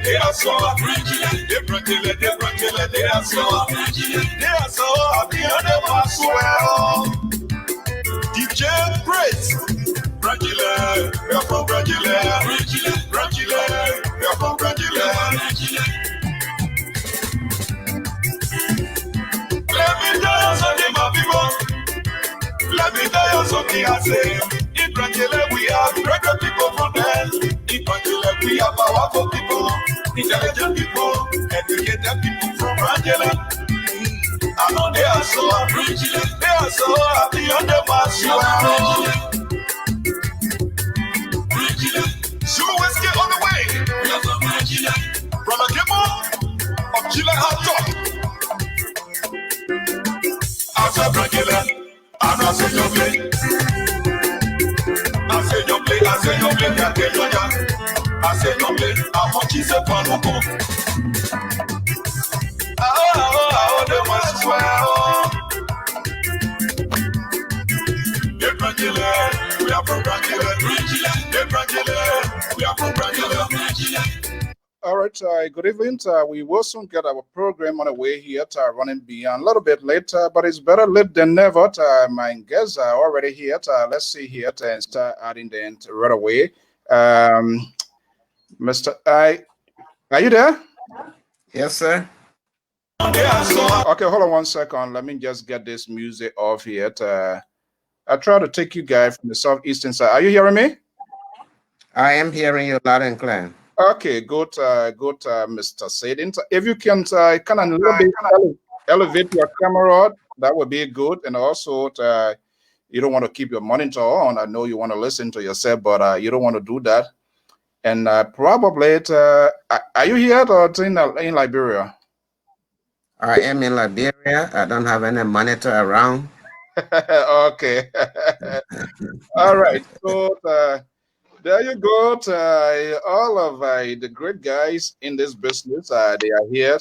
they are so happy and they must well. DJ Praise. Brangile, we are from Brangile. Brangile, we are from Brangile. Let me tell you something, my people. Let me tell you something I say. In Brangile, we are great people from there. In Brangile, we are powerful people, intelligent people, educated people from Brangile. I know they are so happy, they are so happy on the mass. Super Whiskey on the way. From a demo of Chile Hot Top. I said Brangile, and I say you play. I say you play, I say you play, I say you play. I say you play, I want you to follow me. Oh, they must swear. We are from All right, good evening. We will soon get our program on the way here, running beyond a little bit later, but it's better late than never. My guests are already here. Let's see here and start adding them right away. Mr. Are you there? Yes, sir. Okay, hold on 1 second. Let me just get this music off here. I try to take you guys from the southeastern side. Are you hearing me? I am hearing you loud and clear. Okay, good, Mr. Sadin. If you can kind of a little bit elevate your camera, that would be good. And also, you don't want to keep your monitor on. I know you want to listen to yourself, but you don't want to do that. And probably, are you here or in Liberia? I am in Liberia. I don't have any monitor around. Okay. All right. So there you go. All of the great guys in this business, they are here.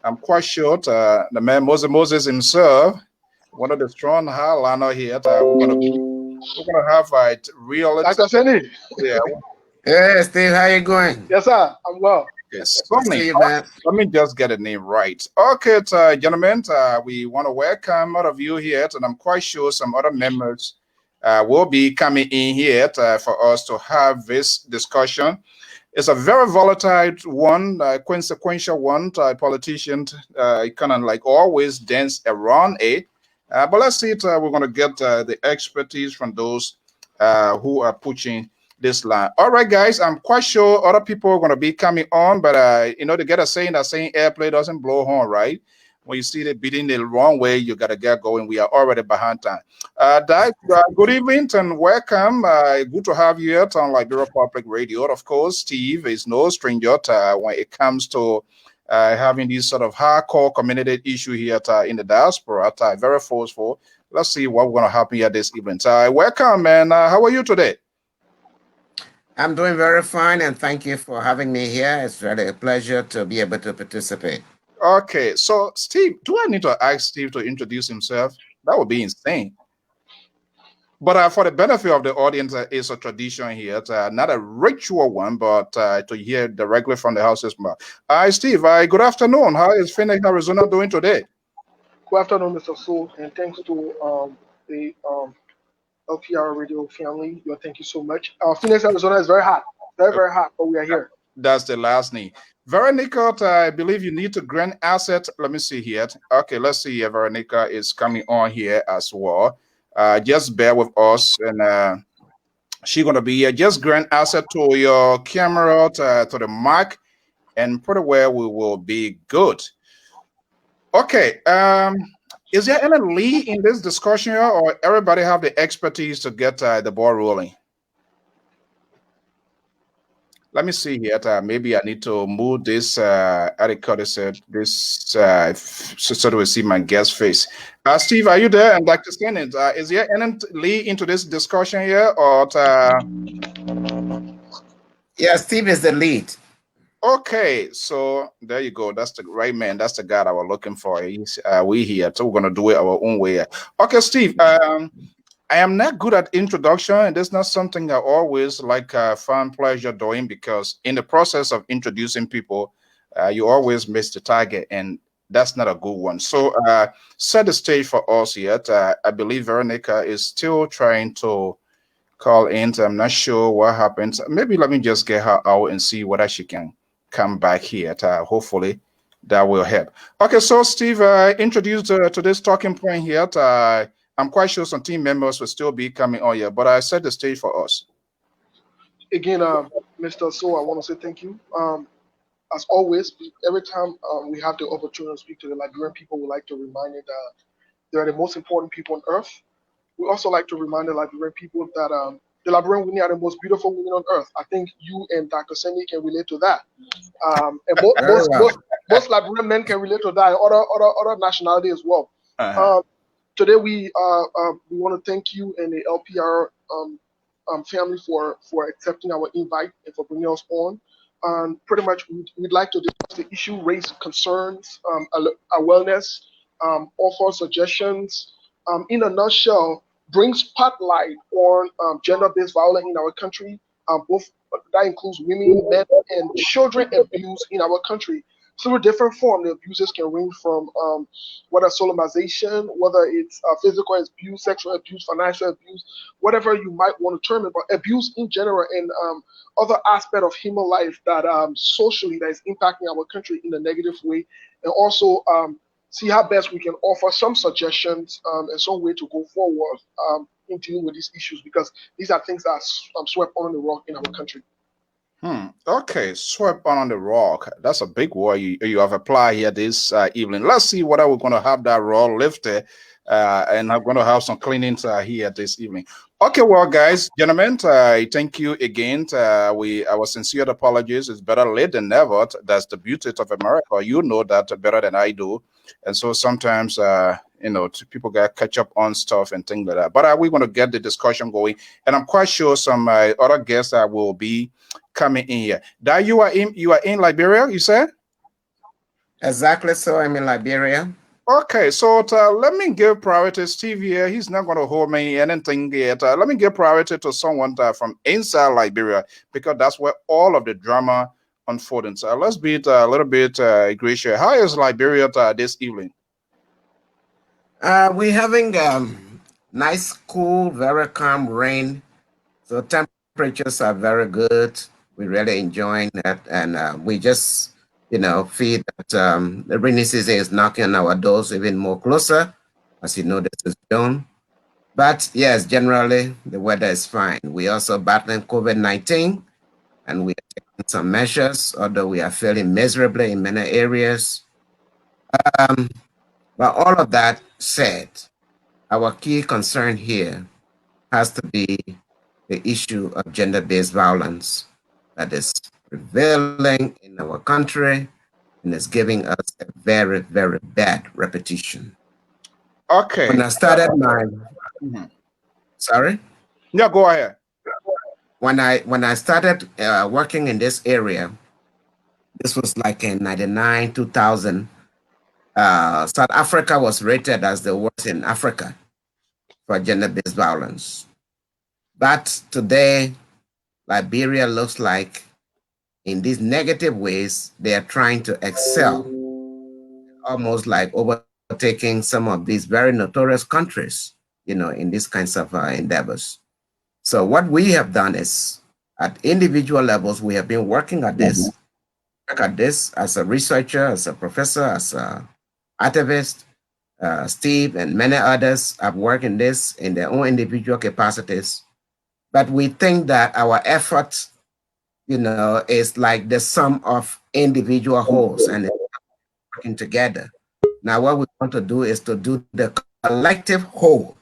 I'm quite sure the man Moses himself, one of the strong highliner here. We're gonna have a real. Dr. Seni. Yeah. Hey, Steve, how you going? Yes, sir. I'm well. Yes. Let me just get the name right. Okay, gentlemen, we want to welcome all of you here, and I'm quite sure some other members will be coming in here for us to have this discussion. It's a very volatile one, consequential one. Politicians kind of like always dance around it. But let's see it. We're going to get the expertise from those who are pushing this line. All right, guys, I'm quite sure other people are going to be coming on, but you know, to get a saying that saying airplay doesn't blow horn, right? When you see it beating the wrong way, you got to get going. We are already behind time. Good evening and welcome. Good to have you here on Liberia Public Radio. Of course, Steve is no stranger when it comes to having this sort of hardcore community issue here in the diaspora. Very forceful. Let's see what we're going to happen here this evening. Welcome, man. How are you today? I'm doing very fine, and thank you for having me here. It's really a pleasure to be able to participate. Okay, so Steve, do I need to ask Steve to introduce himself? That would be insane. But for the benefit of the audience, it's a tradition here. It's not a ritual one, but to hear directly from the house's mouth. Hi, Steve. Good afternoon. How is Phoenix, Arizona doing today? Good afternoon, Mr. Soul, and thanks to the LPR radio family. Thank you so much. Phoenix, Arizona is very hot. Very hot, but we are here. That's the last name. Veronica, I believe you need to grant asset. Let me see here. Okay, let's see here. Veronica is coming on here as well. Just bear with us, and she's going to be here. Just grant asset to your camera, to the mic, and pretty well we will be good. Okay. Is there any lead in this discussion, or everybody have the expertise to get the ball rolling? Let me see here. Maybe I need to move this. Eric said this so that we see my guest face. Steve, are you there? And Dr. Stennett, is there any lead into this discussion here, or? Yeah, Steve is the lead. Okay, so there you go. That's the right man. That's the guy I was looking for. He's we here, so we're gonna do it our own way. Okay, Steve. I am not good at introduction, and that's not something I always like find pleasure doing, because in the process of introducing people, you always miss the target, and that's not a good one. So, set the stage for us yet. I believe Veronica is still trying to call in. I'm not sure what happens. Maybe let me just get her out and see whether she can come back here. Hopefully, that will help. Okay, so Steve, introduced to this talking point here. I'm quite sure some team members will still be coming on here, but I set the stage for us. Again, Mr. So, I want to say thank you. As always, every time we have the opportunity to speak to the Liberian people, we like to remind it that they are the most important people on earth. We also like to remind the Liberian people that the Liberian women are the most beautiful women on earth. I think you and Dr. Semi can relate to that. And Very well. most Liberian men can relate to that, and other nationality as well. Uh-huh. Um, Today we want to thank you and the LPR family for accepting our invite and for bringing us on. Pretty much, we'd like to discuss the issue, raise concerns, awareness, offer suggestions. In a nutshell, bring spotlight on gender-based violence in our country. Both that includes women, men, and children abused in our country through a different form. The abuses can range from whether sodomization, whether it's physical abuse, sexual abuse, financial abuse, whatever you might want to term it, but abuse in general and other aspect of human life that socially that is impacting our country in a negative way, and also see how best we can offer some suggestions and some way to go forward in dealing with these issues, because these are things that are swept under the rug in our country. Okay, swept on the rock. That's a big word you have applied here this evening. Let's see whether we're going to have that roll lifted, and I'm going to have some cleanings here this evening. Okay, well, guys, gentlemen, thank you again. Our sincere apologies. It's better late than never. That's the beauty of America. You know that better than I do, and so sometimes, people get catch up on stuff and things like that. But we're going to get the discussion going, and I'm quite sure some other guests will be coming in here. That you are in Liberia, you said? Exactly so. I'm in Liberia. Okay, so let me give priority. Steve here, he's not going to hold me anything yet. Let me give priority to someone from inside Liberia, because that's where all of the drama unfolding. So let's be a little bit gracious. How is Liberia this evening? We're having nice, cool, very calm rain. So temperatures are very good. We're really enjoying that. And we just, feel that the rainy season is knocking on our doors even more closer. As you know, this is June. But yes, generally, the weather is fine. We also battling COVID-19, and we are taking some measures, although we are failing miserably in many areas. Um, but all of that said, our key concern here has to be the issue of gender-based violence that is prevailing in our country and is giving us a very, very bad repetition. When Okay. I started my, Mhm. sorry, Yeah, go ahead. when I started working in this area, this was like in 99, 2000. South Africa was rated as the worst in Africa for gender-based violence. But today, Liberia looks like in these negative ways, they are trying to excel, almost like overtaking some of these very notorious countries, in these kinds of endeavors. So what we have done is, at individual levels, we have been work at this as a researcher, as a professor, as a activist. Steve and many others have worked in this in their own individual capacities. But we think that our effort, is like the sum of individual wholes and it's working together. Now, what we want to do is to do the collective whole.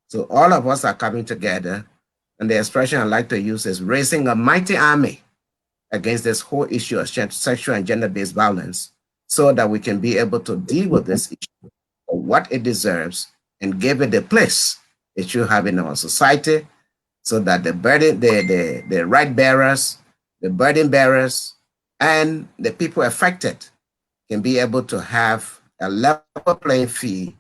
So all of us are coming together, and the expression I like to use is raising a mighty army against this whole issue of sexual and gender-based violence, so that we can be able to deal with this issue for what it deserves and give it the place it should have in our society, so that the right bearers, the burden bearers, and the people affected can be able to have a level playing field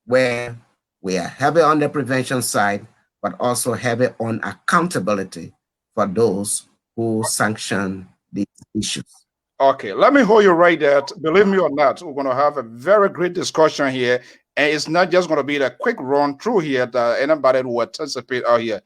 where We are heavy on the prevention side, but also heavy on accountability for those who sanction these issues. Okay, let me hold you right there. Believe me or not, we're going to have a very great discussion here. And it's not just going to be a quick run through here that anybody will anticipate out here.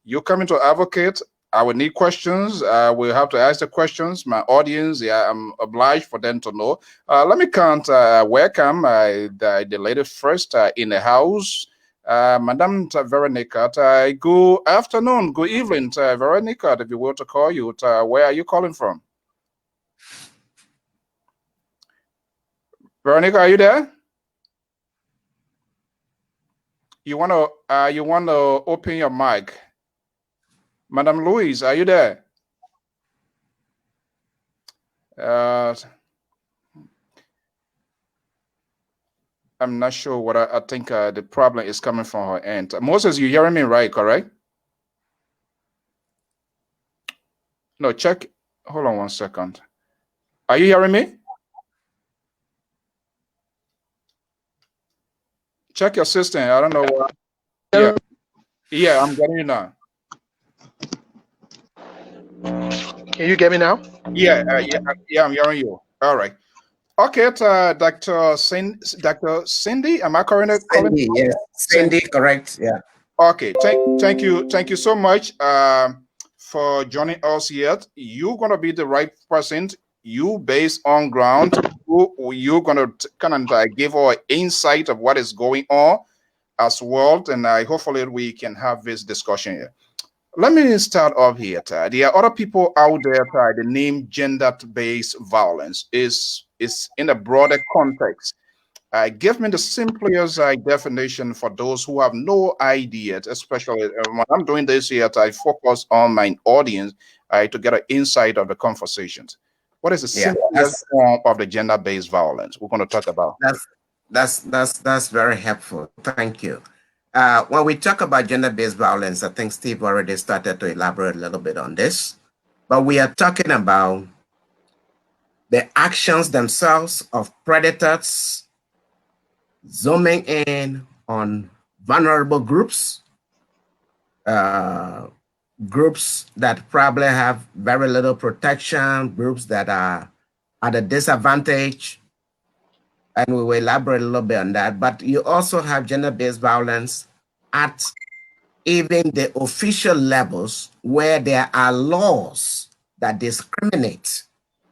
You coming to advocate, I will need questions. We'll have to ask the questions. My audience, yeah, I'm obliged for them to know. Let me welcome the lady first in the house. Madam Veronica, good afternoon, good evening, Veronica, if you were to call you. Where are you calling from? Veronica, are you there? You want to open your mic. Madam Louise, are you there? I'm not sure what I think the problem is coming from her end. Moses, you hearing me right, correct? No, check. Hold on one second. Are you hearing me? Check your system. I don't know what. Yeah, I'm getting you now. Can you get me now? Yeah, I'm hearing you. All right. Okay, Dr. Cindy, am I correct? Cindy, yes. Cindy, correct. Yeah. Okay, thank you so much for joining us here. You're gonna be the right person. You based on ground. You're gonna kind of give our insight of what is going on as well, and hopefully we can have this discussion here. Let me start off here. There are other people out there. The name gender-based violence is in a broader context. Give me the simplest definition for those who have no idea, especially when I'm doing this here, I focus on my audience to get an insight of the conversations. What is the simplest form of the gender-based violence we're going to talk about? That's very helpful. Thank you. When we talk about gender-based violence, I think Steve already started to elaborate a little bit on this, but we are talking about the actions themselves of predators zooming in on vulnerable groups, groups that probably have very little protection, groups that are at a disadvantage, and we will elaborate a little bit on that. But you also have gender-based violence at even the official levels where there are laws that discriminate,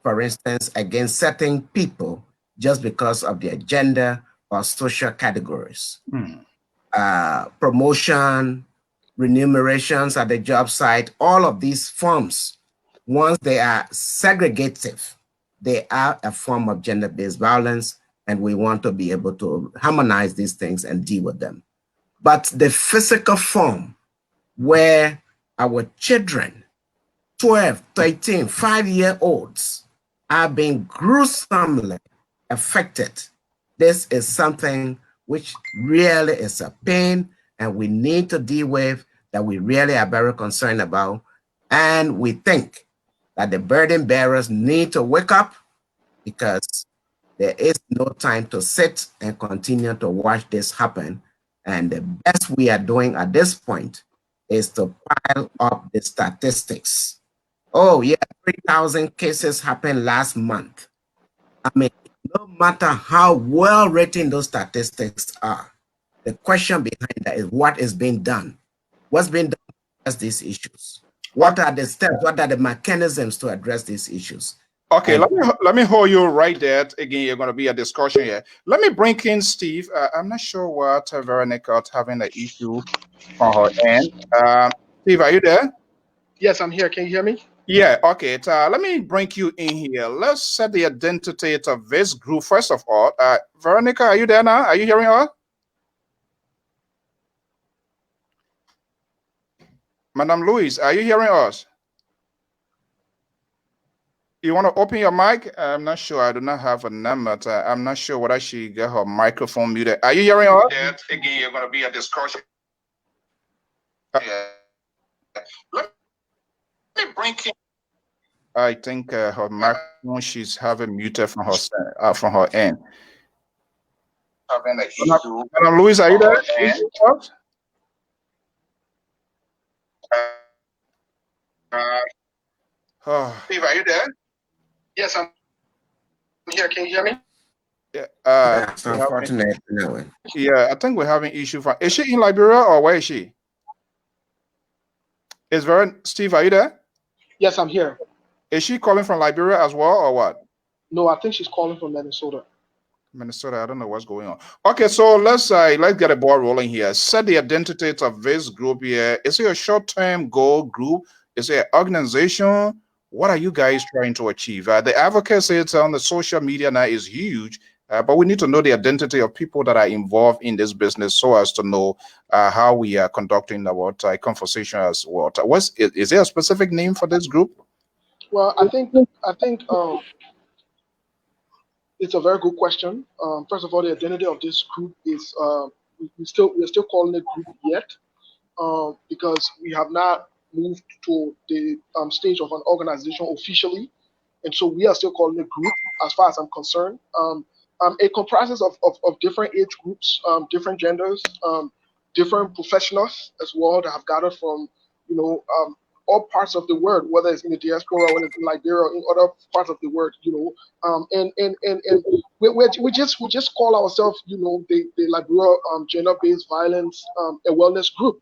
for instance, against certain people just because of their gender or social categories. Promotion, remunerations at the job site, all of these forms, once they are segregative, they are a form of gender-based violence, and we want to be able to harmonize these things and deal with them. But the physical form where our children, 12, 13, 5-year-olds, are being gruesomely affected, this is something which really is a pain and we need to deal with, that we really are very concerned about. And we think that the burden bearers need to wake up, because there is no time to sit and continue to watch this happen. And the best we are doing at this point is to pile up the statistics. Oh yeah, 3,000 cases happened last month. I mean, no matter how well written those statistics are, the question behind that is what is being done? What's being done to address these issues? What are the steps? What are the mechanisms to address these issues? Okay, let me hold you right there. Again, you're going to be a discussion here. Let me bring in Steve. I'm not sure what Veronica is having an issue on her end. Steve, are you there? Yes, I'm here. Can you hear me? Yeah, okay. Let me bring you in here. Let's set the identity of this group. First of all, Veronica, are you there now? Are you hearing her? Madam Louise, are you hearing us? You want to open your mic? I'm not sure. I do not have a number. I'm not sure whether she got her microphone muted. Are you hearing us? Again, you're going to be a discussion. Let me bring in. I think her microphone she's having muted from her end. having an issue. Madam Louise, are you there? Steve, are you there? Yes, I'm here. Can you hear me? Yeah, That's unfortunate. No. Yeah, I think we're having issue. Is she in Liberia or where is she? Steve, are you there? Yes, I'm here. Is she calling from Liberia as well or what? No, I think she's calling from Minnesota. Minnesota, I don't know what's going on. Okay, so let's get a ball rolling here. Set the identity of this group here. Is it a short-term goal group? Is it an organization? What are you guys trying to achieve? The advocacy on the social media now is huge, but we need to know the identity of people that are involved in this business so as to know how we are conducting our conversation as well. Is there a specific name for this group? Well, I think it's a very good question. First of all, the identity of this group is we're still calling it group yet, because we have not moved to the stage of an organization officially, and so we are still calling it group as far as I'm concerned. It comprises of different age groups, different genders, different professionals as well that have gathered from all parts of the world, whether it's in the diaspora, whether it's in Liberia, or in other parts of the world, and we just call ourselves, the Liberia gender-based violence and wellness group,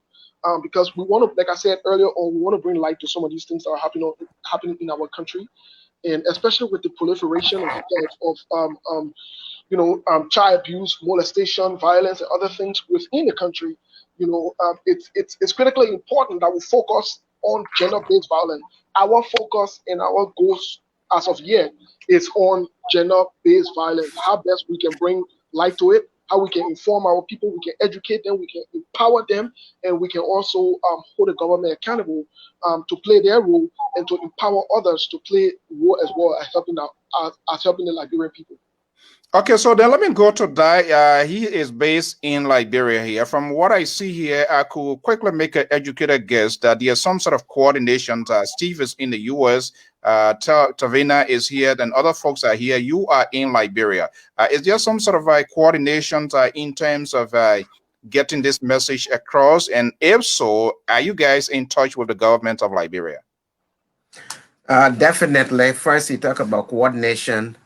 because we want to, like I said earlier on, we want to bring light to some of these things that are happening in our country, and especially with the proliferation of child abuse, molestation, violence, and other things within the country. It's critically important that we focus on gender-based violence. Our focus and our goals as of yet is on gender-based violence. How best we can bring light to it, how we can inform our people, we can educate them, we can empower them, and we can also hold the government accountable to play their role and to empower others to play a role as well as helping the Liberian people. Okay, so then let me go to Dai. He is based in Liberia here. From what I see here, I could quickly make an educated guess that there's some sort of coordination. Steve is in the U.S., Tavina is here, then other folks are here. You are in Liberia. Is there some sort of coordination in terms of getting this message across? And if so, are you guys in touch with the government of Liberia? Definitely. First, you talk about coordination.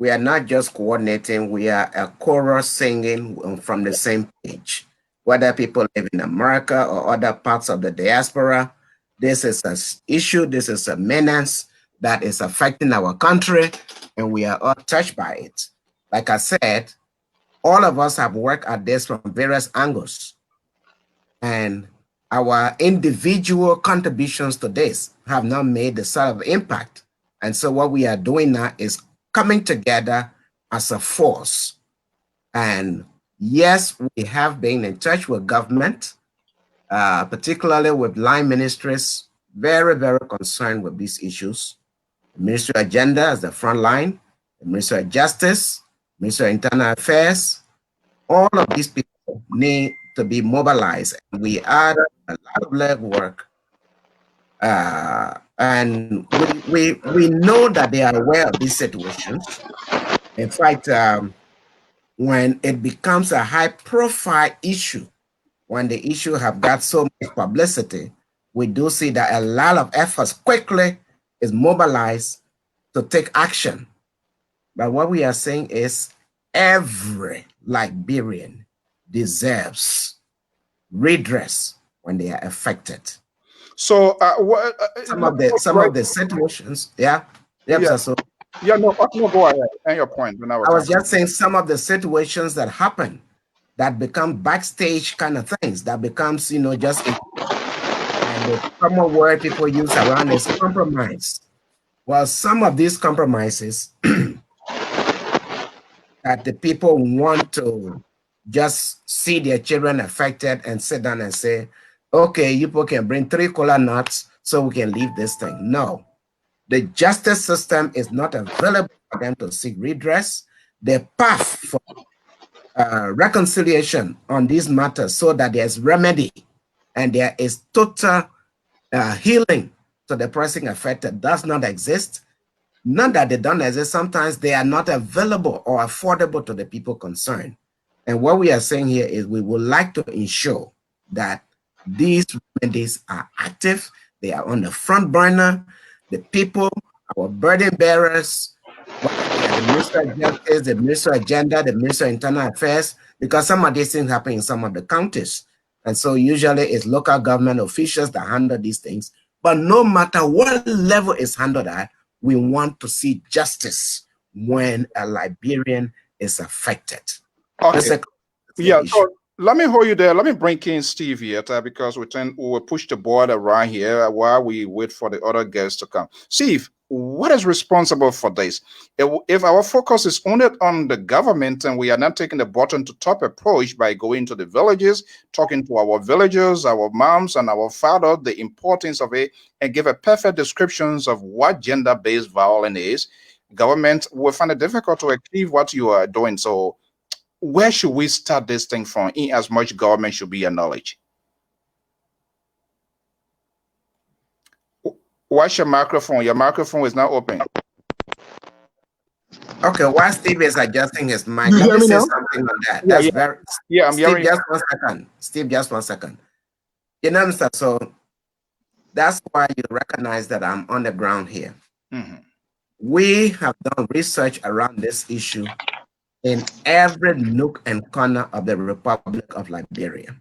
We are not just coordinating, we are a chorus singing from the same page. Whether people live in America or other parts of the diaspora, this is an issue, this is a menace that is affecting our country, and we are all touched by it. Like I said, all of us have worked at this from various angles, and our individual contributions to this have not made the sort of impact. And so what we are doing now is coming together as a force. And yes, we have been in touch with government, particularly with line ministries, very, very concerned with these issues. The Ministry of Agenda is the front line, the Ministry of Justice, Ministry of Internal Affairs, all of these people need to be mobilized. We add a lot of legwork. And we know that they are aware of these situations. In fact, when it becomes a high-profile issue, when the issue have got so much publicity, we do see that a lot of efforts quickly is mobilized to take action. But what we are saying is every Liberian deserves redress when they are affected. So some of the situations, no, go ahead. And your point. I was just saying some of the situations that happen that become backstage kind of things that becomes, just and the common word people use around is compromise. Well, some of these compromises that the people want to just see their children affected and sit down and say, okay, you people can bring 3 cola nuts so we can leave this thing. No, the justice system is not available for them to seek redress. The path for reconciliation on these matters so that there's remedy and there is total healing to the person affected does not exist. Not that they don't exist, sometimes they are not available or affordable to the people concerned. And what we are saying here is we would like to ensure that these remedies are active, they are on the front burner, the people, our burden bearers, whether they are the Minister of Justice, the Minister of Gender, the Minister of Internal Affairs, because some of these things happen in some of the counties. And so usually it's local government officials that handle these things. But no matter what level is handled at, we want to see justice when a Liberian is affected. Okay. Yeah, so let me hold you there. Let me bring in Steve here because we will push the board around here while we wait for the other guests to come. Steve, what is responsible for this? If our focus is only on the government and we are not taking the bottom to top approach by going to the villages, talking to our villagers, our moms and our fathers, the importance of it, and give a perfect descriptions of what gender-based violence is, government will find it difficult to achieve what you are doing. So where should we start this thing from, in as much government should be acknowledged? What's your microphone? Your microphone is not open. Okay, while Steve is adjusting his mic, let me say something on that. I'm Steve, hearing. Just 1 second. Steve, just 1 second. You know, Mr. So that's why you recognize that I'm on the ground here. We have done research around this issue in every nook and corner of the Republic of Liberia.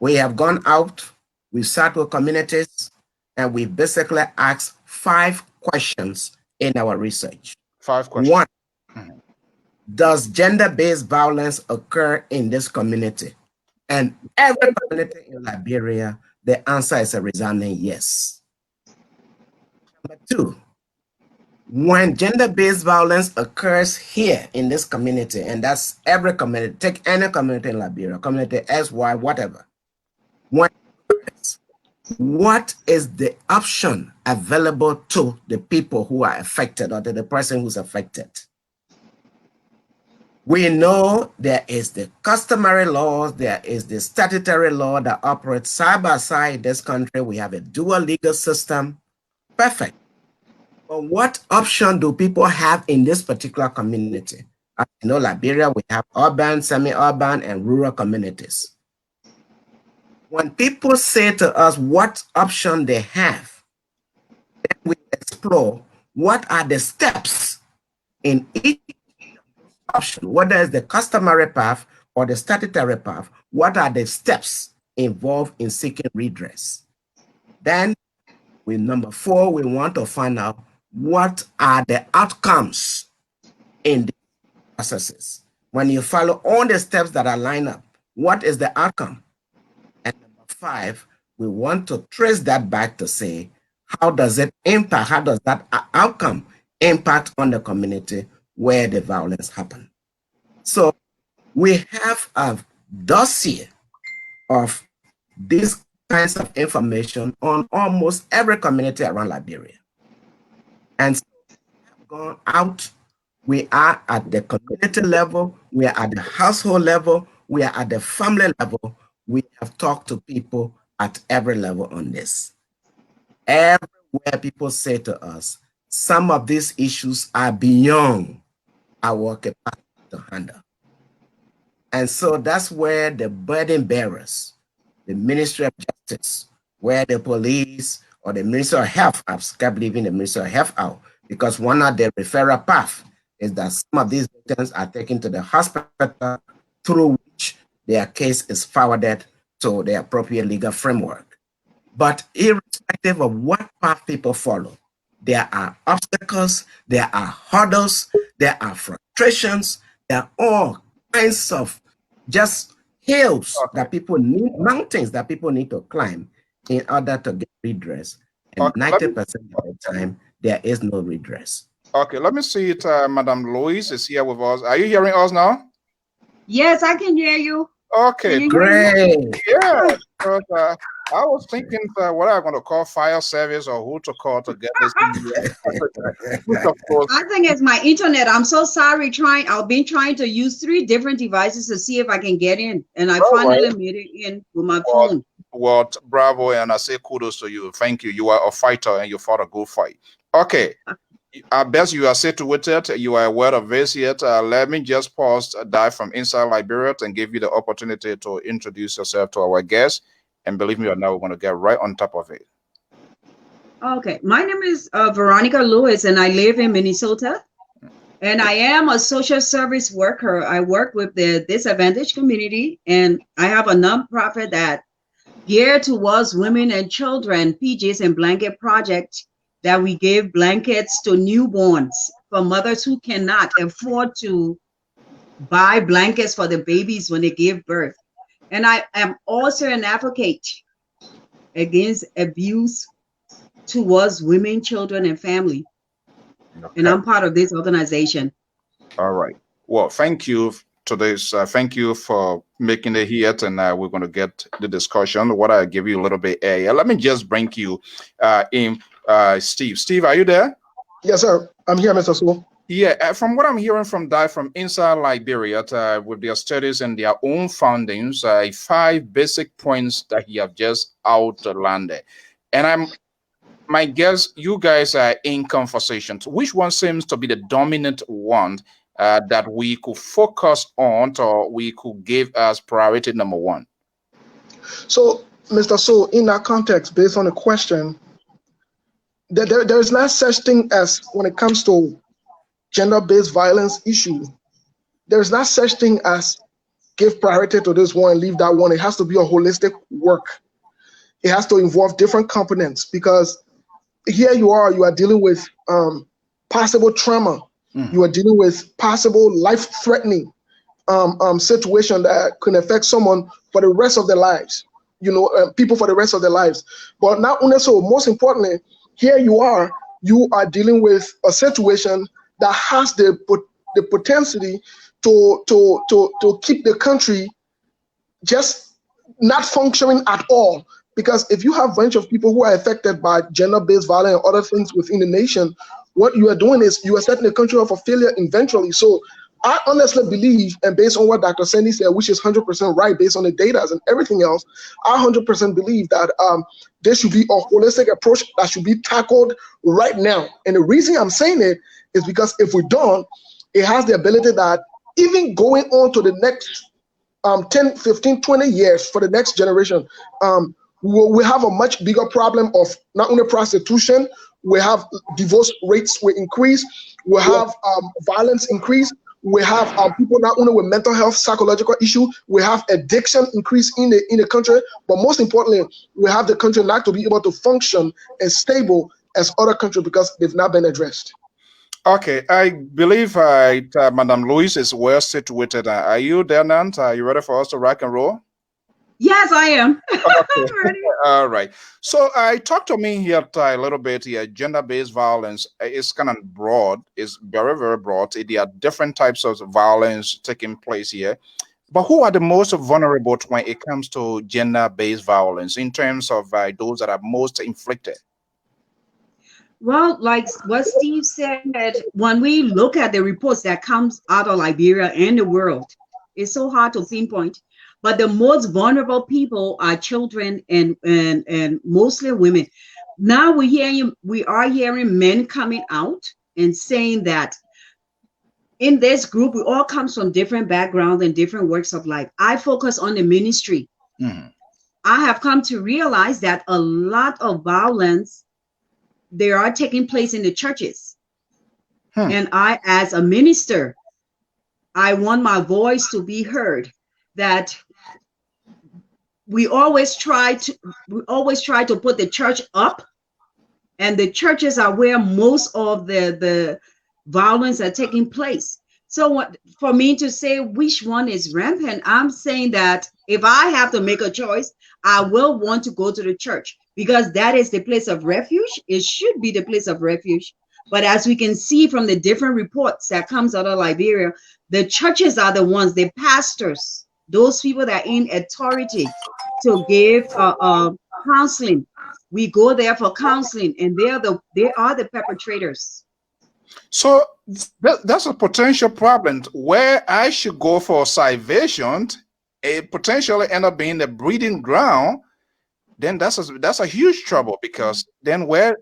We have gone out, we sat with communities, and we basically asked 5 questions in our research. 5 questions. 1, does gender-based violence occur in this community? And every community in Liberia, the answer is a resounding yes. Number 2, when gender-based violence occurs here in this community, and that's every community, take any community in Liberia, community X, Y, whatever. What is the option available to the people who are affected or to the person who's affected? We know there is the customary laws, there is the statutory law that operates side by side in this country. We have a dual legal system. Perfect. But what option do people have in this particular community? As you know, Liberia, we have urban, semi-urban, and rural communities. When people say to us what option they have, then we explore what are the steps in each option, whether it's the customary path or the statutory path, what are the steps involved in seeking redress? Then, with number 4, we want to find out what are the outcomes in the processes. When you follow all the steps that are lined up, what is the outcome? And number 5, we want to trace that back to say, how does it impact, how does that outcome impact on the community where the violence happened? So we have a dossier of these kinds of information on almost every community around Liberia. And so we have gone out, we are at the community level, we are at the household level, we are at the family level. We have talked to people at every level on this. Everywhere people say to us, some of these issues are beyond our capacity to handle. And so that's where the burden bearers, the Ministry of Justice, where the police or the Ministry of Health, I've kept leaving the Ministry of Health out, because one of the referral paths is that some of these victims are taken to the hospital through which their case is forwarded to the appropriate legal framework. But irrespective of what path people follow, there are obstacles, there are hurdles, there are frustrations, there are all kinds of just hills that people need, mountains that people need to climb in order to get redress. And 90% of the time, there is no redress. Okay, let me see it. Madam Louise is here with us. Are you hearing us now? Yes, I can hear you. Okay, great. Yeah, because I was thinking what I'm going to call fire service or who to call to get this. I think it's my internet. I'm so sorry. I've been trying to use 3 different devices to see if I can get in, and I finally made it in with my phone. Well, bravo, and I say kudos to you. Thank you. You are a fighter, and you fought a good fight. Okay. I bet you are situated, you are aware of this yet. Let me just pause, dive from inside Liberia and give you the opportunity to introduce yourself to our guests. And believe me or not, we're going to get right on top of it. Okay, my name is Veronica Lewis, and I live in Minnesota. And I am a social service worker. I work with the disadvantaged community, and I have a nonprofit that geared towards women and children, PJs and Blanket Project, that we give blankets to newborns for mothers who cannot afford to buy blankets for the babies when they give birth. And I am also an advocate against abuse towards women, children, and family. Okay. And I'm part of this organization. All right. Well, thank you to this. Thank you for making it here, and we're going to get the discussion. What I give you a little bit. Let me just bring you in, Steve. Steve, are you there? Yes, sir. I'm here, Mr. Sewell. Yeah, from what I'm hearing from inside Liberia, with their studies and their own findings, 5 basic points that you have just outlined. And my guess, you guys are in conversations. Which one seems to be the dominant one that we could focus on, or we could give as priority number 1? So, Mr. Sewell, in that context, based on the question, there is not such thing as, when it comes to gender-based violence issue, there is not such thing as give priority to this one and leave that one. It has to be a holistic work. It has to involve different components, because here you are dealing with possible trauma. You are dealing with possible life-threatening situation that can affect someone for the rest of their lives, people for the rest of their lives. But not only so, most importantly, here you are dealing with a situation that has the potential to keep the country just not functioning at all. Because if you have a bunch of people who are affected by gender-based violence and other things within the nation, what you are doing is you are setting the country up for failure eventually. So I honestly believe, and based on what Dr. Sandy said, which is 100% right based on the data and everything else, I 100% believe that there should be a holistic approach that should be tackled right now. And the reason I'm saying it is because if we don't, it has the ability that even going on to the next 10, 15, 20 years for the next generation, we have a much bigger problem of not only prostitution, we have divorce rates will increase, we have violence increase, we have people not only with mental health, psychological issue, we have addiction increase in the country, but most importantly, we have the country not to be able to function as stable as other countries because they've not been addressed. Okay, I believe Madam Louise is well situated. Are you there, Nant? Are you ready for us to rock and roll? Yes, I am. Okay. Ready. All right. So I talked to me here a little bit here. Gender-based violence is kind of broad. It's very, very broad. There are different types of violence taking place here. But who are the most vulnerable when it comes to gender-based violence in terms of those that are most inflicted? Well, like what Steve said, when we look at the reports that comes out of Liberia and the world, it's so hard to pinpoint. But the most vulnerable people are children and mostly women. Now we are hearing men coming out and saying that in this group, we all come from different backgrounds and different works of life. I focus on the ministry. Mm-hmm. I have come to realize that a lot of violence, they are taking place in the churches. And I, as a minister, I want my voice to be heard, that we always try to put the church up, and the churches are where most of the violence are taking place. So for me to say which one is rampant, I'm saying that if I have to make a choice, I will want to go to the church, because that is the place of refuge. It should be the place of refuge. But as we can see from the different reports that comes out of Liberia, the churches are the ones, the pastors, those people that are in authority to give counseling. We go there for counseling, and they are the perpetrators. So that's a potential problem where I should go for salvation. It potentially end up being the breeding ground. Then that's a huge trouble, because then where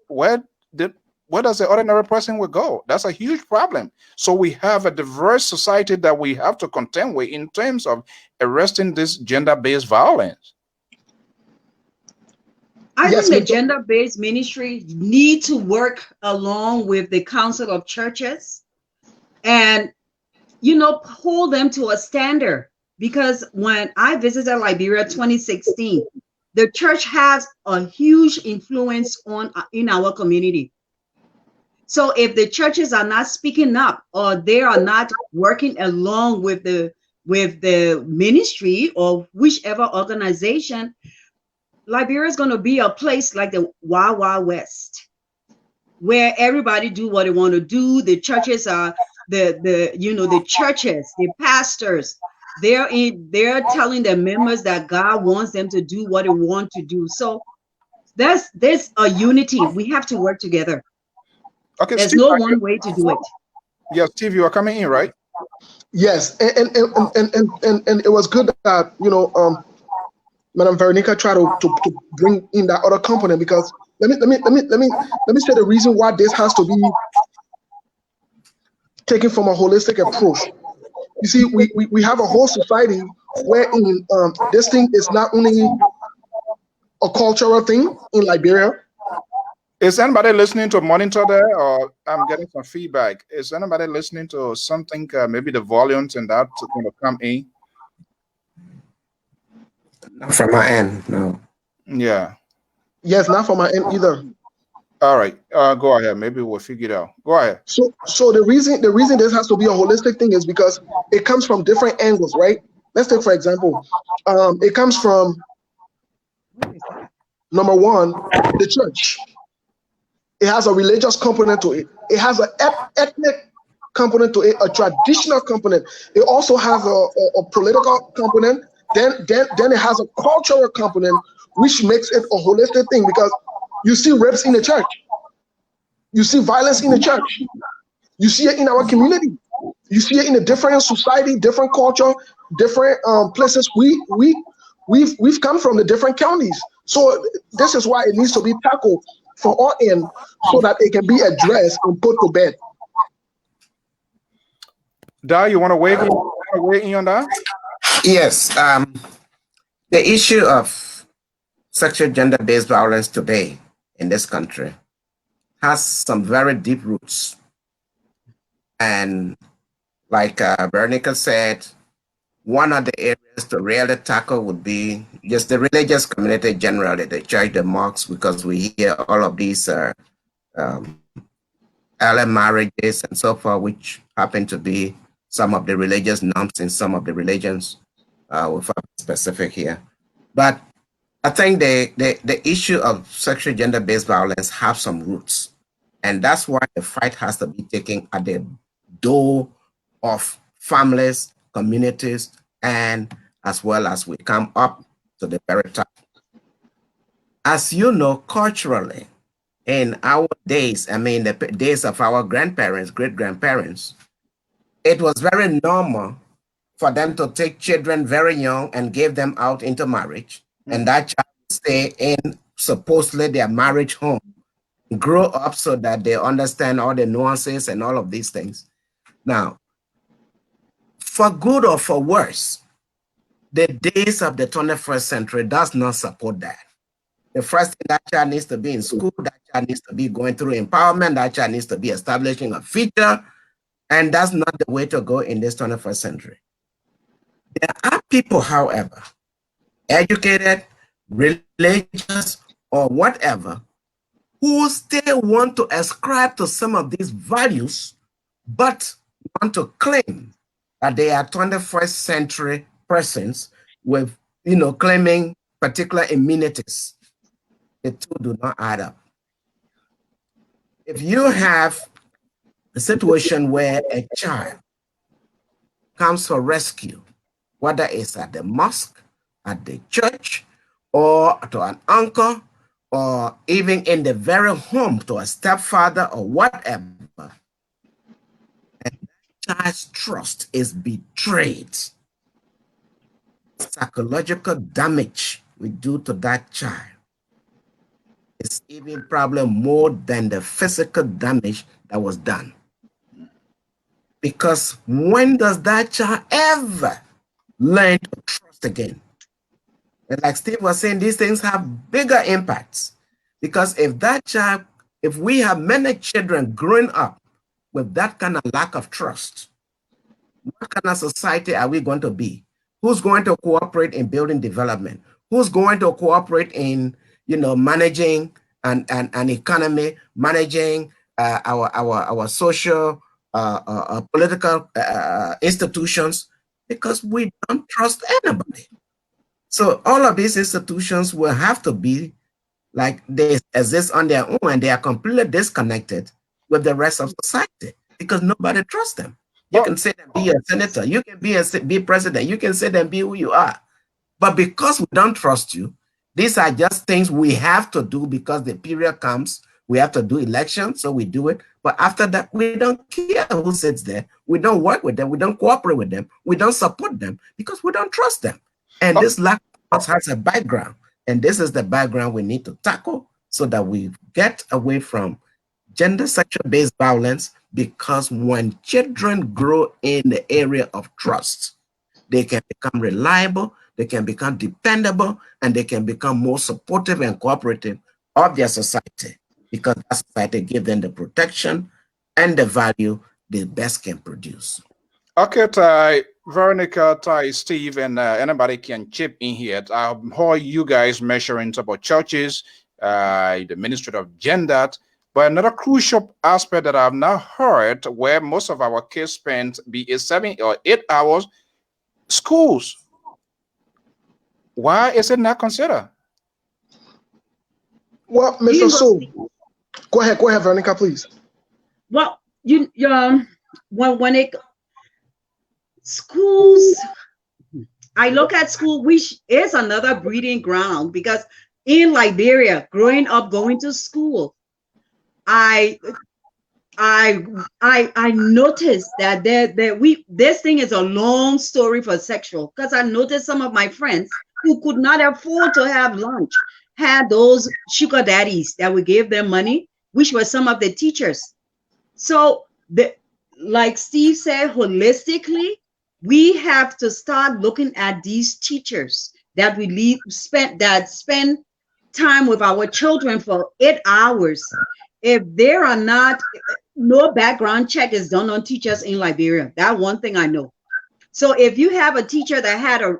where does the ordinary person will go? That's a huge problem. So we have a diverse society that we have to contend with in terms of arresting this gender-based violence. I Yes, think the Mr. gender-based ministry need to work along with the Council of Churches and, hold them to a standard. Because when I visited Liberia 2016, the church has a huge influence in our community. So if the churches are not speaking up or they are not working along with the ministry or whichever organization, Liberia is going to be a place like the Wild Wild West, where everybody do what they want to do. The churches are the churches, the pastors, they're telling their members that God wants them to do what they want to do. So there's a unity. We have to work together. Okay, There's Steve, no one way to do it. yeah, Steve, you are coming in, right? Yes, and it was good that Madam Veronica tried to bring in that other component, because let me say the reason why this has to be taken from a holistic approach. You see, we have a whole society wherein this thing is not only a cultural thing in Liberia. Is anybody listening to monitor there, or I'm getting some feedback? Is anybody listening to something? Maybe the volumes and that going to come in. Not from my end, no. Yeah. Yes, not from my end either. All right. Go ahead. Maybe we'll figure it out. Go ahead. So the reason this has to be a holistic thing is because it comes from different angles, right? Let's take, for example, it comes from, number one, the church. It has a religious component to it. It has an ethnic component to it, a traditional component. It also has a political component. Then it has a cultural component, which makes it a holistic thing, because you see rapes in the church. You see violence in the church. You see it in our community. You see it in a different society, different culture, different places. We've come from the different counties. So this is why it needs to be tackled from all ends, so that it can be addressed and put to bed. Da, you want to weigh in on that? Yes. The issue of sexual gender-based violence today in this country has some very deep roots. And like Veronica said, one of the areas to really tackle would be just the religious community generally, the church, the mosques, because we hear all of these early marriages and so forth, which happen to be some of the religious norms in some of the religions, with specific here. But I think the issue of sexual gender-based violence have some roots. And that's why the fight has to be taken at the door of families, communities, and as well as we come up to the very top. As you know, culturally, in our days, I mean, the days of our grandparents, great-grandparents, it was very normal for them to take children very young and give them out into marriage. And that child stay in supposedly their marriage home, grow up so that they understand all the nuances and all of these things. Now, for good or for worse, the days of the 21st century does not support that. The first thing, that child needs to be in school, that child needs to be going through empowerment, that child needs to be establishing a future, and that's not the way to go in this 21st century. There are people, however, educated, religious, or whatever, who still want to ascribe to some of these values, but want to claim that they are 21st century persons with, claiming particular amenities. The two do not add up. If you have a situation where a child comes for rescue, whether it's at the mosque, at the church, or to an uncle, or even in the very home to a stepfather or whatever, and that child's trust is betrayed, psychological damage we do to that child is even probably more than the physical damage that was done. Because when does that child ever learn to trust again? And like Steve was saying, these things have bigger impacts. Because if we have many children growing up with that kind of lack of trust, what kind of society are we going to be? Who's going to cooperate in building development? Who's going to cooperate in, managing an economy, managing our social, political institutions? Because we don't trust anybody. So all of these institutions will have to be like they exist on their own, and they are completely disconnected with the rest of society because nobody trusts them. You can say them be a senator, you can be president, you can say them be who you are. But because we don't trust you, these are just things we have to do because the period comes. We have to do elections, so we do it. But after that, we don't care who sits there. We don't work with them. We don't cooperate with them. We don't support them because we don't trust them. And this lack of trust has a background. And this is the background we need to tackle so that we get away from gender sexual-based violence, because when children grow in the area of trust, they can become reliable, they can become dependable, and they can become more supportive and cooperative of their society, because that society gives them the protection and the value they best can produce. Okay, Ty, Veronica, Ty, Steve, and anybody can chip in here. How are you guys measuring about churches, the Ministry of Gender? But another crucial aspect that I've now heard, where most of our kids spend be 7 or 8 hours, schools. Why is it not considered? Well, Mr. So, go ahead, Veronica, please. Well, when it schools, I look at school, which is another breeding ground, because in Liberia, growing up, going to school, I noticed that this thing is a long story for sexual, because I noticed some of my friends who could not afford to have lunch had those sugar daddies that would give them money, which were some of the teachers. So like Steve said, holistically, we have to start looking at these teachers that spend time with our children for 8 hours. If there are no background check is done on teachers in Liberia. That one thing I know. So if you have a teacher that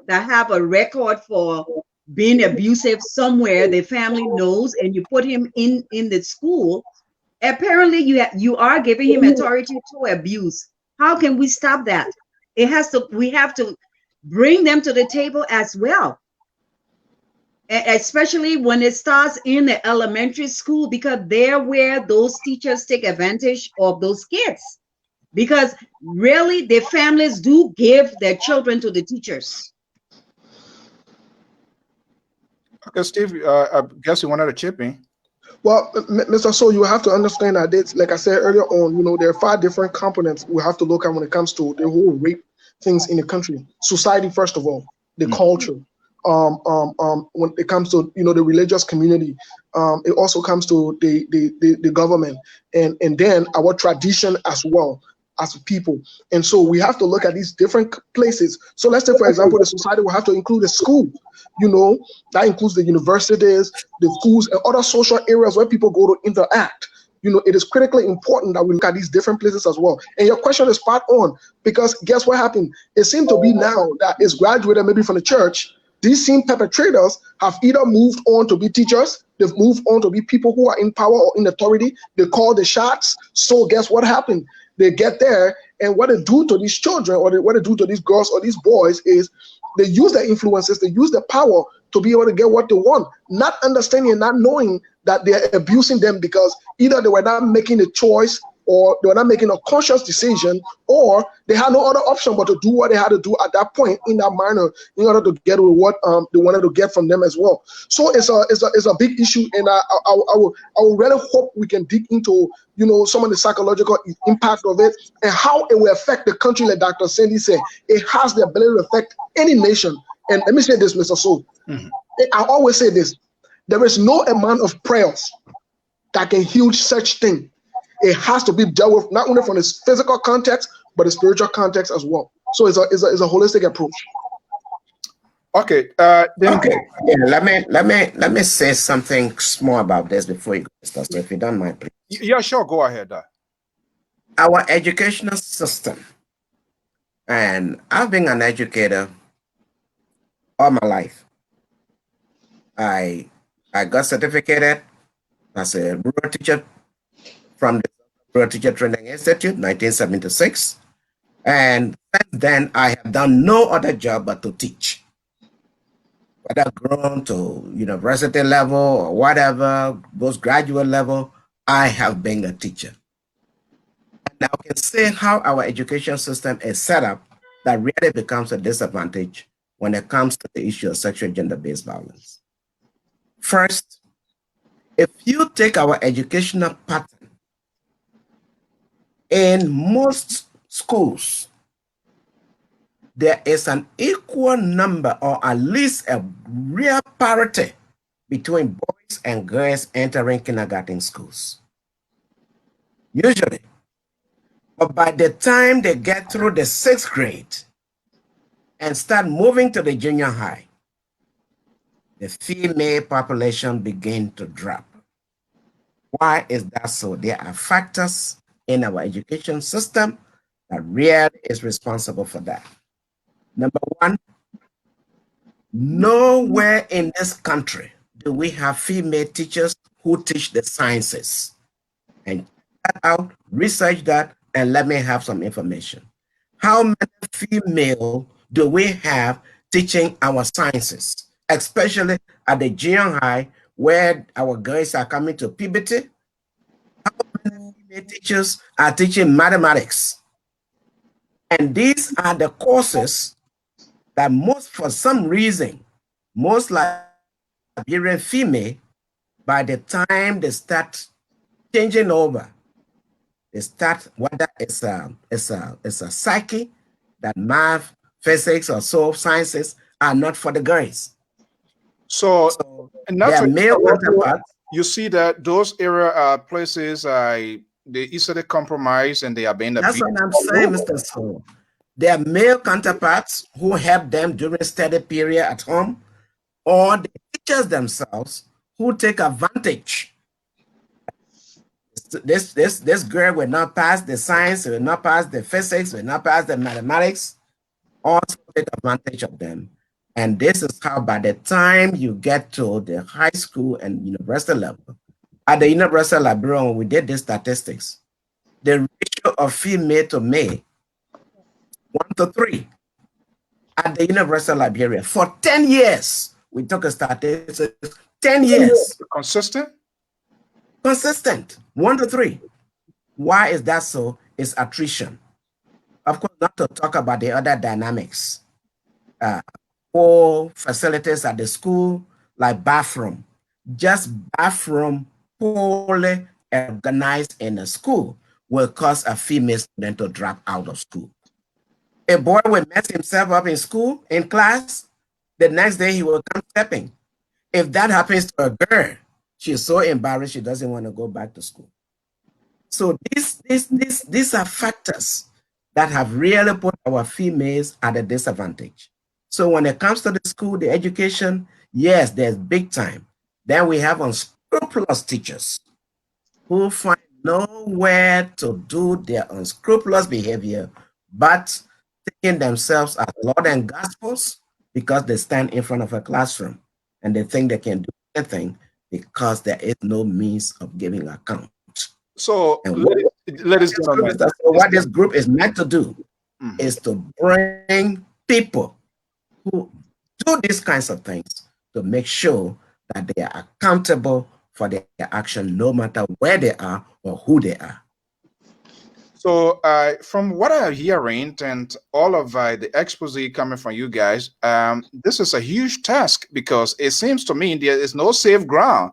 have a record for being abusive somewhere, the family knows, and you put him in the school, apparently you are giving him authority to abuse. How can we stop that? We have to bring them to the table as well, especially when it starts in the elementary school, because they're where those teachers take advantage of those kids, because really the families do give their children to the teachers. Okay, Steve, I guess you wanted to chip in. Well, Mr. So, you have to understand that it's, like I said earlier on, there are 5 different components we have to look at when it comes to the whole rape things in the country. Society, first of all, the culture. When it comes to the religious community, it also comes to the government, and then our tradition as well as people. And so we have to look at these different places. So let's say, for example, the society will have to include a school. That includes the universities, the schools, and other social areas where people go to interact. It is critically important that we look at these different places as well. And your question is spot on, because guess what happened? It seems to be now that it's graduated maybe from the church. These same perpetrators have either moved on to be teachers, they've moved on to be people who are in power or in authority. They call the shots. So guess what happened? They get there, and what they do to these children, or what they do to these girls or these boys, is they use their influences, they use their power to be able to get what they want, not understanding and not knowing that they're abusing them because either they were not making a choice, or they were not making a conscious decision, or they had no other option but to do what they had to do at that point in that manner in order to get with what they wanted to get from them as well. So it's a big issue, and I would really hope we can dig into some of the psychological impact of it and how it will affect the country. Like Dr. Sandy said, it has the ability to affect any nation. And let me say this, Mr. Soul. I always say this: There is no amount of prayers that can heal such thing. It has to be dealt with not only from its physical context, but the spiritual context as well. So it's a holistic approach. Okay. Okay. Yeah, let me say something small about this before you go, Mr. So if you don't mind, please. Yeah, sure. Go ahead. Our educational system, and I've been an educator all my life. I got certificated as a rural teacher from the Rural Teacher Training Institute, 1976. And since then, I have done no other job but to teach. Whether grown to university level or whatever, postgraduate level, I have been a teacher. And I can say how our education system is set up that really becomes a disadvantage when it comes to the issue of sexual gender-based violence. First, if you take our educational pattern, in most schools, there is an equal number or at least a real parity between boys and girls entering kindergarten schools. Usually. But by the time they get through the 6th grade and start moving to the junior high, the female population begin to drop. Why is that so? There are factors in our education system that really is responsible for that. Number one, nowhere in this country do we have female teachers who teach the sciences. And check that out, research that, and let me have some information. How many female do we have teaching our sciences, especially at the junior high where our girls are coming to puberty? How many female teachers are teaching mathematics? And these are the courses that for some reason, most Liberian female, by the time they start changing over, they start whether it's a psyche, that math, physics, or so sciences are not for the girls. So their male counterparts. You see that those area are places they easily compromise and they are being abused. That's what I'm saying, Mr. So. Their male counterparts who help them during study period at home, or the teachers themselves who take advantage. This girl will not pass the science, will not pass the physics, will not pass the mathematics, also take advantage of them. And this is how by the time you get to the high school and university level, at the University of Liberia, when we did these statistics, the ratio of female to male, 1-3 at the University of Liberia for 10 years. We took a statistics, 10 years. Consistent? Consistent, 1-3. Why is that so? It's attrition. Of course, not to talk about the other dynamics. Poor facilities at the school, like bathroom. Just bathroom poorly organized in a school will cause a female student to drop out of school. A boy will mess himself up in school, in class, the next day he will come stepping. If that happens to a girl, she's so embarrassed she doesn't want to go back to school. So these are factors that have really put our females at a disadvantage. So when it comes to the school, the education, yes, there's big time. Then we have unscrupulous teachers who find nowhere to do their unscrupulous behavior, but taking themselves as Lord and Gospels because they stand in front of a classroom and they think they can do anything because there is no means of giving account. So, ladies and gentlemen, what this group is meant to do is to bring people who do these kinds of things to make sure that they are accountable for their action, no matter where they are or who they are. So from what I'm hearing and all of the expose coming from you guys, this is a huge task because it seems to me there is no safe ground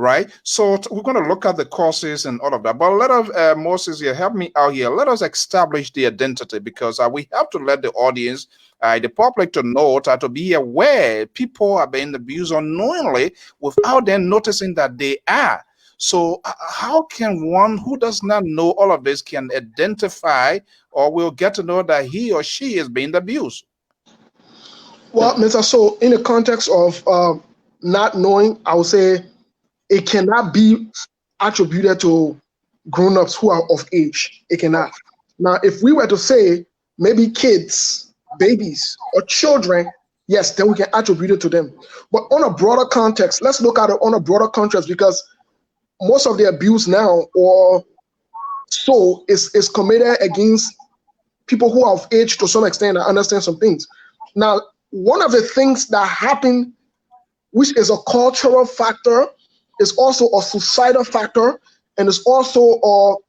right? So we're going to look at the causes and all of that. But let us, Moses, here, help me out here. Let us establish the identity, because we have to let the audience, the public, to know, to be aware people are being abused unknowingly without them noticing that they are. So how can one who does not know all of this can identify or will get to know that he or she is being abused? Well, Mr. So, in the context of not knowing, I would say it cannot be attributed to grown-ups who are of age. It cannot. Now, if we were to say maybe kids, babies, or children, yes, then we can attribute it to them. But on a broader context, let's look at it on a broader context, because most of the abuse now or so is committed against people who are of age to some extent and understand some things. Now, one of the things that happen, which is a cultural factor, is also a societal factor, and is also,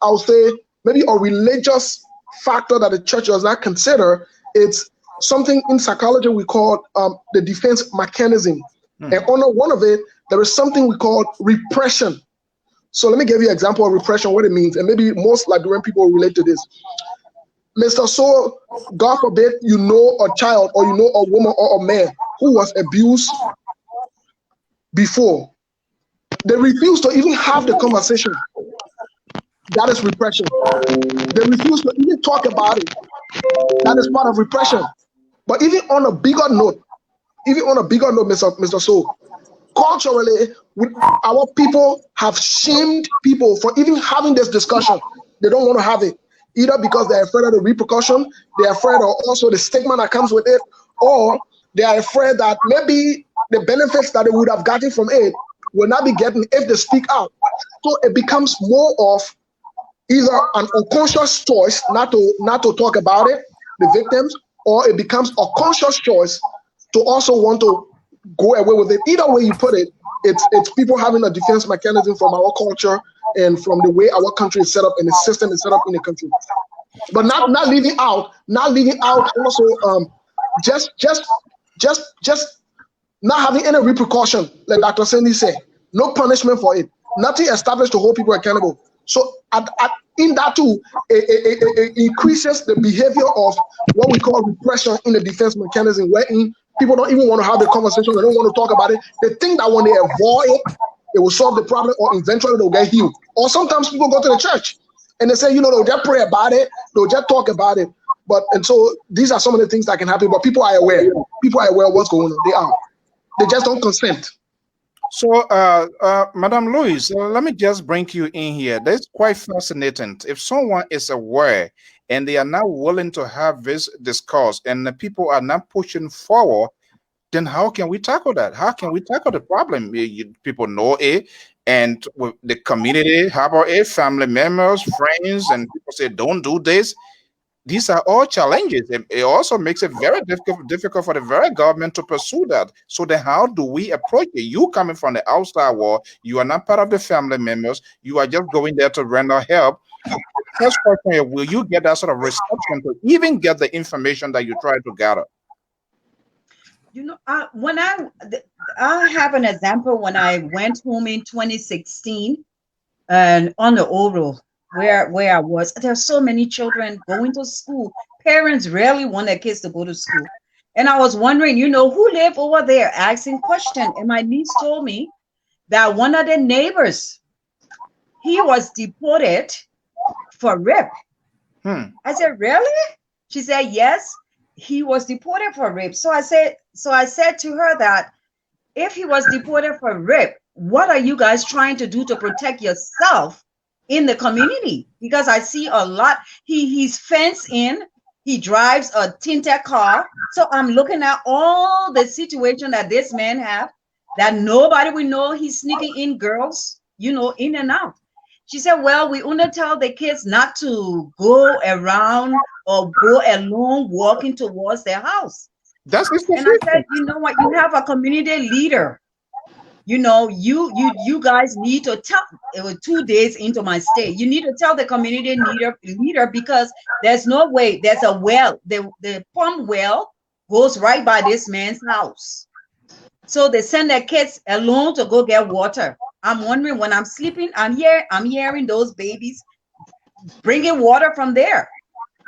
I would say, maybe a religious factor that the church does not consider. It's something in psychology we call the defense mechanism. And under one of it, there is something we call repression. So let me give you an example of repression, what it means, and maybe most Liberian people relate to this. Mr. So, God forbid, you know a child or you know a woman or a man who was abused before. They refuse to even have the conversation. That is repression. They refuse to even talk about it. That is part of repression. But even on a bigger note, Mr. So, culturally, our people have shamed people for even having this discussion. They don't want to have it, either because they're afraid of the repercussion, they're afraid of also the stigma that comes with it, or they are afraid that maybe the benefits that they would have gotten from it will not be getting if they speak out. So it becomes more of either an unconscious choice not to talk about it, the victims, or it becomes a conscious choice to also want to go away with it. Either way you put it, it's people having a defense mechanism from our culture and from the way our country is set up and the system is set up in the country. But not leaving out also just not having any repercussion, like Dr. Cindy said. No punishment for it. Nothing established to hold people accountable. So in that too, it increases the behavior of what we call repression in the defense mechanism, wherein people don't even want to have the conversation. They don't want to talk about it. They think that when they avoid it, it will solve the problem, or eventually they'll get healed. Or sometimes people go to the church and they say, they'll just pray about it, they'll just talk about it. And so these are some of the things that can happen, but people are aware. People are aware of what's going on. They just don't consent. So, Madam Louise, let me just bring you in here. That's quite fascinating. If someone is aware and they are now willing to have this discourse and the people are not pushing forward, then how can we tackle that? How can we tackle the problem? People know it, and with the community, how about it? Family members, friends, and people say, don't do this. These are all challenges. It also makes it very difficult for the very government to pursue that. So then how do we approach it? You coming from the outside world, you are not part of the family members, you are just going there to render help. First question, will you get that sort of reception to even get the information that you try to gather? When I have an example. When I went home in 2016 and on the oral, where I was, there's so many children going to school. Parents rarely want their kids to go to school. And I was wondering, who live over there, asking questions. And my niece told me that one of the neighbors, he was deported for rape. I said, really? She said, yes, he was deported for rape. So I said to her that if he was deported for rape, what are you guys trying to do to protect yourself in the community? Because I see a lot. He's fenced in. He drives a tinted car. So I'm looking at all the situation that this man have, that nobody will know he's sneaking in girls, in and out. She said, well, we only tell the kids not to go around or go alone walking towards their house. And I said, you know what? You have a community leader. You guys need to tell. It was 2 days into my stay. You need to tell the community leader, because there's no way. There's a well. The pump well goes right by this man's house. So they send their kids alone to go get water. I'm wondering when I'm sleeping, I'm hearing those babies bringing water from there.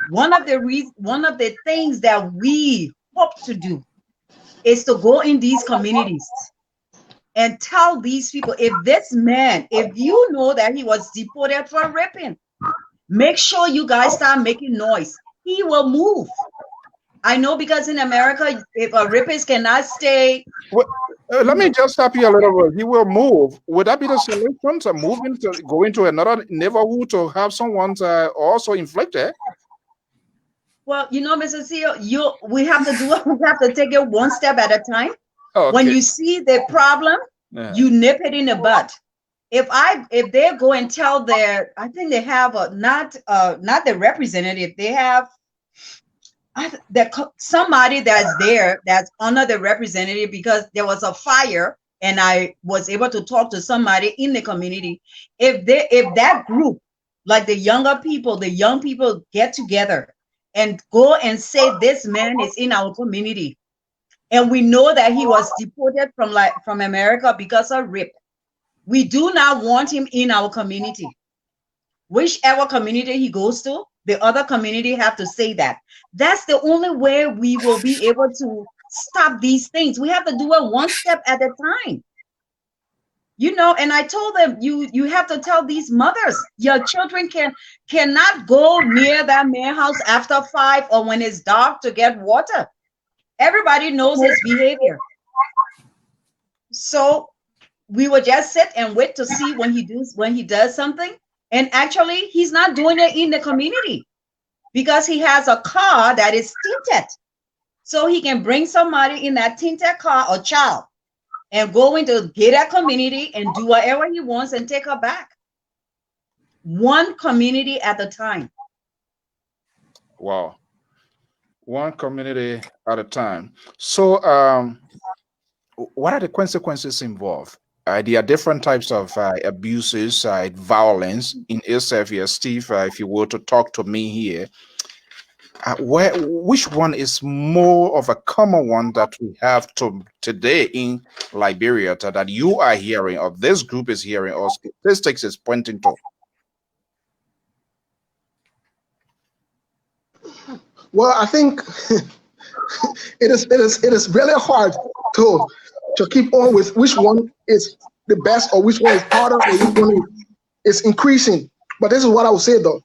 One of the things that we hope to do is to go in these communities and tell these people, if this man, if you know that he was deported for raping, make sure you guys start making noise. He will move. I know, because in America, if a rapist cannot stay. Well, let me just stop you a little bit. He will move. Would that be the solution, to moving to go into another neighborhood to have someone also inflicted? Well, Mr. CEO, we have to do it. We have to take it one step at a time. Okay. When you see the problem, you nip it in the bud. If they go and tell I think they have not the representative, they have somebody that's there that's under the representative, because there was a fire and I was able to talk to somebody in the community. If that group, like the young people get together and go and say this man is in our community, and we know that he was deported from America because of rape, we do not want him in our community. Whichever community he goes to, the other community have to say that. That's the only way we will be able to stop these things. We have to do it one step at a time. And I told them, you have to tell these mothers, your children cannot go near that man's house after 5 or when it's dark to get water. Everybody knows his behavior. So we will just sit and wait to see when he does something. And actually, he's not doing it in the community because he has a car that is tinted. So he can bring somebody in that tinted car or child and go into gated community and do whatever he wants and take her back. One community at a time. Wow. One community at a time. So what are the consequences involved? There are different types of abuses, violence in itself here. Steve, if you were to talk to me here, which one is more of a common one that we have today in Liberia that you are hearing, or this group is hearing, or statistics is pointing to? Well, I think it is really hard to keep on with which one is the best or which one is harder or which one is increasing. But this is what I would say though.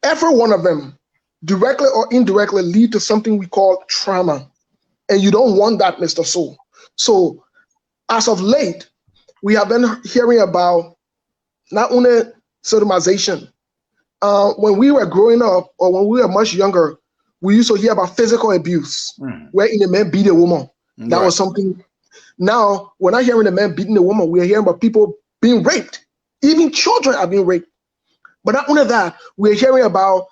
Every one of them, directly or indirectly, lead to something we call trauma. And you don't want that, Mr. Soul. So as of late, we have been hearing about not only sodomization. When we were growing up or when we were much younger, we used to hear about physical abuse, where a man beat a woman. That was something. Now, we're not hearing a man beating a woman. We're hearing about people being raped. Even children are being raped. But not only that, we're hearing about,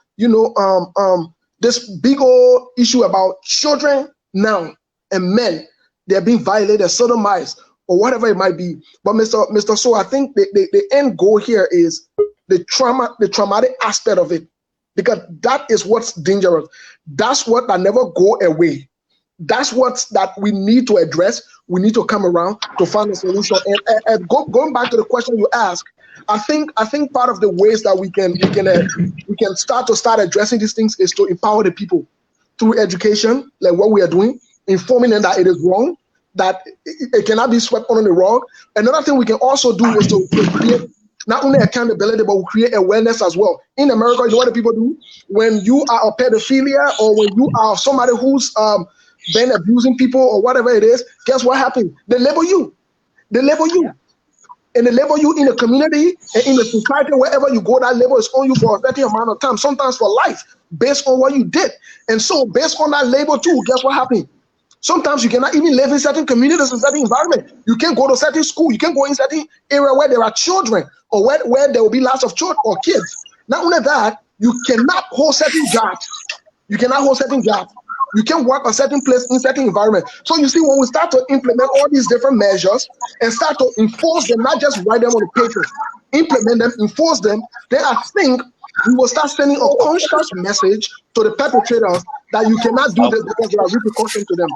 this big old issue about children now and men. They're being violated, sodomized, or whatever it might be. But Mr. So, I think the end goal here is the traumatic aspect of it, because that is what's dangerous. That's what that never go away. That's that we need to address. We need to come around to find a solution. And going back to the question you asked, I think part of the ways that we can start addressing these things is to empower the people through education, like what we are doing, informing them that it is wrong, that it cannot be swept under the rug. Another thing we can also do is to create not only accountability, but we create awareness as well. In America, you know what the people do? When you are a pedophilia or when you are somebody who's been abusing people or whatever it is, guess what happens? They label you. Yeah. And they label you in the community and in the society, wherever you go, that label is on you for a certain amount of time, sometimes for life, based on what you did. And so based on that label too, guess what happens? Sometimes you cannot even live in certain communities, in certain environment. You can't go to certain school. You can't go in certain area where there are children or where there will be lots of children or kids. Not only that, you cannot hold certain jobs. You can work a certain place in certain environment. So you see, when we start to implement all these different measures and start to enforce them, not just write them on the paper, implement them, enforce them, then I think we will start sending a conscious message to the perpetrators that you cannot do this because there are repercussions to them.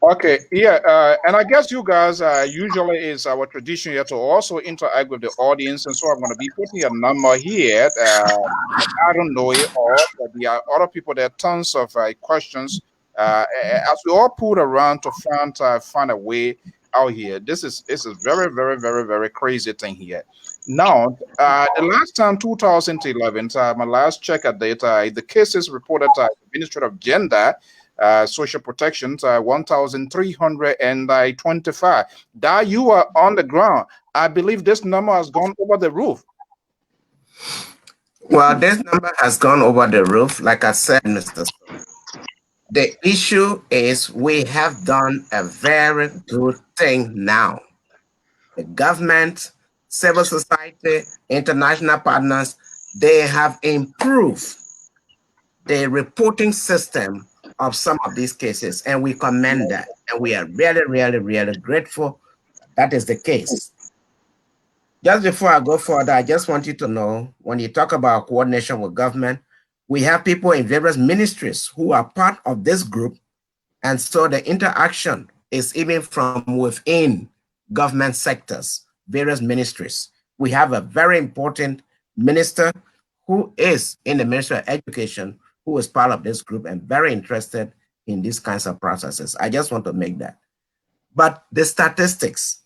Okay, yeah, and I guess you guys usually is our tradition here to also interact with the audience, and so I'm going to be putting a number here. I don't know it all, but there are other people. There are tons of questions. As we all put around to find a way out here. This is very very very very crazy thing here. Now, the last time 2011, my last check at data, the cases reported by the Ministry of Gender social protections 1,325. That you are on the ground. I believe this number has gone over the roof. Well, this number has gone over the roof. Like I said, Mr. The issue is we have done a very good thing now. The government, civil society, international partners, they have improved the reporting system of some of these cases, and we commend that. And we are really, really, really grateful that is the case. Just before I go further, I just want you to know, when you talk about coordination with government, we have people in various ministries who are part of this group. And so the interaction is even from within government sectors, various ministries. We have a very important minister who is in the Ministry of Education, who is part of this group and very interested in these kinds of processes. I just want to make that. But the statistics,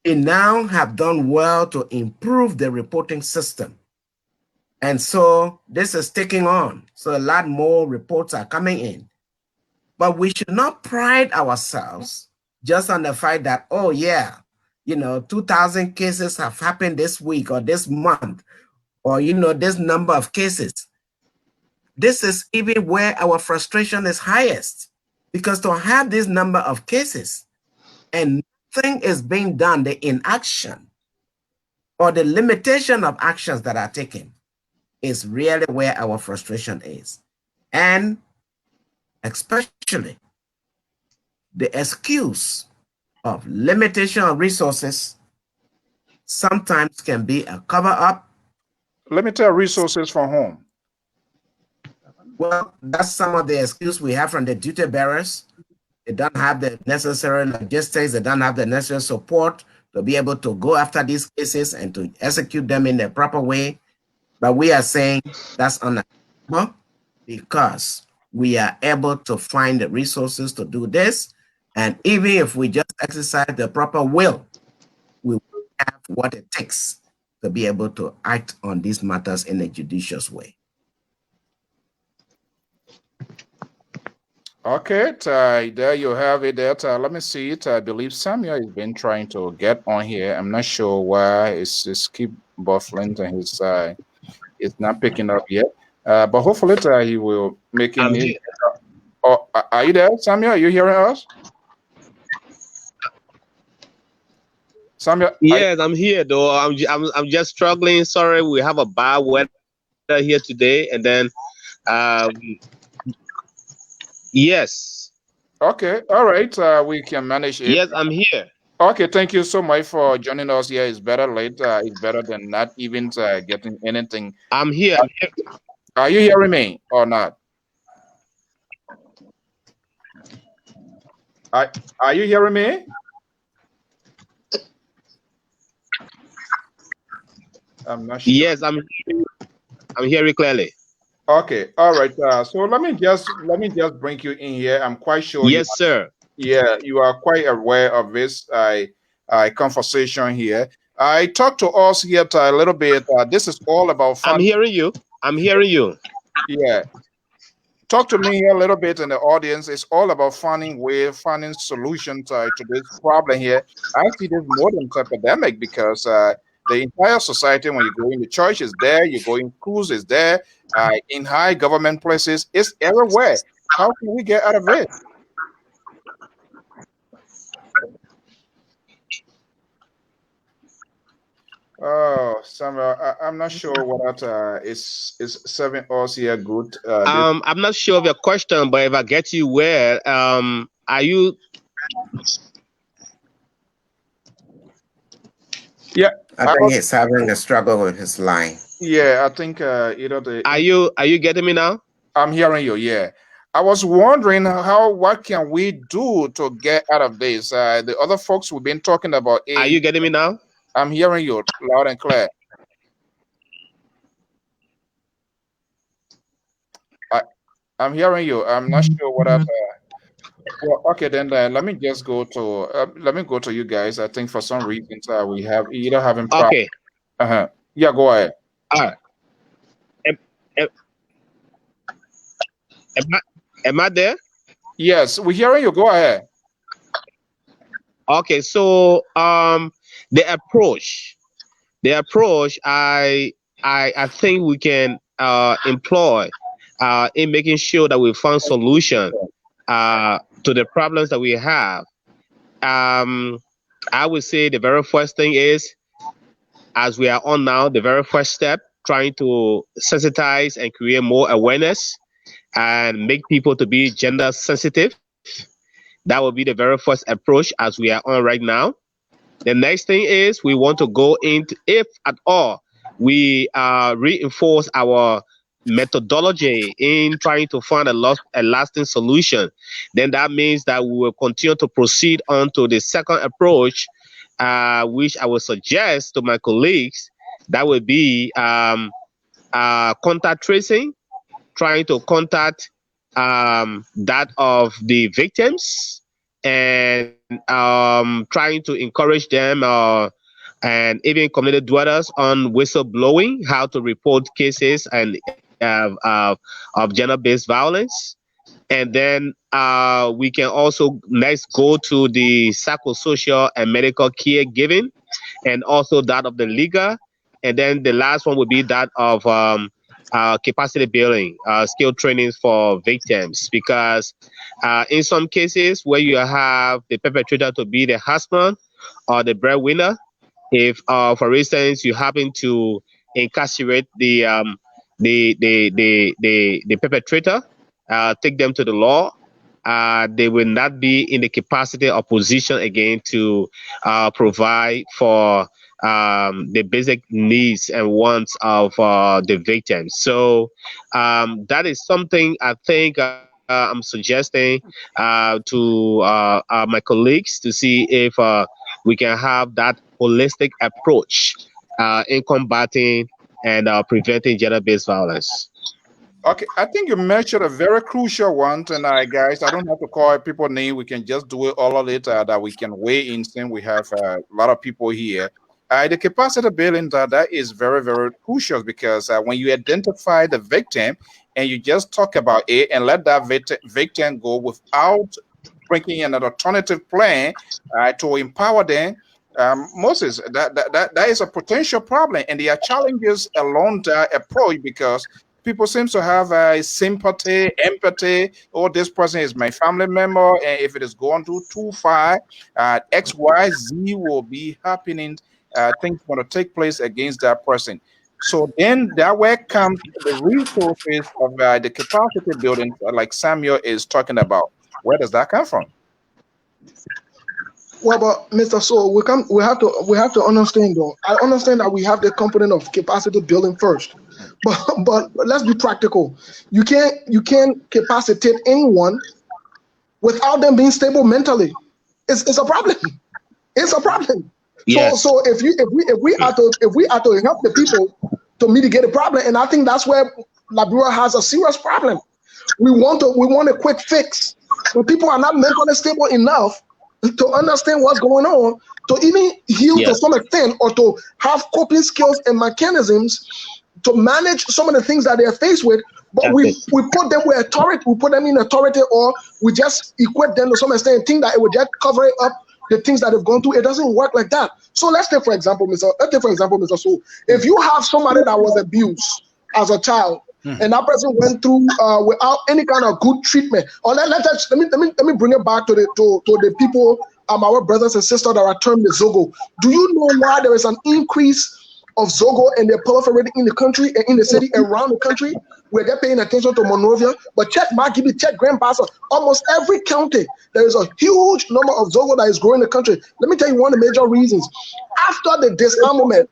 we now have done well to improve the reporting system. And so this is taking on. So a lot more reports are coming in. But we should not pride ourselves just on the fact that, oh yeah, 2,000 cases have happened this week or this month, or, this number of cases. This is even where our frustration is highest, because to have this number of cases and nothing is being done, the inaction or the limitation of actions that are taken is really where our frustration is. And especially the excuse of limitation of resources sometimes can be a cover-up. Limited resources from home. Well, that's some of the excuse we have from the duty bearers. They don't have the necessary logistics. They don't have the necessary support to be able to go after these cases and to execute them in the proper way. But we are saying that's unacceptable because we are able to find the resources to do this. And even if we just exercise the proper will, we will have what it takes to be able to act on these matters in a judicious way. Okay, there you have it. Let me see it. I believe Samuel has been trying to get on here. I'm not sure why it's keep buffering and it's not picking up yet. But hopefully he will make it. Oh, are you there, Samuel? Are you hearing us? Samuel? Yes, I'm here though. I'm just struggling. Sorry, we have a bad weather here today, and then yes. Okay, all right. We can manage it. Yes, I'm here. Okay, thank you so much for joining us here. It's better late. It's better than not even getting anything. I'm here. Are you hearing me or not? Are you hearing me? I'm not sure. Yes, I'm hearing clearly. Okay, all right. So let me just bring you in here. I'm quite sure. Yes, sir. Yeah, you are quite aware of this conversation here. I talked to us here a little bit. This is all about fun. I'm hearing you. I'm hearing you. Yeah. Talk to me here a little bit in the audience. It's all about finding solutions to this problem here. I see this more than epidemic because the entire society, when you go in the church, is there. You go in schools, is there. In high government places, it's everywhere. How can we get out of it? Oh, Samuel, I'm not sure what is serving us here good. I'm not sure of your question, but if I get you where, are you? Yeah, I think he's having a struggle with his line. Yeah, I think either the. Are you getting me now? I'm hearing you. Yeah, I was wondering what can we do to get out of this? The other folks we've been talking about. Are you getting me now? I'm hearing you loud and clear. I'm hearing you. I'm not sure what I've. Well, okay, then let me just go to you guys. I think for some reasons we have either having problems. Okay. Yeah, go ahead. All right. Am I there? Yes, we're hearing you. Go ahead. Okay, so the approach, I think we can employ in making sure that we find solution to the problems that we have. I would say the very first thing is, as we are on now, the very first step, trying to sensitize and create more awareness and make people to be gender sensitive. That will be the very first approach as we are on right now. The next thing is we want to go into, if at all, we reinforce our methodology in trying to find a lasting solution. Then that means that we will continue to proceed on to the second approach, which I will suggest to my colleagues. That would be contact tracing, trying to contact that of the victims, and trying to encourage them and even community dwellers on whistleblowing, how to report cases and of gender-based violence. And then we can also next go to the psychosocial and medical care giving, and also that of the legal. And then the last one would be that of capacity building, skill trainings for victims, because in some cases where you have the perpetrator to be the husband or the breadwinner, if for instance you happen to incarcerate the perpetrator, take them to the law, they will not be in the capacity or position again to provide for the basic needs and wants of the victims. So that is something I think I'm suggesting to my colleagues to see if we can have that holistic approach in combating and preventing gender-based violence. Okay, I think you mentioned a very crucial one tonight, guys. I don't have to call people name. We can just do it all of it that we can weigh in since we have a lot of people here. The capacity building that is very, very crucial because when you identify the victim and you just talk about it and let that victim go without bringing an alternative plan to empower them, Moses, that is a potential problem, and there are challenges along that approach because people seem to have a sympathy, empathy. Oh, this person is my family member, and if it is going too far, X, Y, Z will be happening. Things going to take place against that person. So then that way comes the resources of the capacity building, like Samuel is talking about. Where does that come from? Well, but Mr. So we have to understand though. I understand that we have the component of capacity building first, but let's be practical. You can't capacitate anyone without them being stable mentally. It's a problem. It's a problem. Yes. So if we are to help the people to mitigate the problem, and I think that's where Liberia has a serious problem. We want a quick fix, but people are not mentally stable enough to understand what's going on, to even heal to some extent, or to have coping skills and mechanisms to manage some of the things that they're faced with. But we put them with authority, we put them in authority, or we just equip them to some extent and think that it will just cover up the things that they've gone through. It doesn't work like that. So let's take for example, Mr. So if you have somebody that was abused as a child, and that person went through without any kind of good treatment. Or let me bring it back to the people, our brothers and sisters that are termed the Zogo. Do you know why there is an increase of Zogo and they're proliferating in the country and in the city around the country? Where they're paying attention to Monrovia, but check Margibi, check Grand Bassa, almost every county, there is a huge number of Zogo that is growing in the country. Let me tell you one of the major reasons. After the disarmament,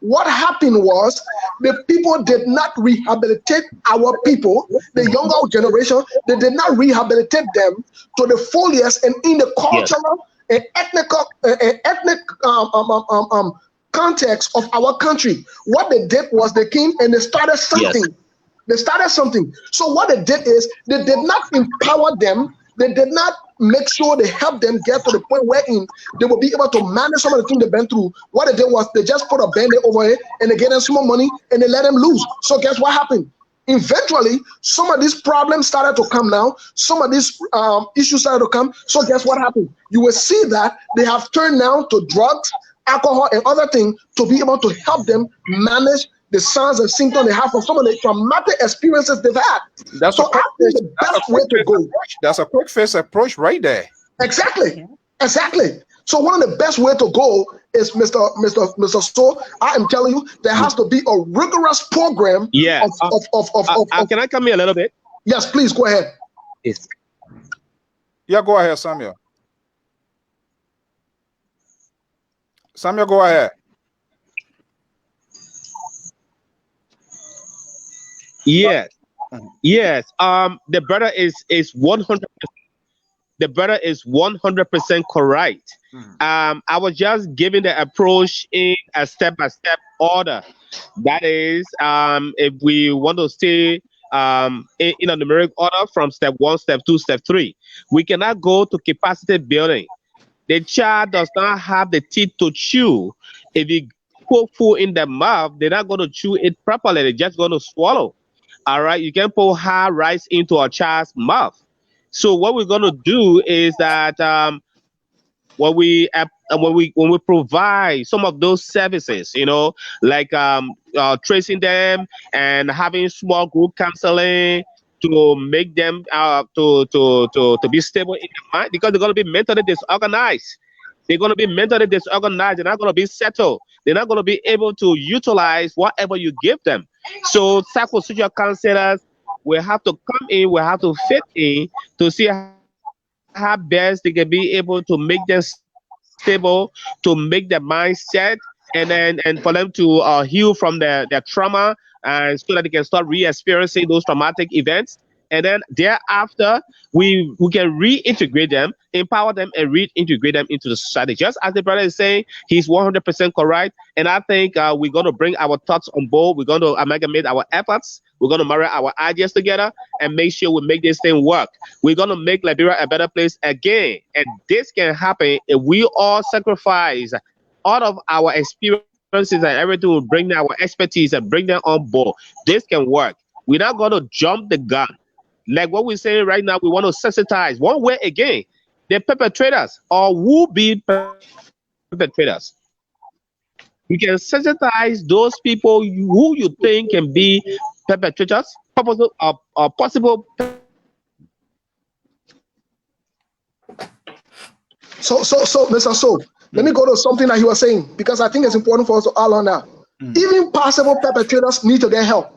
what happened was the people did not rehabilitate our people, the younger generation. They did not rehabilitate them to the fullest and in the cultural and ethnic context of our country. What they did was they came and they started something. Yes. They started something. So what they did is they did not empower them. They did not make sure they helped them get to the point wherein they will be able to manage some of the things they've been through. What they did was they just put a band-aid over it and they gave them some more money and they let them lose. So guess what happened? Eventually, some of these problems started to come now. Some of these issues started to come. So guess what happened? You will see that they have turned now to drugs, alcohol, and other things to be able to help them manage the signs and symptoms they have from some of the traumatic experiences they've had. That's so the best way to go. That's a quick fix approach right there. Exactly. Exactly. So one of the best way to go is, Mr. So I am telling you, there has to be a rigorous program. Yeah. Can I come here a little bit? Yes, please go ahead. Yes. Yeah, go ahead, Samuel. Samuel, go ahead. Yes. Yes. The brother is 100%. The brother is 100% correct. I was just giving the approach in a step-by-step order. That is, if we want to stay in a numeric order from step 1, step 2, step 3, we cannot go to capacity building. The child does not have the teeth to chew. If you put food in their mouth, they're not going to chew it properly. They're just going to swallow. All right, you can put hard rice into a child's mouth. So what we're going to do is that when we provide some of those services, you know, like tracing them and having small group counseling to make them to be stable in their mind, because they're going to be mentally disorganized. They're going to be mentally disorganized. They're not going to be settled. They're not going to be able to utilize whatever you give them. So psychosocial counselors will have to come in, will have to fit in to see how best they can be able to make them stable, to make their mindset, and for them to heal from their trauma, and so that they can start re-experiencing those traumatic events. And then thereafter, we can reintegrate them, empower them, and reintegrate them into the society. Just as the brother is saying, he's 100% correct. And I think we're going to bring our thoughts on board. We're going to amalgamate our efforts. We're going to marry our ideas together and make sure we make this thing work. We're going to make Liberia a better place again. And this can happen if we all sacrifice all of our experiences and everything. Will bring our expertise and bring them on board. This can work. We're not going to jump the gun. Like what we're saying right now, we want to sensitize one way again, the perpetrators or will-be perpetrators. We can sensitize those people who you think can be perpetrators, possible. So, Mr. So, let me go to something that you were saying, because I think it's important for us to all on that. Even possible perpetrators need to get help.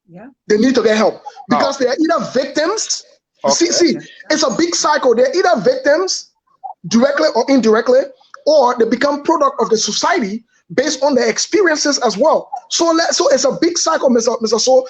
Yeah, they need to get help because they are either victims. Okay. See, it's a big cycle. They're either victims, directly or indirectly, or they become product of the society based on their experiences as well. So it's a big cycle, Mr. So.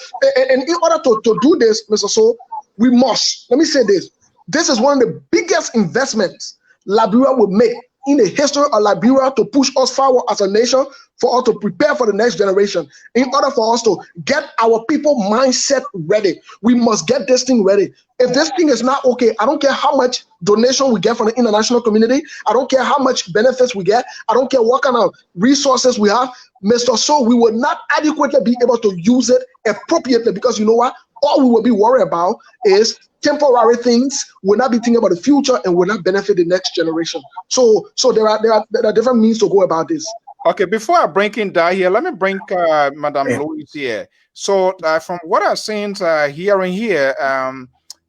And in order to do this, Mr. So, we must. Let me say this. This is one of the biggest investments Liberia will make in the history of Liberia to push us forward as a nation, for us to prepare for the next generation. In order for us to get our people mindset ready, we must get this thing ready. If this thing is not okay, I don't care how much donation we get from the international community. I don't care how much benefits we get. I don't care what kind of resources we have. Mr. So, we will not adequately be able to use it appropriately, because you know what? All we will be worried about is temporary things. We'll not be thinking about the future and will not benefit the next generation. So there are different means to go about this. Okay, before I bring in that here, let me bring Madam Louise here. So from what I've seen hearing here,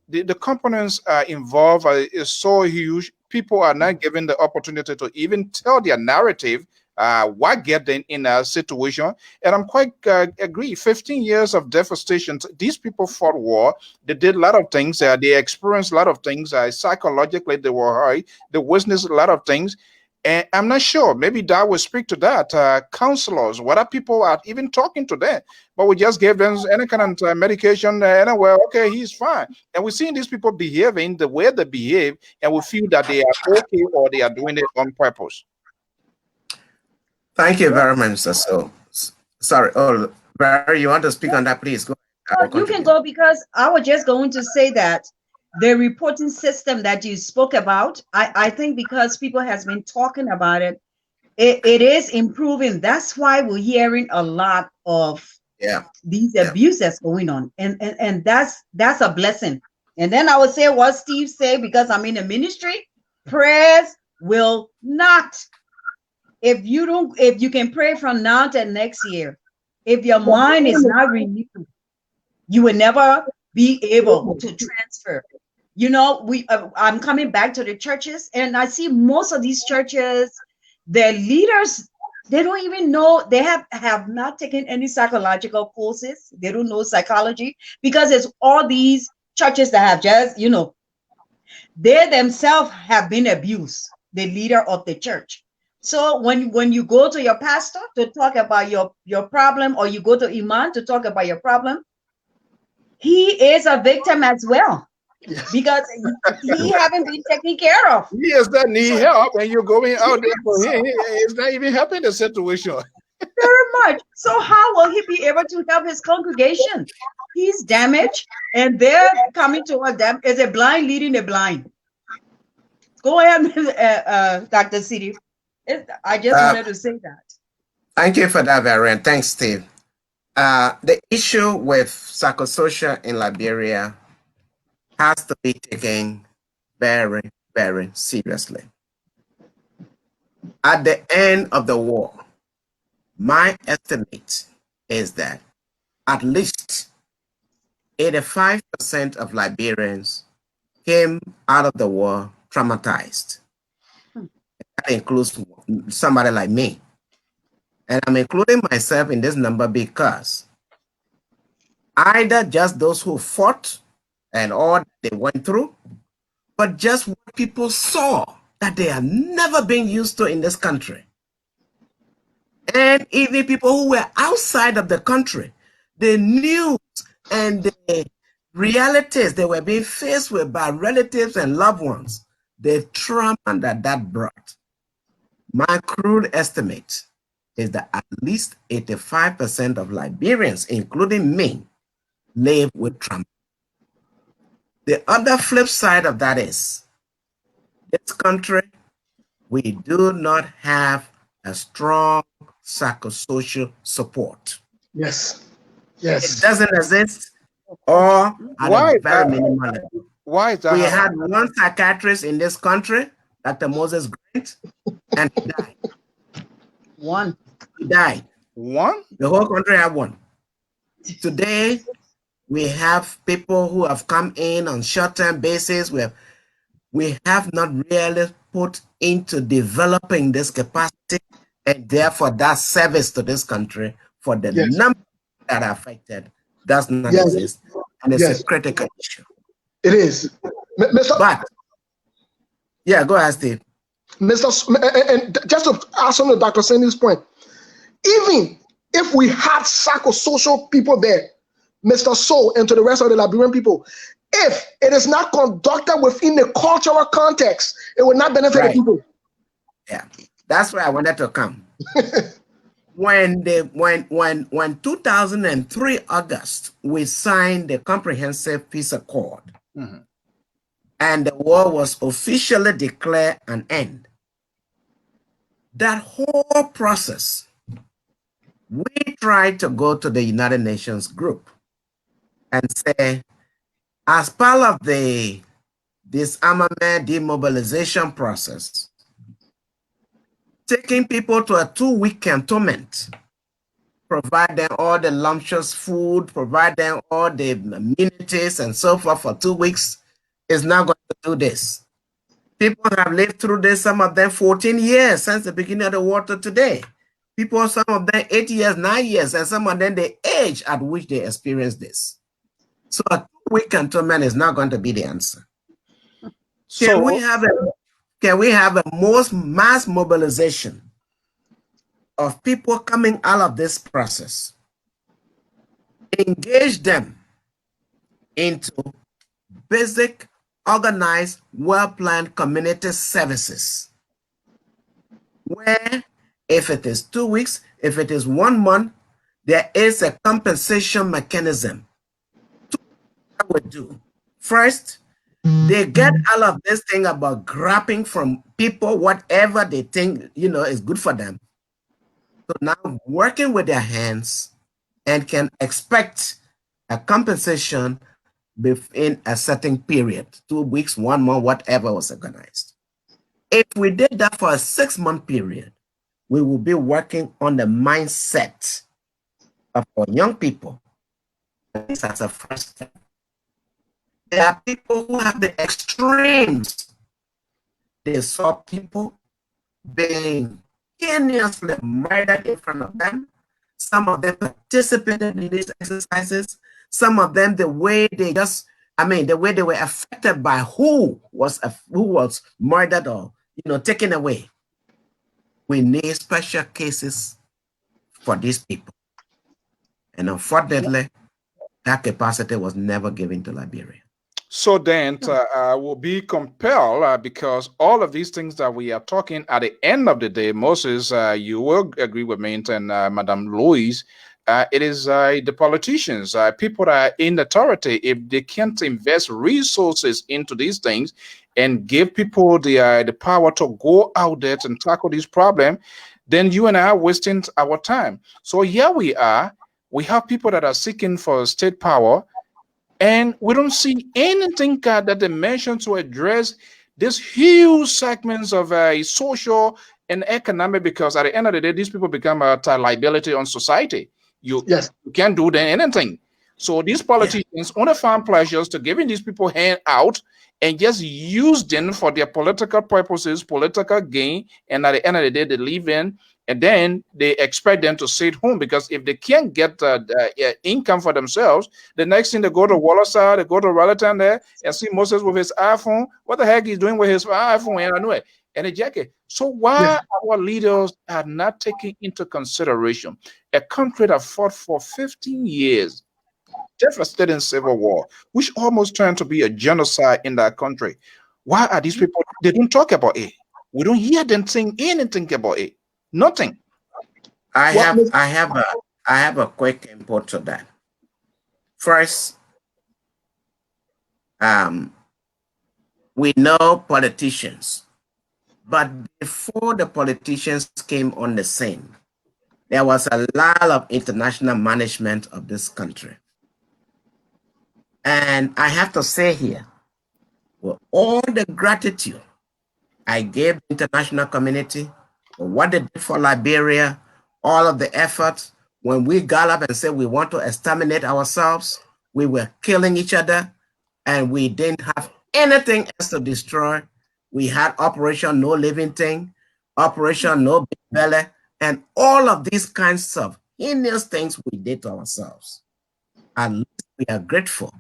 the components involved is so huge. People are not given the opportunity to even tell their narrative, what get them in a situation. And I'm quite agree. 15 years of devastation. These people fought war. They did a lot of things. They experienced a lot of things. Psychologically, they were high. They witnessed a lot of things. And I'm not sure, maybe that will speak to that. Counselors, whether people are even talking to them, but we just gave them any kind of medication, and well, okay, he's fine. And we're seeing these people behaving the way they behave, and we feel that they are okay or they are doing it on purpose. Thank you very much, sir. So, sorry. Oh, Barry, you want to speak on that, please? Go ahead. You can go, because I was just going to say that the reporting system that you spoke about, I think because people has been talking about it, it is improving. That's why we're hearing a lot of these abuses going on, and that's a blessing. And then I would say what Steve said, because I'm in the ministry, prayers will not. If you can pray from now to next year, if your mind is not renewed, you will never be able to transfer. You know, I'm coming back to the churches, and I see most of these churches, their leaders, they don't even know, they have not taken any psychological courses. They don't know psychology, because it's all these churches that have just, you know, they themselves have been abused, the leader of the church. So when you go to your pastor to talk about your problem, or you go to Imam to talk about your problem, he is a victim as well, because he haven't been taken care of. He is that need help, and you're going out there for him. It's not even helping the situation. Very much. So how will he be able to help his congregation? He's damaged, and they're coming toward them as a blind leading a blind. Go ahead, Dr. Sidi. I just wanted to say that. Thank you for that, Varian. Thanks, Steve. The issue with psychosocial in Liberia has to be taken very, very seriously. At the end of the war, my estimate is that at least 85% of Liberians came out of the war traumatized. That includes somebody like me. And I'm including myself in this number because either just those who fought and all they went through, but just what people saw that they have never been used to in this country. And even people who were outside of the country, the news and the realities they were being faced with by relatives and loved ones, the trauma that brought. My crude estimate is that at least 85% of Liberians, including me, live with trauma. The other flip side of that is, this country, we do not have a strong psychosocial support. Yes. Yes. It doesn't exist, or at a very minimal level. Why is that? We had one psychiatrist in this country, Dr. Moses Grant, and he died. One. He died. One? The whole country had one. Today, we have people who have come in on short-term basis. We have not really put into developing this capacity, and therefore that service to this country for the number that are affected does not exist. And it's a critical issue. It is. But, yeah, go ahead, Steve. And just to add something to Dr. Sandy's point, even if we had psychosocial people there, Mr. So, and to the rest of the Liberian people, if it is not conducted within the cultural context, it will not benefit the people. Yeah, that's where I wanted to come. When 2003 August, we signed the Comprehensive Peace Accord, and the war was officially declared an end. That whole process, we tried to go to the United Nations group and say, as part of the disarmament demobilization process, taking people to a 2-week cantonment, provide them all the luxurious food, provide them all the amenities and so forth for 2 weeks is not going to do this. People have lived through this, some of them 14 years since the beginning of the war to today. People, some of them 8 years, 9 years, and some of them the age at which they experienced this. So a 2-week cantonment is not going to be the answer. Can we have a can we have a most mass mobilization of people coming out of this process, engage them into basic, organized, well-planned community services, where if it is 2 weeks, if it is 1 month, there is a compensation mechanism. What would do? First, they get all of this thing about grabbing from people whatever they think is good for them. So now working with their hands and can expect a compensation within a certain period, 2 weeks, 1 month, whatever was organized. If we did that for a 6-month period, we will be working on the mindset of our young people. This as a first step. There are people who have the extremes. They saw people being heinously murdered in front of them. Some of them participated in these exercises. Some of them, the way they were affected by who was murdered or taken away. We need special cases for these people. And unfortunately, that capacity was never given to Liberia. So then I will be compelled because all of these things that we are talking at the end of the day, Moses, you will agree with me and Madam Louise, it is the politicians, people that are in authority, if they can't invest resources into these things and give people the power to go out there and tackle these problems, then you and I are wasting our time. So here we are. We have people that are seeking for state power, and we don't see anything that they mention to address these huge segments of social and economic, because at the end of the day, these people become a liability on society. You can't do anything. So these politicians only find pleasures to giving these people hand out and just use them for their political purposes, political gain. And at the end of the day, they leave in, and then they expect them to sit home, because if they can't get income for themselves, the next thing they go to Wallace, they go to Raleigh there and see Moses with his iPhone. What the heck he's doing with his iPhone? And I know it. And a jacket. So why our leaders are not taking into consideration a country that fought for 15 years, devastating civil war, which almost turned to be a genocide in that country? Why are these people? They don't talk about it. We don't hear them saying anything about it. Nothing. I have a quick input to that. First, we know politicians, but before the politicians came on the scene, there was a lot of international management of this country. And I have to say here, with all the gratitude I gave the international community for what they did for Liberia, all of the efforts, when we got up and said we want to exterminate ourselves, we were killing each other, and we didn't have anything else to destroy. We had Operation No Living Thing, Operation No Big Belly, and all of these kinds of heinous things we did to ourselves. At least we are grateful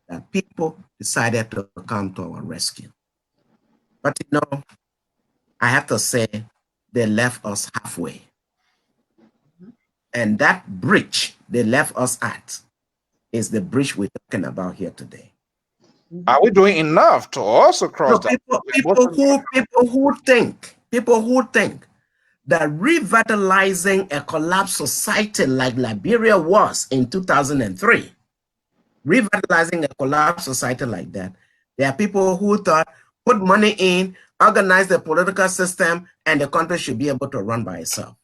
that people decided to come to our rescue. But I have to say, they left us halfway. And that bridge they left us at is the bridge we're talking about here today. Are we doing enough to also cross that? People who think that revitalizing a collapsed society like Liberia was in 2003, revitalizing a collapsed society like that, there are people who thought, put money in, organize the political system, and the country should be able to run by itself.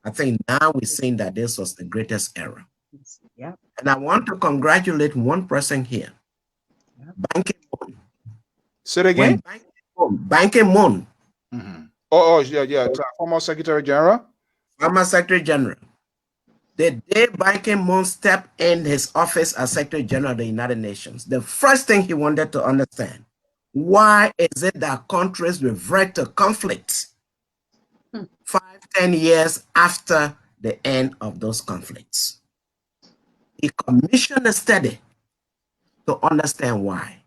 I think now we're seeing that this was the greatest error. Yeah. And I want to congratulate one person here. Yeah. Ban Ki-moon. Say it again? Ban Ki-moon. Yeah. Former Secretary General? Former Secretary General. The day Ban Ki-moon stepped in his office as Secretary General of the United Nations, the first thing he wanted to understand, why is it that countries revert to conflict 5-10 years after the end of those conflicts? He commissioned a study to understand why.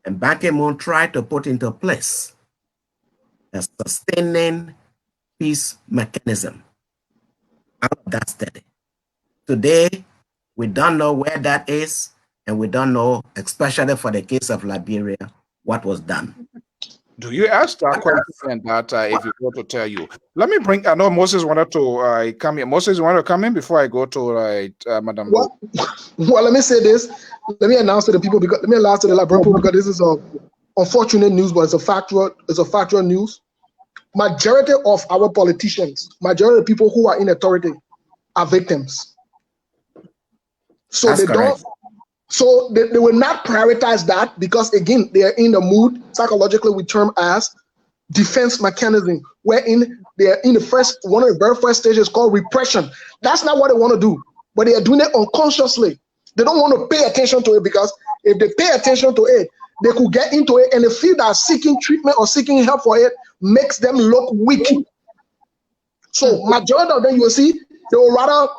And Ban Ki-moon tried to put into place a sustaining peace mechanism out of that study. Today, we don't know where that is, and we don't know, especially for the case of Liberia, what was done. Do you ask that question and that if you go to tell you? Let me bring, I know Moses wanted to come in. Moses, you want to come in before I go to Madam? Well, let me say this. Let me announce to the people, because let me announce to the Liberian people, because this is a unfortunate news, but it's a factual news. Majority of our politicians, majority of people who are in authority are victims. So That's they correct. don't. So they will not prioritize that, because again, they are in the mood, psychologically we term as defense mechanism, wherein they are in one of the very first stages called repression. That's not what they want to do, but they are doing it unconsciously. They don't want to pay attention to it, because if they pay attention to it, they could get into it, and they feel that seeking treatment or seeking help for it makes them look weak. So majority of them, you will see, they will rather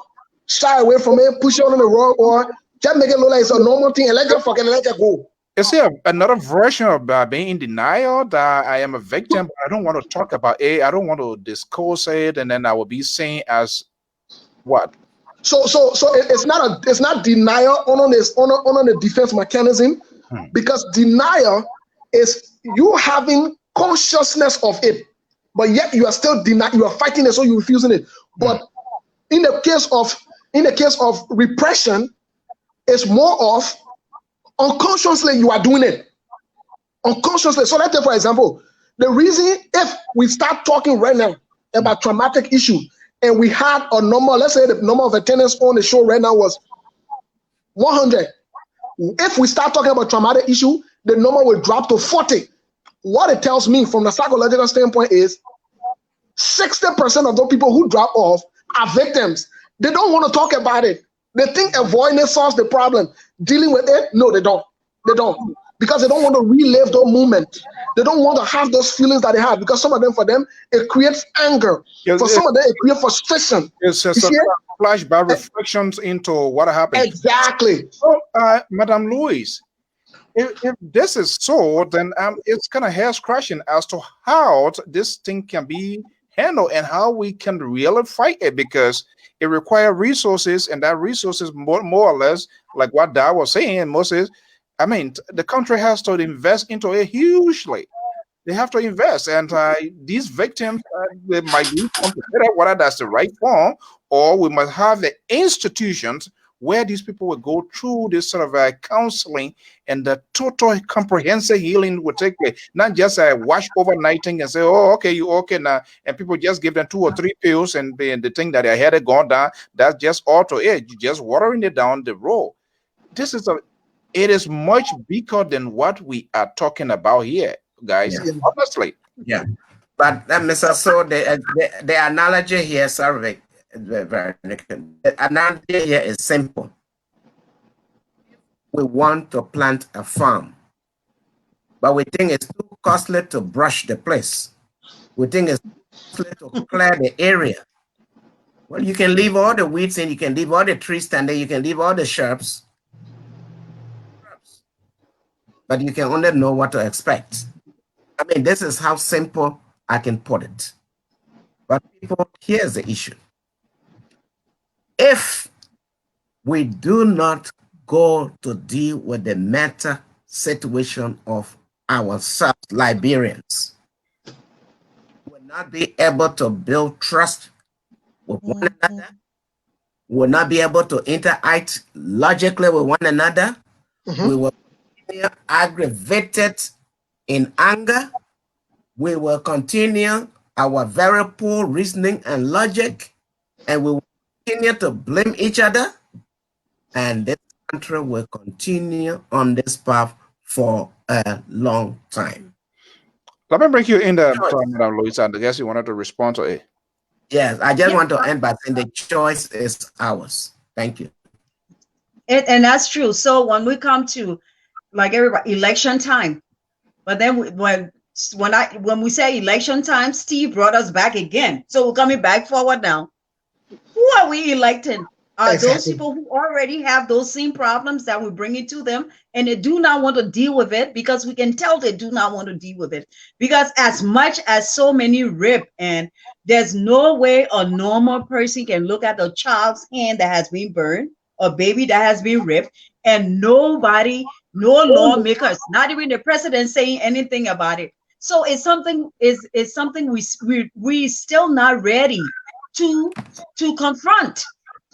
shy away from it, push it on the road, or just make it look like it's a normal thing and let them forget and let it go. Is there another version of being in denial that I am a victim, but I don't want to talk about it, I don't want to discuss it, and then I will be seen as what? So it's not denial on the defense mechanism, because denial is you having consciousness of it, but yet you are still denying, you are fighting it, so you're refusing it. But in the case of repression, it's more of unconsciously you are doing it. Unconsciously. So let's take, for example, the reason, if we start talking right now about traumatic issue, and we had a number, let's say the number of attendance on the show right now was 100. If we start talking about traumatic issue, the number will drop to 40. What it tells me from the psychological standpoint is 60% of those people who drop off are victims. They don't want to talk about it. They think avoiding it solves the problem. Dealing with it, no, they don't. They don't. Because they don't want to relive those moments. They don't want to have those feelings that they have. Because some of them, for them, it creates anger. For some of them, it creates frustration. It's just a flashback reflections into what happened. Exactly. So, Madam Louise, if this is so, then it's kind of hair scratching as to how this thing can be handled and how we can really fight it, because it requires resources, and that resources more or less like what Dad was saying, Moses. I mean, the country has to invest into it hugely. They have to invest, and these victims, they might be complicated whether that's the right form, or we must have the institutions where these people will go through this sort of counseling, and the total comprehensive healing will take place. Not just a wash overnighting and say, oh, okay, you okay now, and people just give them 2 or 3 pills and the thing that their head had gone down. That's just auto it. You just watering it down the road. It is much bigger than what we are talking about here, guys. Yeah. Honestly. Yeah. But Mr. So the analogy here, sorry, the analogy here is simple. We want to plant a farm, but we think it's too costly to brush the place. We think it's costly to clear the area. Well, you can leave all the weeds in, you can leave all the trees standing, you can leave all the shrubs, but you can only know what to expect. I mean, this is how simple I can put it. But people, here's the issue. If we do not go to deal with the meta situation of ourselves, Liberians, we will not be able to build trust with one another. We will not be able to interact logically with one another. We will be aggravated in anger. We will continue our very poor reasoning and logic, and we will continue to blame each other, and this country will continue on this path for a long time. Let me bring you in there, Madam Louise, and I guess you wanted to respond to it. Yes, I just want to end by saying the choice is ours. Thank you. And that's true. So when we come to, like everybody, election time, but then when we say election time, Steve brought us back again. So we're coming back forward now. Who are we electing? are those Exactly. people who already have those same problems that we bring it to them, and they do not want to deal with it, because we can tell they do not want to deal with it. Because as much as so many rape, and there's no way a normal person can look at a child's hand that has been burned, a baby that has been raped, and nobody, no lawmakers, not even the president saying anything about it. So it's something, is something we still not ready to confront.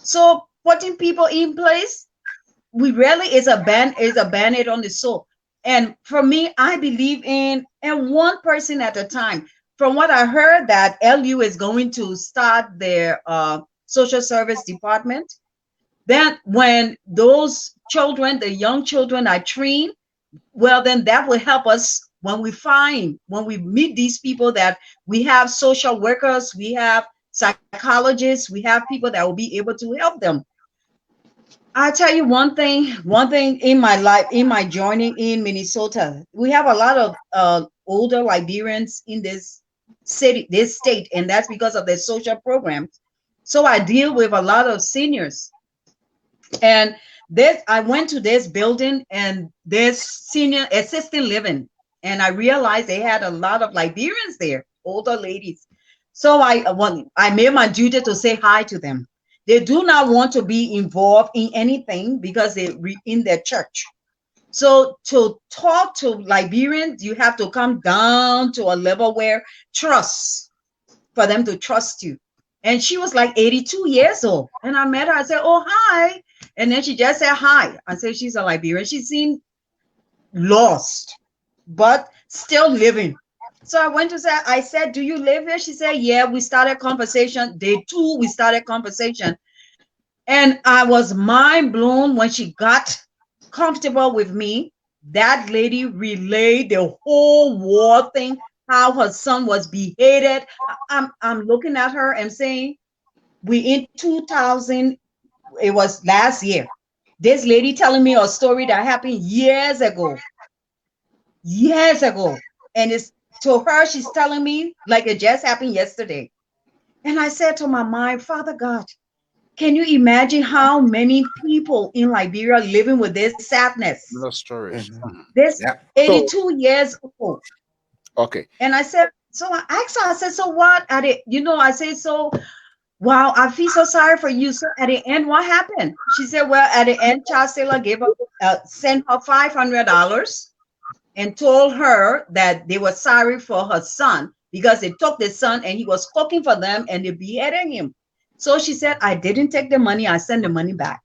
So putting people in place, we really is a band-aid on the soul. And for me, I believe in one person at a time. From what I heard, that LU is going to start their social service department. Then when those children, the young children, are trained, well, then that will help us when we meet these people, that we have social workers, we have psychologists, we have people that will be able to help them. I tell you one thing in my life, in my journey in Minnesota, we have a lot of older Liberians in this city, this state, and that's because of their social programs. So I deal with a lot of seniors. And I went to this building, and this senior assisted living, and I realized they had a lot of Liberians there, older ladies. So I made my duty to say hi to them. They do not want to be involved in anything because they're in their church. So to talk to Liberians, you have to come down to a level where trust, for them to trust you. And she was like 82 years old. And I met her. I said, oh, hi. And then she just said hi. I said, she's a Liberian. She seemed lost, but still living. So I went to say, I said, do you live here? She said, yeah, we started conversation. Day 2, we started conversation. And I was mind blown when she got comfortable with me. That lady relayed the whole war thing, how her son was beheaded. I'm looking at her and saying, we in 2000, it was last year. This lady telling me a story that happened years ago. And it's to her, she's telling me like it just happened yesterday. And I said to my mind, Father God, can you imagine how many people in Liberia living with this sadness? No stories. This 82 years old. Okay. And I said, so I asked her, I said, so what at it? I said, so wow, I feel so sorry for you. So at the end, what happened? She said, well, at the end, Child Sailor gave her, sent her $500 and told her that they were sorry for her son because they took the son and he was cooking for them and they beheaded him. So she said, I didn't take the money, I sent the money back.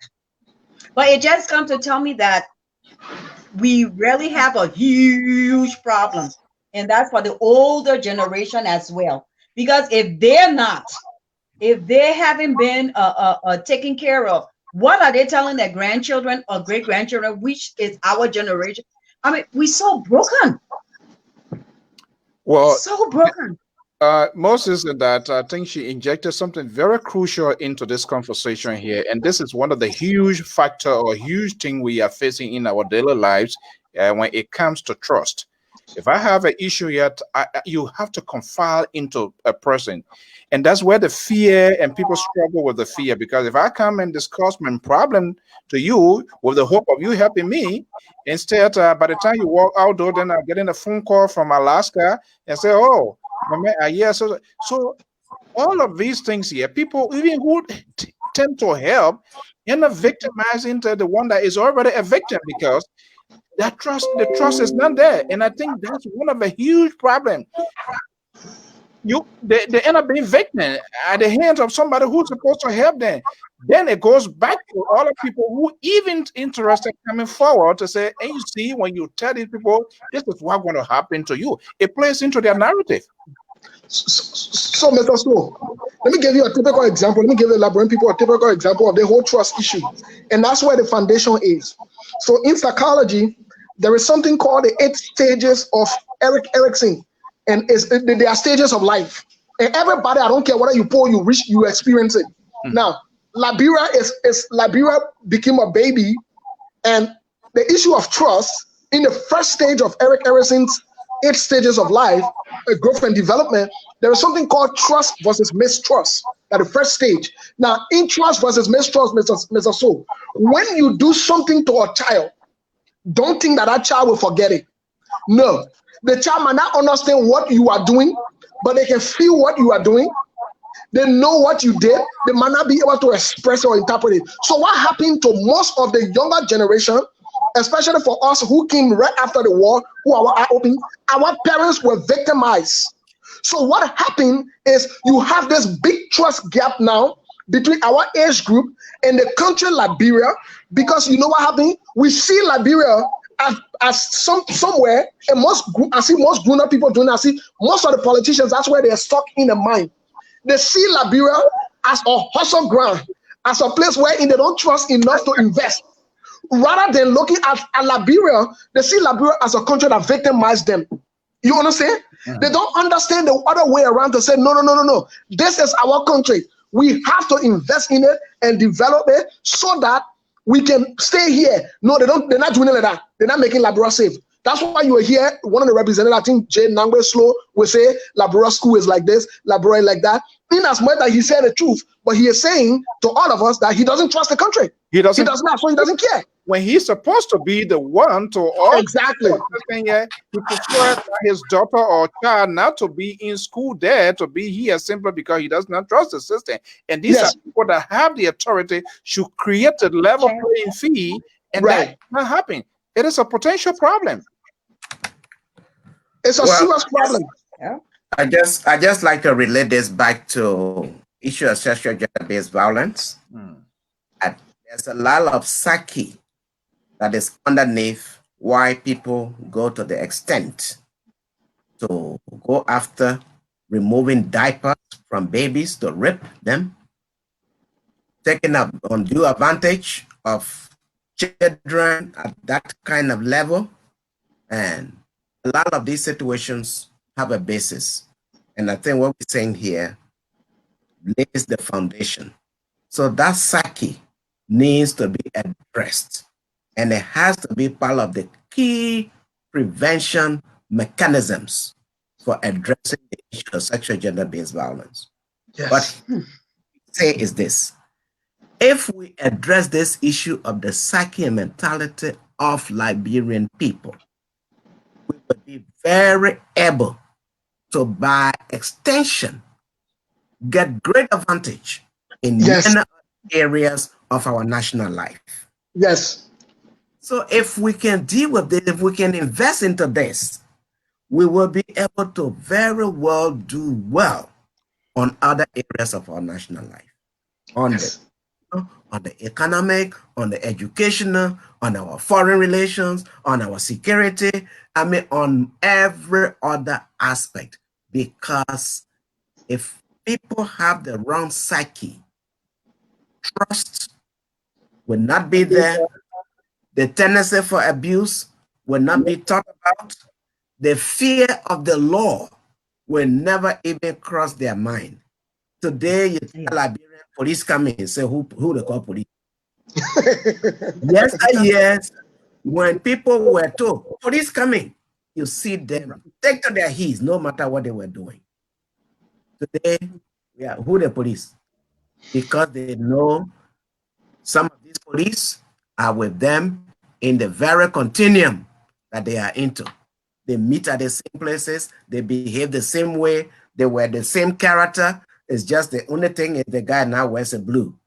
But it just come to tell me that we really have a huge problem. And that's for the older generation as well. Because if they haven't been taken care of, what are they telling their grandchildren or great-grandchildren, which is our generation? I mean, we're so broken. Well, so broken. Moses, that I think she injected something very crucial into this conversation here. And this is one of the huge factor or huge thing we are facing in our daily lives when it comes to trust. If I have an issue yet, you have to confide into a person. And that's where the fear, and people struggle with the fear, because if I come and discuss my problem to you with the hope of you helping me, instead, by the time you walk out door, then I'm getting a phone call from Alaska and say, oh, yeah. So all of these things here, people even who tend to help end up victimizing the one that is already a victim, because the trust is not there. And I think that's one of the huge problems. They end up being victim at the hands of somebody who's supposed to help them. Then it goes back to all the people who even interested coming forward to say, and you see, when you tell these people this is what's going to happen to you, it plays into their narrative. So Mr. Snow, let me give you a typical example. Let me give the Liberian people a typical example of the whole trust issue. And that's where the foundation is. So in psychology, there is something called the 8 stages of Erik Erikson. And there are stages of life. And everybody, I don't care whether you poor, you rich, you experience it. Now, Liberia Liberia became a baby, and the issue of trust in the first stage of Erik Erikson's 8 stages of life, growth and development, there is something called trust versus mistrust. at the first stage. Now, intrust versus mistrust, Mr. So, when you do something to a child, don't think that that child will forget it. No, the child might not understand what you are doing, but they can feel what you are doing. They know what you did. They might not be able to express or interpret it. So what happened to most of the younger generation, especially for us who came right after the war, who are eye-opening, our parents were victimized. So what happened is you have this big trust gap now between our age group and the country Liberia, because you know what happened? We see Liberia as somewhere, and I see most grown-up people doing that. I see most of the politicians, that's where they're stuck in the mind. They see Liberia as a hustle ground, as a place where they don't trust enough to invest. Rather than looking at Liberia, they see Liberia as a country that victimized them. You understand? Mm-hmm. They don't understand the other way around to say, no. This is our country. We have to invest in it and develop it so that we can stay here. No, they're not doing it like that. They're not making Liberia safe. That's why you were here. One of the representatives, I think Jay Nangwe Slow, will say Liberia school is like this, Liberia like that. In as much that he said the truth, but he is saying to all of us that he doesn't trust the country. He does not, so he doesn't care. When he's supposed to be the one to exactly, he prefers his daughter or child not to be in school there, to be here simply because he does not trust the system. And these are people that have the authority should create a level playing field, and that's not happening. It is a potential problem. It's a serious problem. Yeah. I just like to relate this back to issue of sexual gender-based violence. There's a lot of psyche that is underneath why people go to the extent to go after removing diapers from babies to rape them, taking up undue advantage of children at that kind of level. And a lot of these situations have a basis. And I think what we're saying here lays the foundation. So that psyche needs to be addressed. And it has to be part of the key prevention mechanisms for addressing the issue of sexual gender-based violence. Yes. What I say is this: if we address this issue of the psyche and mentality of Liberian people, we will be very able to, by extension, get great advantage in many areas of our national life. Yes. So if we can deal with this, if we can invest into this, we will be able to very well do well on other areas of our national life. On the economic, on the educational, on our foreign relations, on our security, I mean, on every other aspect. Because if people have the wrong psyche, trust will not be there. The tendency for abuse will not be talked about. The fear of the law will never even cross their mind. Today, you tell Liberian police come in and say, who they call police? Yes. When people were told, police coming, you see them take to their heels, no matter what they were doing. Today, who the police? Because they know some of these police are with them in the very continuum that they are into. They meet at the same places, they behave the same way, they wear the same character. It's just the only thing is the guy now wears a blue.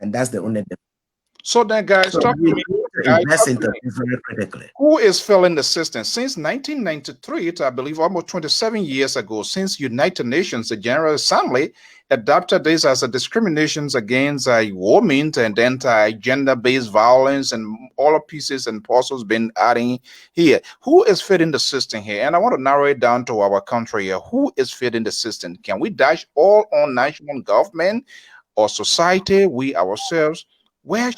And that's the only difference. So then, guys, talk to me. Invest into this very critically. Who is filling the system? Since 1993, I believe almost 27 years ago, since United Nations, the General Assembly, adopted this as a discriminations against women, and then gender-based violence and all the pieces and parcels been adding here. Who is fitting the system here? And I want to narrow it down to our country here. Who is fitting the system? Can we dash all on national government or society, we ourselves? Can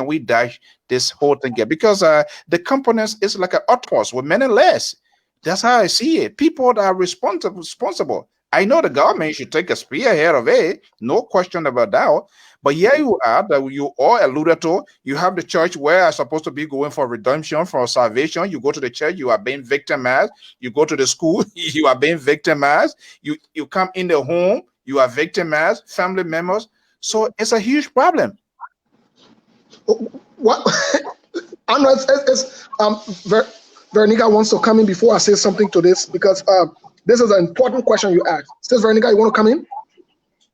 we dash this whole thing here? Because the components is like an octopus with many layers. That's how I see it. People that are responsible. I know the government should take a spearhead of it, no question about that. But here you are, that you all alluded to. You have the church where are supposed to be going for redemption, for salvation. You go to the church, you are being victimized. You go to the school, you are being victimized. You come in the home, you are victimized, family members. So it's a huge problem. What? I know Veronica wants to come in before I say something to this, because this is an important question you asked. Sis Veronica, you want to come in?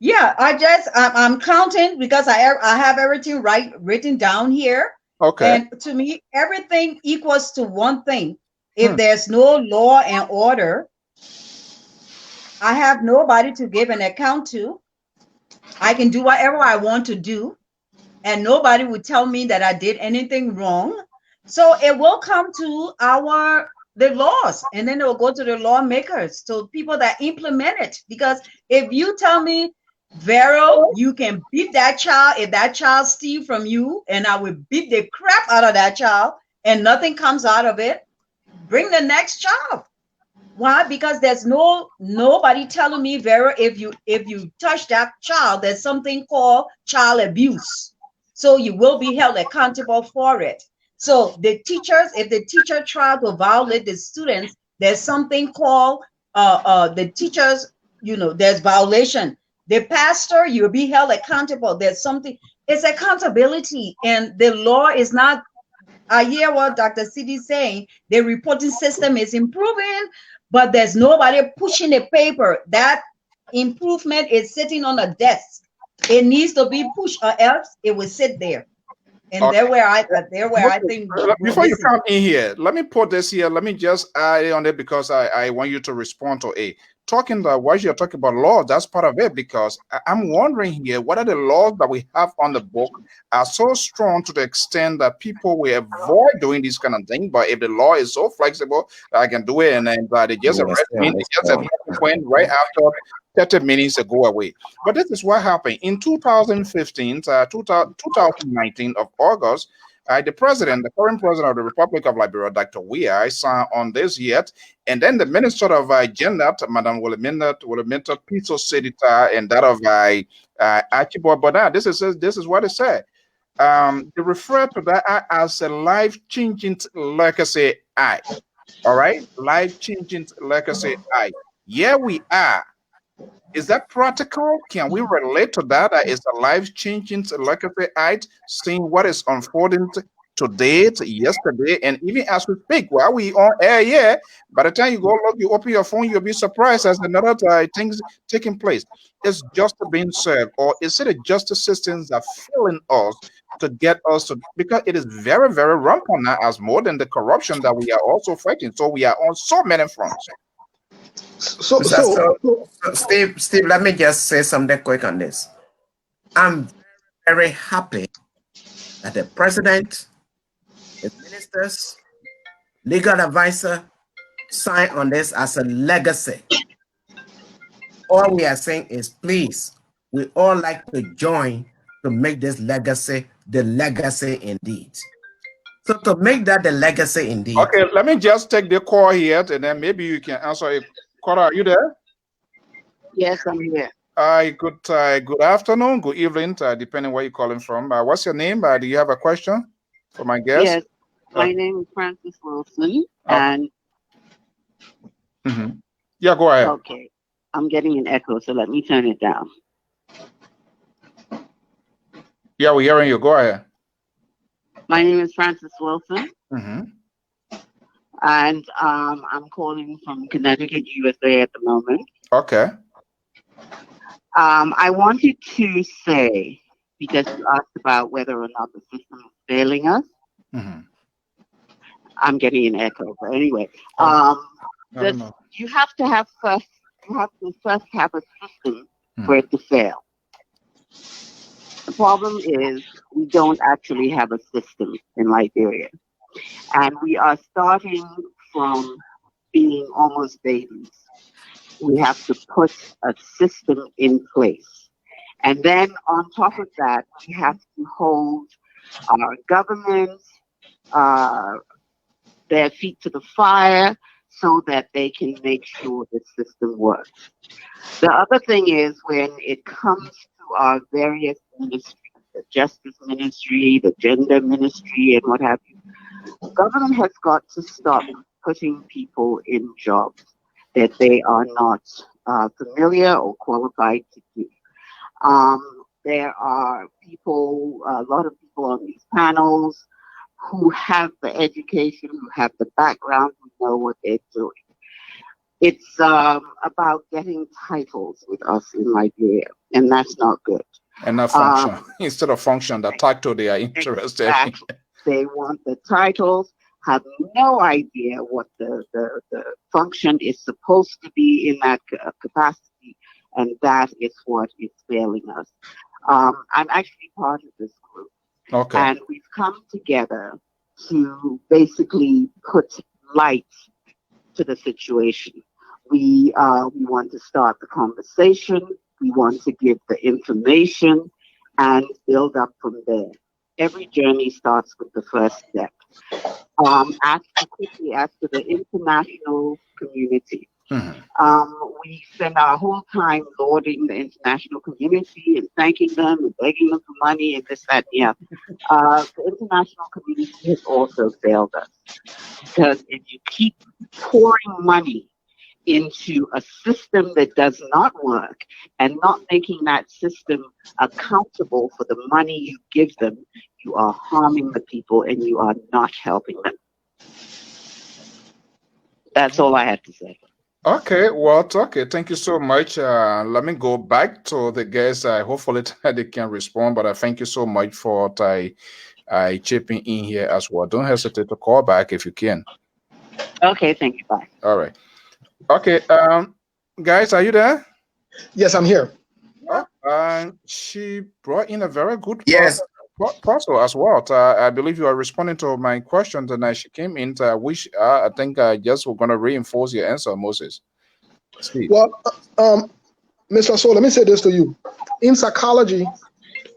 Yeah, I'm counting because I have everything written down here. Okay. And to me, everything equals to one thing. If there's no law and order, I have nobody to give an account to. I can do whatever I want to do, and nobody would tell me that I did anything wrong. So it will come to the laws, and then it will go to the lawmakers, to people that implement it. Because if you tell me, Vero, you can beat that child if that child steals from you, and I will beat the crap out of that child, and nothing comes out of it, bring the next child. Why? Because there's nobody telling me, Vera, if you touch that child, there's something called child abuse. So you will be held accountable for it. So the teachers, if the teacher tries to violate the students, there's something called the teachers, there's violation. The pastor, you'll be held accountable. There's something, it's accountability, and the law is not. I hear what Dr. Sidi is saying. The reporting system is improving, but there's nobody pushing the paper. That improvement is sitting on a desk. It needs to be pushed, or else it will sit there. And Okay. there where I think. Before you come in here, let me put this here. Let me just add on it, because I want you to respond to it. Talking about what you're talking about laws, that's part of it, because I'm wondering here, what are the laws that we have on the book are so strong to the extent that people will avoid doing this kind of thing. But if the law is so flexible, I can do it, and then they just arrest me, they just went right after 30 minutes to go away. But this is what happened in 2015, 2019 of August. The current president of the Republic of Liberia, Dr. Weah, signed on this yet, and then the Minister of Gender, Madam Wilhelmina Pizzo Sedita, and that of Archibald Boda. This is what it said. They refer to that as a life-changing legacy act. All right, life-changing legacy act. Here we are. Is that practical? Can we relate to that? It's a life-changing legacy act, seeing what is unfolding today, yesterday, and even as we speak, while we on air here, by the time you go look, you open your phone, you'll be surprised as another things taking place. Is justice being served, or is it a justice systems that failing us to get us to, because it is very, very rampant now, as more than the corruption that we are also fighting. So we are on so many fronts. So Steve, let me just say something quick on this. I'm very happy that the president, the ministers, legal advisor signed on this as a legacy. All we are saying is, please, we all like to join to make this legacy the legacy indeed. So to make that the legacy indeed. Okay, let me just take the call here, and then maybe you can answer it. Cora, are you there? Yes, I'm here. Good afternoon, good evening, depending where you're calling from. What's your name? Do you have a question for my guest? Yes, my name is Francis Wilson, and yeah, go ahead. Okay, I'm getting an echo, so let me turn it down. Yeah, we're hearing you. Go ahead. My name is Francis Wilson, and I'm calling from Connecticut, USA at the moment. Okay. I wanted to say, because you asked about whether or not the system is failing us. I'm getting an echo, but anyway, you have to first have a system for it to fail. The problem is we don't actually have a system in Liberia, and we are starting from being almost babies. We have to put a system in place. And then on top of that, we have to hold our governments, their feet to the fire, so that they can make sure the system works. The other thing is when it comes to our various ministries, the justice ministry, the gender ministry, and what have you, government has got to stop putting people in jobs that they are not familiar or qualified to do. There are people, a lot of people on these panels who have the education, who have the background, who know what they're doing. It's about getting titles with us in Liberia, and that's not good. And not function. Instead of function, the title they are interested in. They want the titles, have no idea what the function is supposed to be in that capacity, and that is what is failing us. I'm actually part of this group, okay, and we've come together to basically put light to the situation. We want to start the conversation. We want to give the information and build up from there. Every journey starts with the first step. Quickly after the international community, we spend our whole time lauding the international community and thanking them and begging them for money and this, that, and the other. The international community has also failed us because if you keep pouring money into a system that does not work and not making that system accountable for the money you give them, you are harming the people and you are not helping them. That's all I had to say. Okay, well, okay, thank you so much. Let me go back to the guests. Hopefully they can respond, but I thank you so much for chipping in here as well. Don't hesitate to call back if you can. Okay, thank you. Bye. All right. Okay, guys, are you there? Yes, I'm here. She brought in a very good proposal as well. I believe you are responding to my questions, and she came in, which I think just we're going to reinforce your answer, Moses. Steve. Well, Mr. So, let me say this to you. In psychology,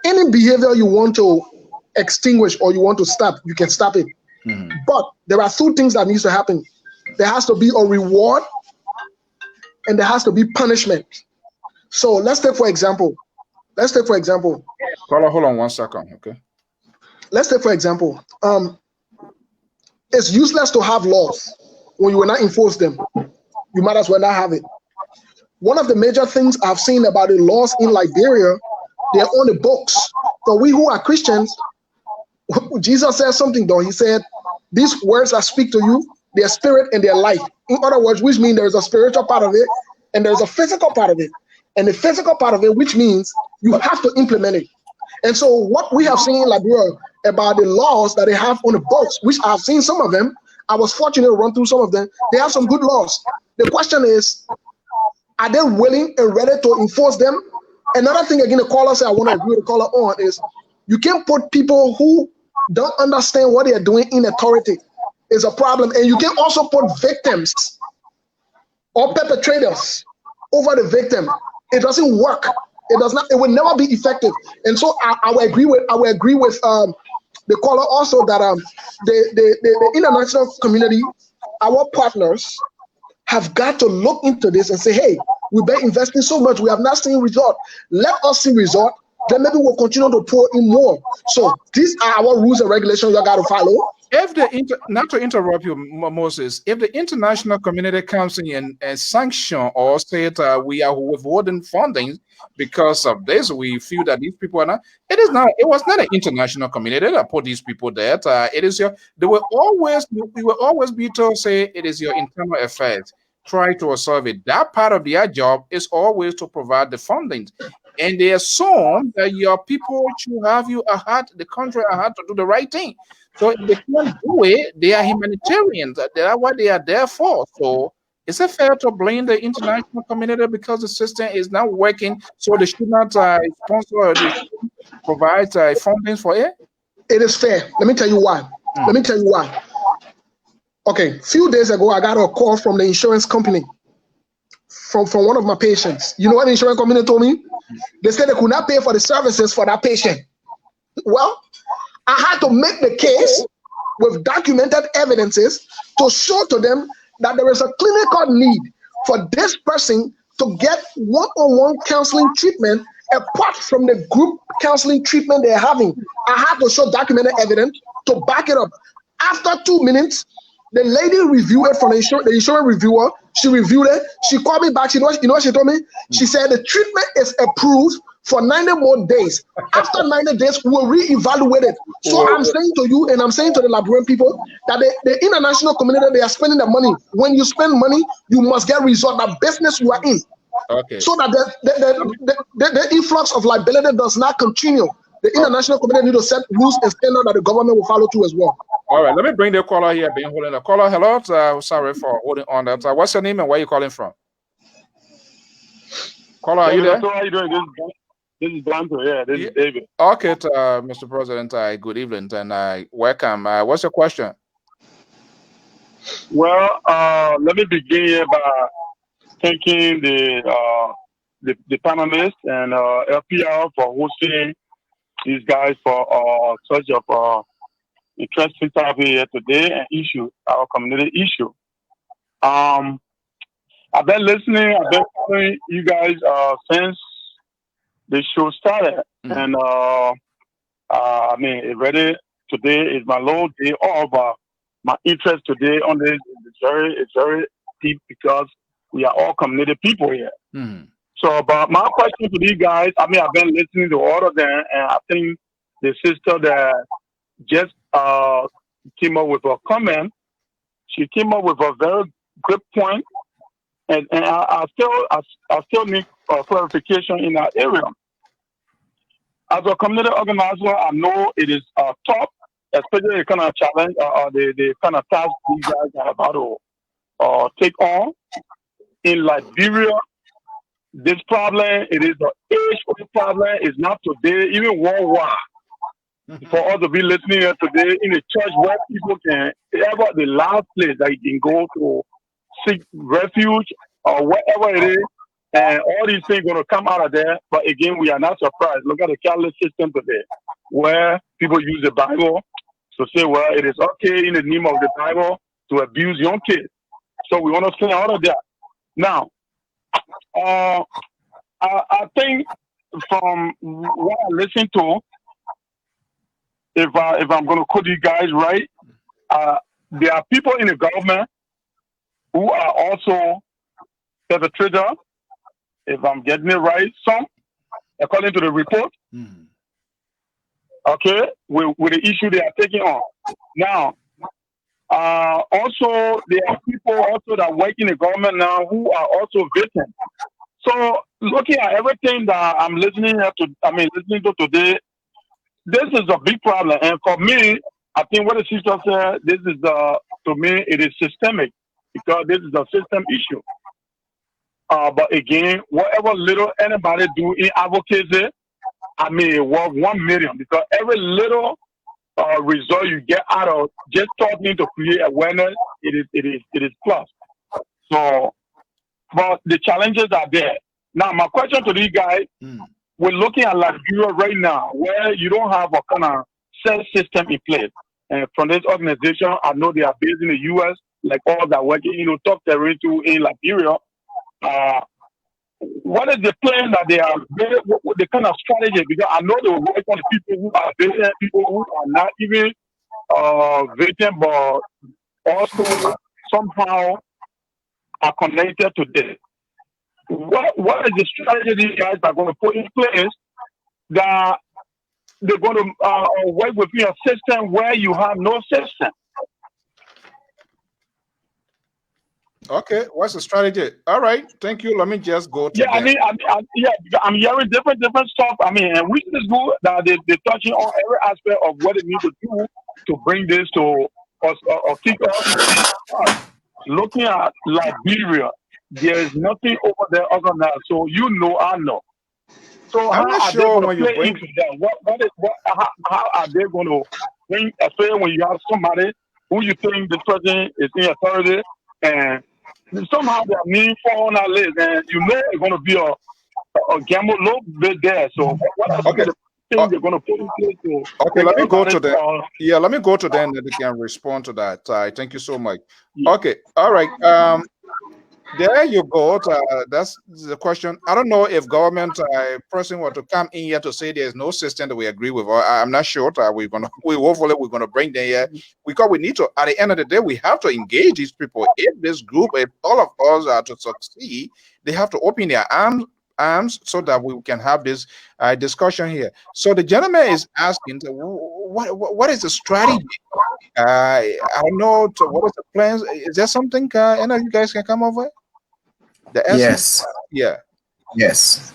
any behavior you want to extinguish or you want to stop, you can stop it. But there are two things that needs to happen. There has to be a reward and there has to be punishment. So let's take for example. Caller, hold on 1 second, okay? Let's take for example. It's useless to have laws when you will not enforce them. You might as well not have it. One of the major things I've seen about the laws in Liberia, they're on the books. So we who are Christians, Jesus said something though. He said, "These words I speak to you, their spirit and their life." In other words, which means there's a spiritual part of it and there's a physical part of it. And the physical part of it, which means you have to implement it. And so what we have seen in Liberia about the laws that they have on the books, which I've seen some of them, I was fortunate to run through some of them. They have some good laws. The question is, are they willing and ready to enforce them? Another thing, again, the caller said I want to agree with the caller on is you can't put people who don't understand what they are doing in authority. Is a problem. And you can also put victims or perpetrators over the victim. It doesn't work. It does not. It will never be effective. And so I will agree with the caller also that the international community, our partners, have got to look into this and say, hey, we've been investing so much. We have not seen result. Let us see result. Then maybe we'll continue to pour in more. So these are our rules and regulations you got to follow. If not to interrupt you, Moses, if the international community comes in and sanction or say that we are withholding funding because of this, we feel that these people are not. It was not an international community that put these people there. It is we will always be told say it is your internal affairs. Try to solve it. That part of their job is always to provide the funding. And they assume that your people should have you the country to do the right thing. So if they can't do it, they are humanitarians. That's what they are there for. So is it fair to blame the international community because the system is not working, so they should not sponsor or provide funding for it? It is fair. Let me tell you why. Okay, a few days ago, I got a call from the insurance company from one of my patients. You know what the insurance company told me? They said they could not pay for the services for that patient. Well, I had to make the case with documented evidences to show to them that there is a clinical need for this person to get one-on-one counseling treatment apart from the group counseling treatment they're having. I have to show documented evidence to back it up. After 2 minutes, the lady reviewed it from the insurance reviewer. She reviewed it. She called me back. You know what she told me? She said the treatment is approved for 90 more days. After 90 days, we'll reevaluate it. So I'm saying to you, and I'm saying to the Liberian people, that the international community, they are spending the money. When you spend money, you must get result. That business you are in. Okay. So that the influx of liability does not continue. The international community need to set rules and standards that the government will follow too as well. All right, let me bring the caller here. Been holding the caller. Hello, sorry for holding on that. What's your name and where you calling from? Caller, are you there? How are you doing? This is Blanco. Yeah, this is David. Okay, Mr. President. Good evening and welcome. What's your question? Well, let me begin here by thanking the panelists and LPR for hosting these guys for such of interesting topic here today and issue, our community issue. I've been listening, I've been following you guys since the show started. And I mean, today is my low day off, but my interest today on this is very deep because we are all community people here. So, but my question to these guys, I mean, I've been listening to all of them, and I think the sister that just came up with a comment, she came up with a very good point, and I still need clarification in that area. As a community organizer, I know it is tough, especially the kind of challenge, the kind of task these guys are about to take on. In Liberia, this problem, it is an age-old problem. It's not today, even worldwide. For us to be listening here today in a church where people can, ever the last place that you can go to seek refuge or wherever it is, and all these things going to come out of there. But again, we are not surprised. Look at the Catholic system today, where people use the Bible to say, well, it is okay in the name of the Bible to abuse young kids. So we want to say all of that. Now, I think from what I listen to, if I'm going to quote you guys right, there are people in the government who are also perpetrators. If I'm getting it right, some, according to the report, okay, with the issue they are taking on. Now, also, there are people also that work in the government now who are also victims. So, looking at everything that I'm listening to today, this is a big problem. And for me, I think what the sister said, this is to me, it is systemic because this is a system issue. But again, whatever little anybody do in advocacy, I mean, it was 1 million because every little result you get out of just talking to create awareness, it is plus. So, but the challenges are there. Now, my question to these guys, we're looking at Liberia right now, where you don't have a kind of cell system in place. And from this organization, I know they are based in the U.S., like all that working, top territory in Liberia. What is the plan that they are doing, what the kind of strategy? Because I know they will work on the people who are victims, people who are not even victims, but also somehow are connected to this. What is the strategy these guys are going to put in place that they're going to work within a system where you have no system? Okay, what's the strategy? All right, thank you. Let me just go to I'm hearing different stuff. I mean, and which is good that they're touching on every aspect of what they need to do to bring this to us or kick off. Looking at Liberia, there is nothing over there organized. So I know. So I'm not sure when you bring into that. How are they going to bring? Especially when you have somebody who you think the person is in authority and somehow their name fall on our list, and it's going to be a gamble a little bit there. So what are the things they're going to put in place to okay, let me go to that. Yeah, let me go to them and they can respond to that. Thank you so much. Yeah. Okay, all right. There you go. That's the question. I don't know if government person were to come in here to say there's no system that we agree with. I'm not sure. We hopefully we're gonna bring them here because we need to. At the end of the day, we have to engage these people. If this group, if all of us are to succeed, they have to open their arms so that we can have this discussion here. So the gentleman is asking, what is the strategy? I don't know. What is the plans? Is there something any of you guys can come over? The essence? Yes. Yeah. Yes.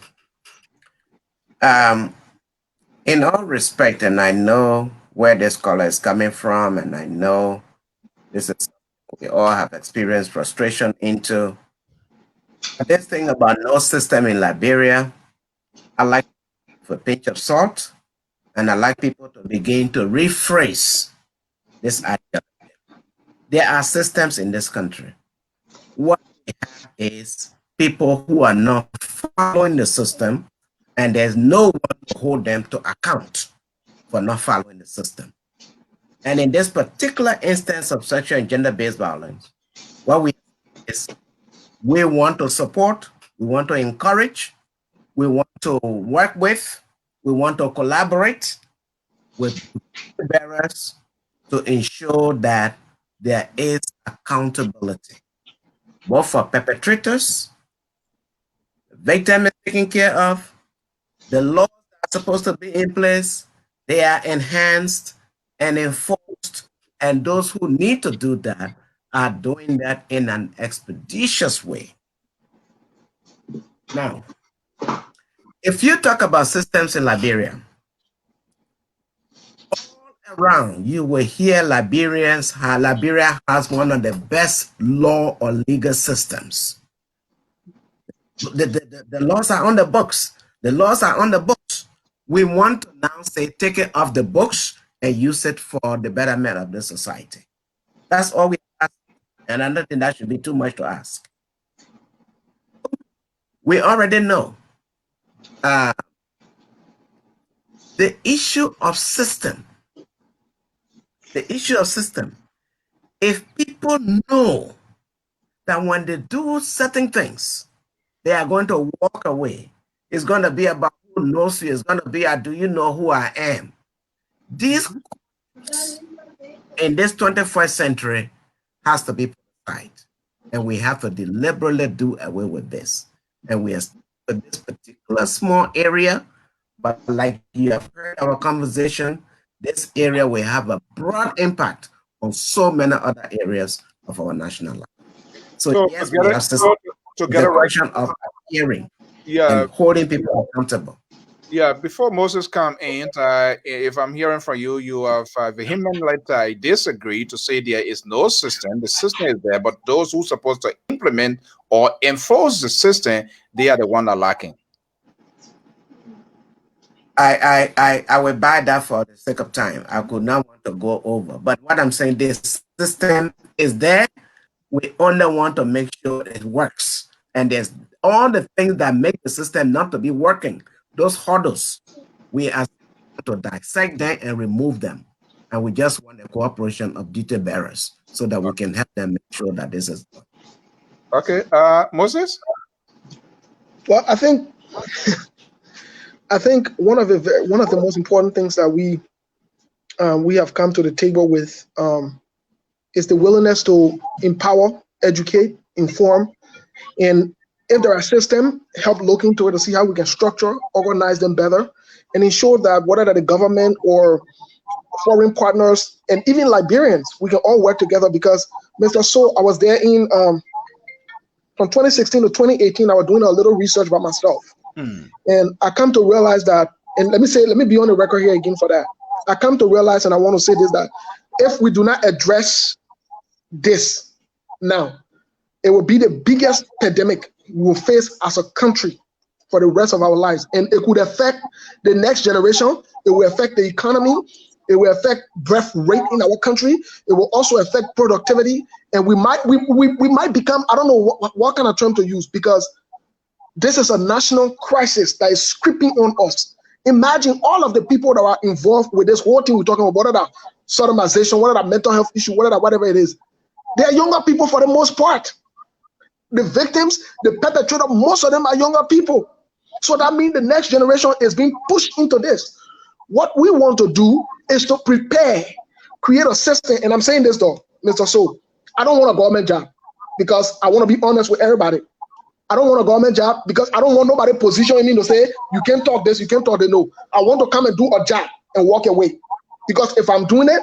In all respect, and I know where this caller is coming from, and I know this is we all have experienced frustration into. But this thing about no system in Liberia, I like for a pinch of salt, and I like people to begin to rephrase this idea. There are systems in this country. What we have is people who are not following the system, and there's no one to hold them to account for not following the system. And in this particular instance of sexual and gender-based violence, what we is we want to support, we want to encourage, we want to work with, we want to collaborate with bearers to ensure that there is accountability, both for perpetrators, the victim is taken care of, the laws that are supposed to be in place, they are enhanced and enforced, and those who need to do that are doing that in an expeditious way. Now, if you talk about systems in Liberia, all around you will hear Liberia has one of the best law or legal systems. The laws are on the books. The laws are on the books. We want to now say take it off the books and use it for the betterment of the society. That's all we ask, and I don't think that should be too much to ask. We already know the issue of system. The issue of system. If people know that when they do certain things, they are going to walk away, it's going to be about who knows you. It's going to be about, do you know who I am? These in this 21st century has to be put aside, and we have to deliberately do away with this. And we are in this particular small area, but like you have heard our conversation, this area will have a broad impact on so many other areas of our national life. So yes, we have to get a question of hearing and holding people accountable. Yeah, before Moses come in, if I'm hearing from you, you have vehemently disagree to say there is no system. The system is there, but those who are supposed to implement or enforce the system, they are the one that are lacking. I will buy that for the sake of time. I could not want to go over. But what I'm saying, this system is there. We only want to make sure it works. And there's all the things that make the system not to be working. Those hurdles, we are to dissect them and remove them. And we just want the cooperation of duty bearers so that we can help them make sure that this is done. Okay, Moses? Well, I think one of the most important things that we have come to the table with is the willingness to empower, educate, inform, and if there are systems, help look into it to see how we can structure, organize them better, and ensure that whether the government or foreign partners and even Liberians, we can all work together. Because Mr. So, I was there in from 2016 to 2018. I was doing a little research by myself, and I come to realize that. And let me be on the record here again for that. I come to realize, and I want to say this, that if we do not address this now, it will be the biggest pandemic we will face as a country for the rest of our lives. And it could affect the next generation. It will affect the economy. It will affect birth rate in our country. It will also affect productivity. And we might become, I don't know what kind of term to use, because this is a national crisis that is creeping on us. Imagine all of the people that are involved with this whole thing we're talking about, whether that sodomization, whether that mental health issue, whatever it is. They are younger people for the most part. The victims, the perpetrator, most of them are younger people. So that means the next generation is being pushed into this. What we want to do is to prepare, create a system. And I'm saying this though, Mr. So, I don't want a government job because I want to be honest with everybody. I don't want a government job because I don't want nobody positioning me to say, you can't talk this, you can't talk that. No, I want to come and do a job and walk away. Because if I'm doing it,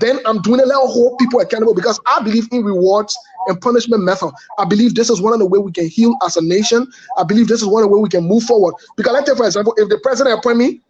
then I'm doing it, let hold people accountable, because I believe in rewards and punishment method. I believe this is one of the ways we can heal as a nation. I believe this is one of the ways we can move forward. Because let's take, for example, if the president appoint me,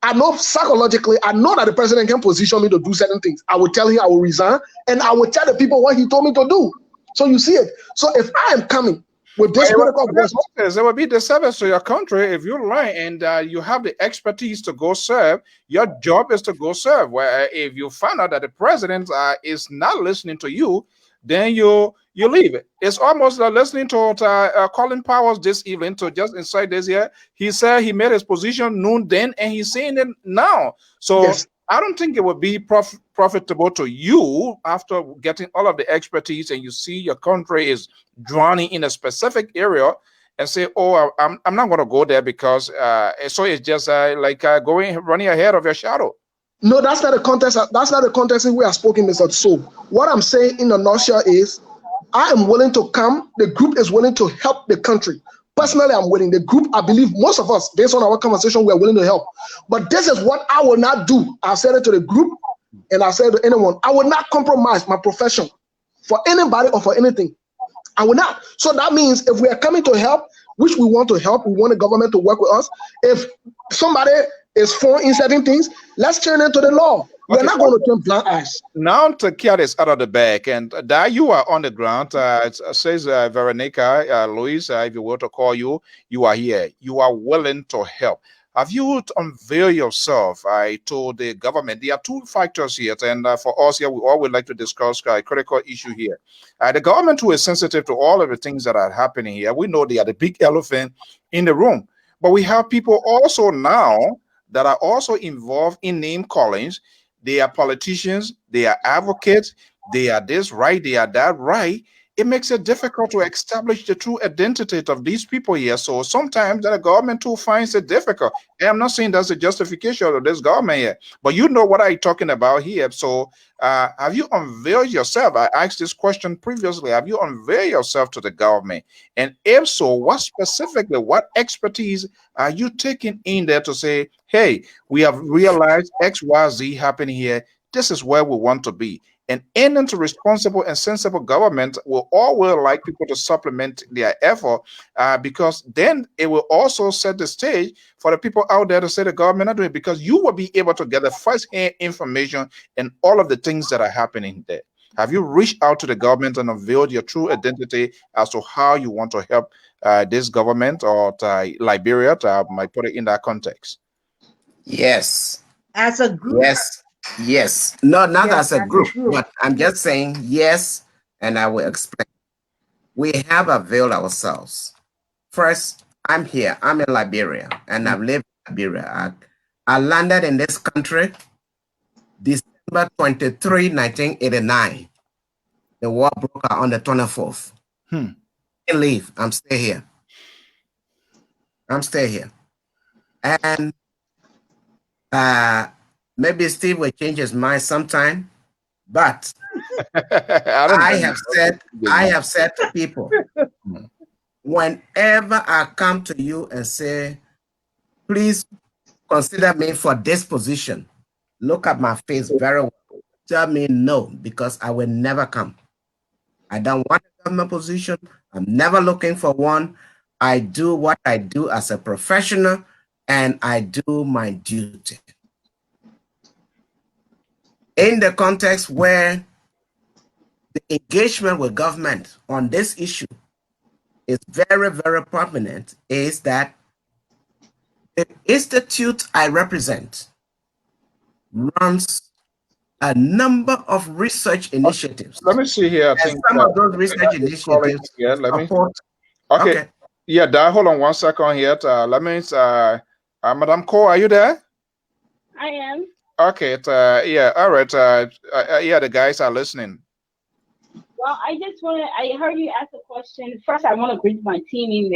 I know psychologically, I know that the president can position me to do certain things. I will tell him I will resign, and I will tell the people what he told me to do. So you see it. So if I am coming with this critical voice, it would be the service to your country. If you learn and you have the expertise to go serve, your job is to go serve. Where if you find out that the president is not listening to you, then you leave it. It's almost like listening to Colin Powers this evening. To just inside this here, he said he made his position known then, and he's saying it now. So yes. I don't think it would be profitable to you after getting all of the expertise and you see your country is drowning in a specific area and say, oh, I'm not going to go there because so it's just like running ahead of your shadow. No, that's not the context. That's not the context in which I spoke in, Mr. So what I'm saying in a nutshell is I am willing to come. The group is willing to help the country. Personally, I'm willing. The group, I believe most of us, based on our conversation, we are willing to help. But this is what I will not do. I've said it to the group and I've said it to anyone. I will not compromise my profession for anybody or for anything. I will not. So that means if we are coming to help, which we want to help, we want the government to work with us. If somebody is for in certain things, let's turn into the law. We're not going to turn blind eyes. Now to carry this out of the bag, and that you are on the ground. It says Veronica, Louise, if you were to call you, you are here. You are willing to help. Have you unveiled yourself to the government? There are two factors here, and for us here, we all would like to discuss a critical issue here. The government, who is sensitive to all of the things that are happening here, we know they are the big elephant in the room. But we have people also now that are also involved in name callings. They are politicians, they are advocates, they are this right, they are that right. It makes it difficult to establish the true identity of these people here. So sometimes the government too finds it difficult. And I'm not saying that's a justification of this government here, but you know what I'm talking about here. So have you unveiled yourself? I asked this question previously. Have you unveiled yourself to the government? And if so, what specifically, what expertise are you taking in there to say, hey, we have realized X, Y, Z happening here. This is where we want to be. And into responsible and sensible government will always like people to supplement their effort because then it will also set the stage for the people out there to say the government not doing it, because you will be able to get the first-hand information and all of the things that are happening there. Have you reached out to the government and unveiled your true identity as to how you want to help this government or Liberia? I might put it in that context. Yes. As a group. Yes. No, not as a group, but I'm just saying yes, and I will explain. We have availed ourselves. First, I'm here. I'm in Liberia, and I've lived in Liberia. I landed in this country December 23, 1989. The war broke out on the 24th. I didn't leave. I'm still here. And maybe Steve will change his mind sometime, but I have said to people, whenever I come to you and say, please consider me for this position, look at my face very well. Tell me no, because I will never come. I don't want a government position. I'm never looking for one. I do what I do as a professional, and I do my duty. In the context where the engagement with government on this issue is very, very prominent, is that the institute I represent runs a number of research initiatives. Let me see here. And some of those research initiatives let me support. Okay. Yeah, hold on 1 second here. Let me Madam Ko, are you there? I am. Okay, yeah, all right. Yeah, the guys are listening. Well, I heard you ask a question. First, I want to greet my team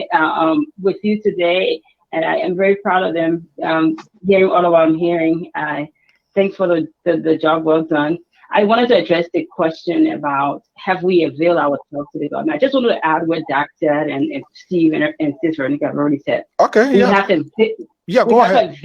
with you today, and I am very proud of them. Hearing all of what I'm hearing, thanks for the job well done. I wanted to address the question about have we availed ourselves to the government. I just wanted to add what Doc said and Steve and Sis Veronica have already said. Okay, we yeah. have to. Yeah, we go have ahead.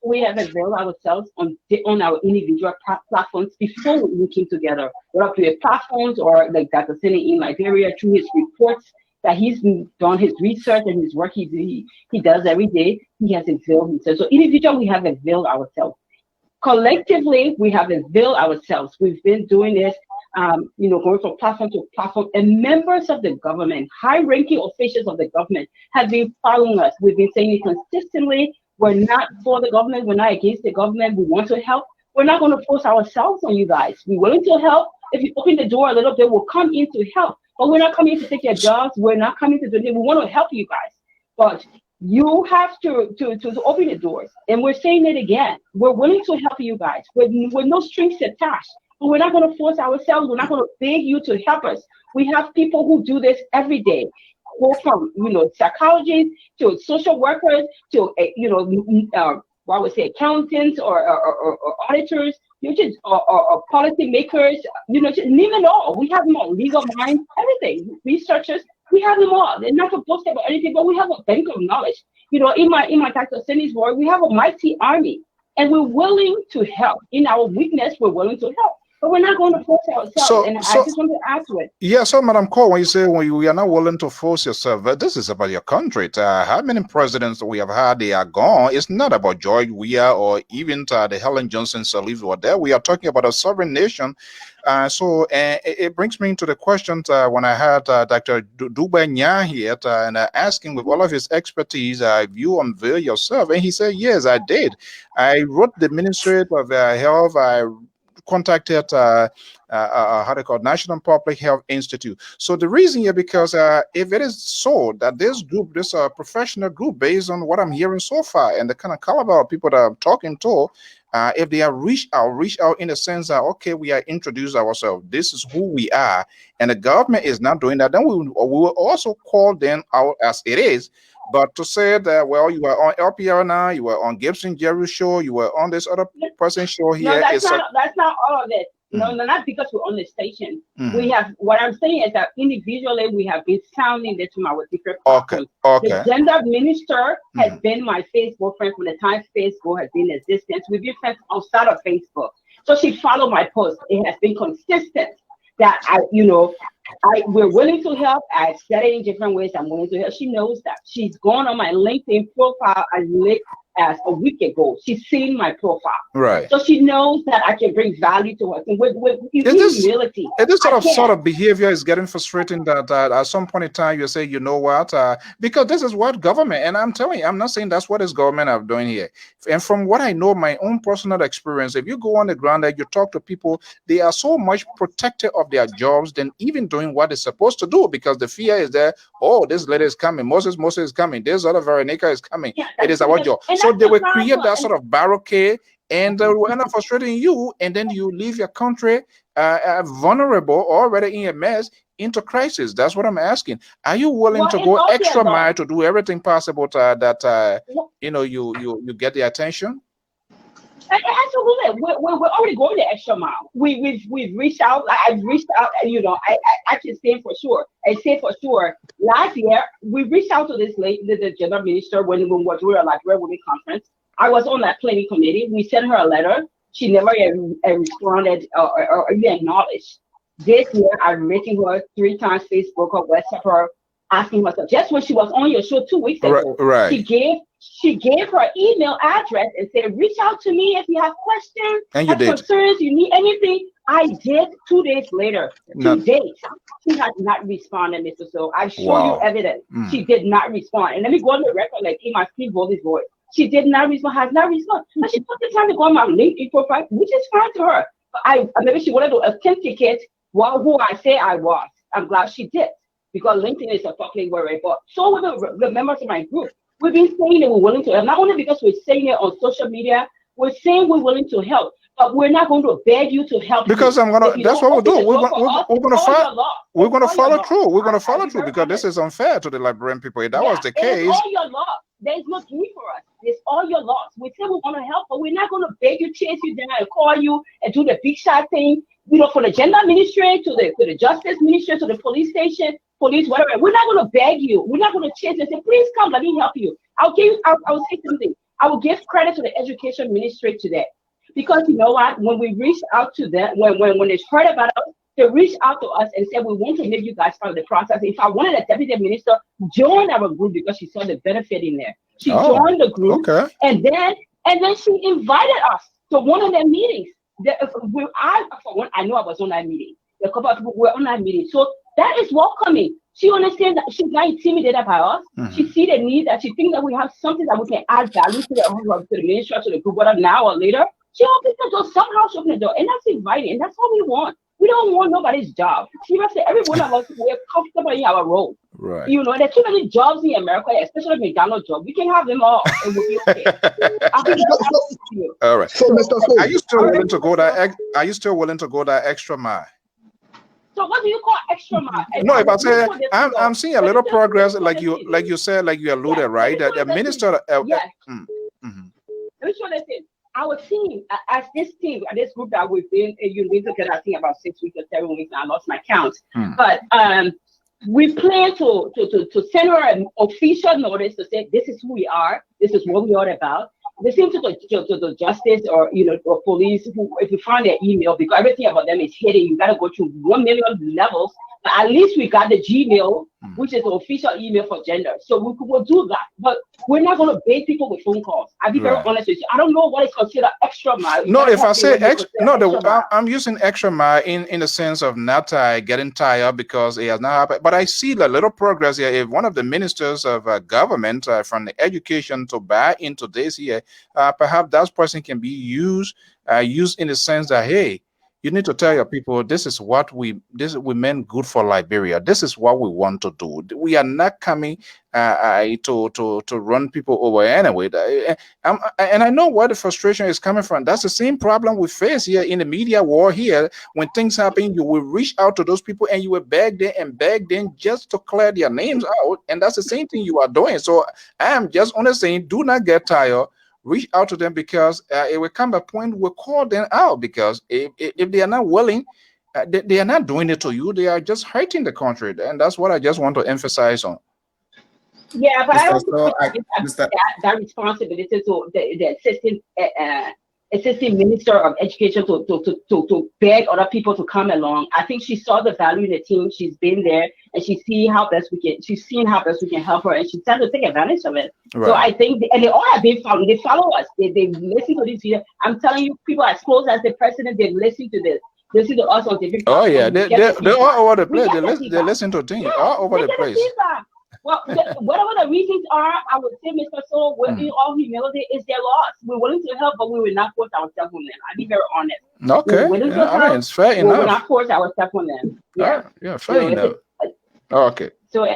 We have availed ourselves on our individual platforms before we came together. Whether through platforms or like Dr. Sini in Liberia through his reports that he's done his research and his work he does every day. He has availed himself. So individually, we have availed ourselves. Collectively, we have availed ourselves. We've been doing this, going from platform to platform, and members of the government, high-ranking officials of the government have been following us. We've been saying it consistently. We're not for the government. We're not against the government. We want to help. We're not going to force ourselves on you guys. We're willing to help. If you open the door a little bit, we'll come in to help. But we're not coming to take your jobs. We're not coming to do it. We want to help you guys. But you have to open the doors. And we're saying it again. We're willing to help you guys with no strings attached. But we're not going to force ourselves. We're not going to beg you to help us. We have people who do this every day. Go from psychologists to social workers to I would say accountants or auditors, or policy makers, just name it all. We have them all. Legal minds, everything. Researchers, we have them all. They're not supposed to have anything, but we have a bank of knowledge. In my Dr. Cindy's word, we have a mighty army, and we're willing to help. In our weakness, we're willing to help. But we're not going to force ourselves. I just want to add to it. Yeah, so Madam Cole, when you say we are not willing to force yourself, this is about your country. How many presidents we have had, they are gone. It's not about George Weah or even the Helen Johnson Sirleaf were there. We are talking about a sovereign nation. So it brings me into the question when I had Dr. Dubai Nya here and asking with all of his expertise, you unveil yourself. And he said, yes, I did. I wrote the Ministry of Health. I contacted National Public Health Institute. So the reason here, because if it is so that this group, this professional group, based on what I'm hearing so far and the kind of caliber of people that I'm talking to, if they have reached out in the sense that, okay, we are introduced ourselves, this is who we are, and the government is not doing that, then we will also call them out as it is. But to say that, well, you are on LPR now, you are on Gibson Jerry show, you were on this other person's show here. No, that's not all of it. No, not because we're on the station. We have, what I'm saying is that individually we have been sounding this from our different platforms. Okay. The gender minister has been my Facebook friend from the time Facebook has been in existence. We've been friends outside of Facebook. So she followed my post. It has been consistent that we're willing to help. I've said it in different ways. I'm willing to help. She knows that. She's gone on my LinkedIn profile as a week ago. She's seen my profile. Right. So she knows that I can bring value to her. With humility. This sort of behavior is getting frustrating that at some point in time you say, you know what, because this is what government, and I'm telling you, I'm not saying that's what this government are doing here. And from what I know, my own personal experience, if you go on the ground and you talk to people, they are so much protected of their jobs than even doing what they're supposed to do, because the fear is there. Oh, this lady is coming. Moses is coming. This other Veronica is coming. Yeah, it is our job. So they will create that sort of barricade, and they will end up frustrating you, and then you leave your country vulnerable, already in a mess, into crisis. That's what I'm asking. Are you willing to go extra mile to do everything possible that you get the attention? Absolutely, we're already going the extra mile. We've reached out. I've reached out. I can say for sure. I say for sure. Last year, we reached out to this lady, the gender minister, when we were at Liberia Women Conference. I was on that planning committee. We sent her a letter. She never responded or even acknowledged. This year, I've written her 3 times, Facebook or WhatsApp her, asking her. Just when she was on your show 2 weeks ago, right. She gave her email address and said, reach out to me if you have questions, and you did. Concerns, you need anything. I did 2 days later. To date, she has not responded, Mr. So I show you evidence. She did not respond. And let me go on the record, like in my Steve Boldy's voice. She did not respond, has not responded. But she took the time to go on my LinkedIn profile, which is fine to her. But maybe she wanted to authenticate who I say I was. I'm glad she did, because LinkedIn is a fucking worry. But so were the members of my group. We've been saying that we're willing to help, not only because we're saying it on social media, we're saying we're willing to help, but we're not going to beg you to help. Because you. I'm gonna. That's what we'll do. We're gonna follow. We're gonna follow through. We're gonna follow through because this is unfair to the Liberian people. If that was the case, it's all your loss. There's no need for us. It's all your loss. We say we want to help, but we're not going to beg you, chase you down, and call you and do the big shot thing. You know, from the gender ministry to the justice ministry to the police station, police, whatever. We're not going to beg you. We're not going to chase you and say, please come, let me help you. I'll say something. I will give credit to the education ministry today. Because you know what? When we reached out to them, when they heard about us, they reached out to us and said, we want to make you guys part of the process. If I wanted a deputy minister, join our group because she saw the benefit in there. She joined the group, and then she invited us to one of their meetings. I know I was on that meeting. A couple of people were on that meeting. So that is welcoming. She understands that she's not intimidated by us. She sees the need, that she thinks that we have something that we can add value to the ministry, to the group, whether now or later. She opens the door, somehow she opens the door, and that's inviting, and that's what we want. We don't want nobody's job. Seriously, every one of us, we're comfortable in our role. Right. You know, there's too many jobs in America, especially McDonald's job. We can have them all, and we'll be okay. All right. So, Mr. Soul, are you still willing to go that? Are you still willing to go that extra mile? So what do you call extra mile? No, if I say I'm seeing a little progress, like you said, like you alluded, right? That the minister. Yes. Let me show this in. Our team, as this group that we've been together, I think about 6 weeks or 7 weeks, and I lost my count. But we plan to send her an official notice to say this is who we are, this is what we are about. The same to the justice or or police. If you find their email, because everything about them is hidden, you got to go through 1 million levels. But at least we got the Gmail, which is the official email for gender. So we'll do that. But we're not going to bait people with phone calls. I'll be very honest with you. I don't know what is considered extra mile. No, if I say I'm using extra mile in the sense of not getting tired because it has not happened. But I see the little progress here. If one of the ministers of government from the education to buy into this here, perhaps that person can be used in the sense that, hey, you need to tell your people this is what we meant good for Liberia. This is what we want to do. We are not coming to run people over anyway. And I know where the frustration is coming from. That's the same problem we face here in the media war here. When things happen, you will reach out to those people and you will beg them just to clear their names out. And that's the same thing you are doing. So I am just only saying, do not get tired. Reach out to them because it will come a point we'll call them out because if they are not willing, they are not doing it to you. They are just hurting the country, and that's what I just want to emphasize on. Yeah, but I don't think that responsibility to the assistant minister of education to beg other people to come along. I think she saw the value in the team. She's been there and she's seen how best we can help her, and she tried to take advantage of it. Right. So I think and they all have been following. They follow us. They listen to this video. I'm telling you, people as close as the president, they listen to this. They listen to us on different. Oh yeah, they're all over the place. They listen to things all over the place. Well, whatever the reasons are, I would say, Mr. Soul, in all humility, is their loss. We're willing to help, but we will not force ourselves on them. I'll be very honest. Okay. I mean, it's fair enough. We will not force ourselves on them. Yeah, fair enough. Okay. So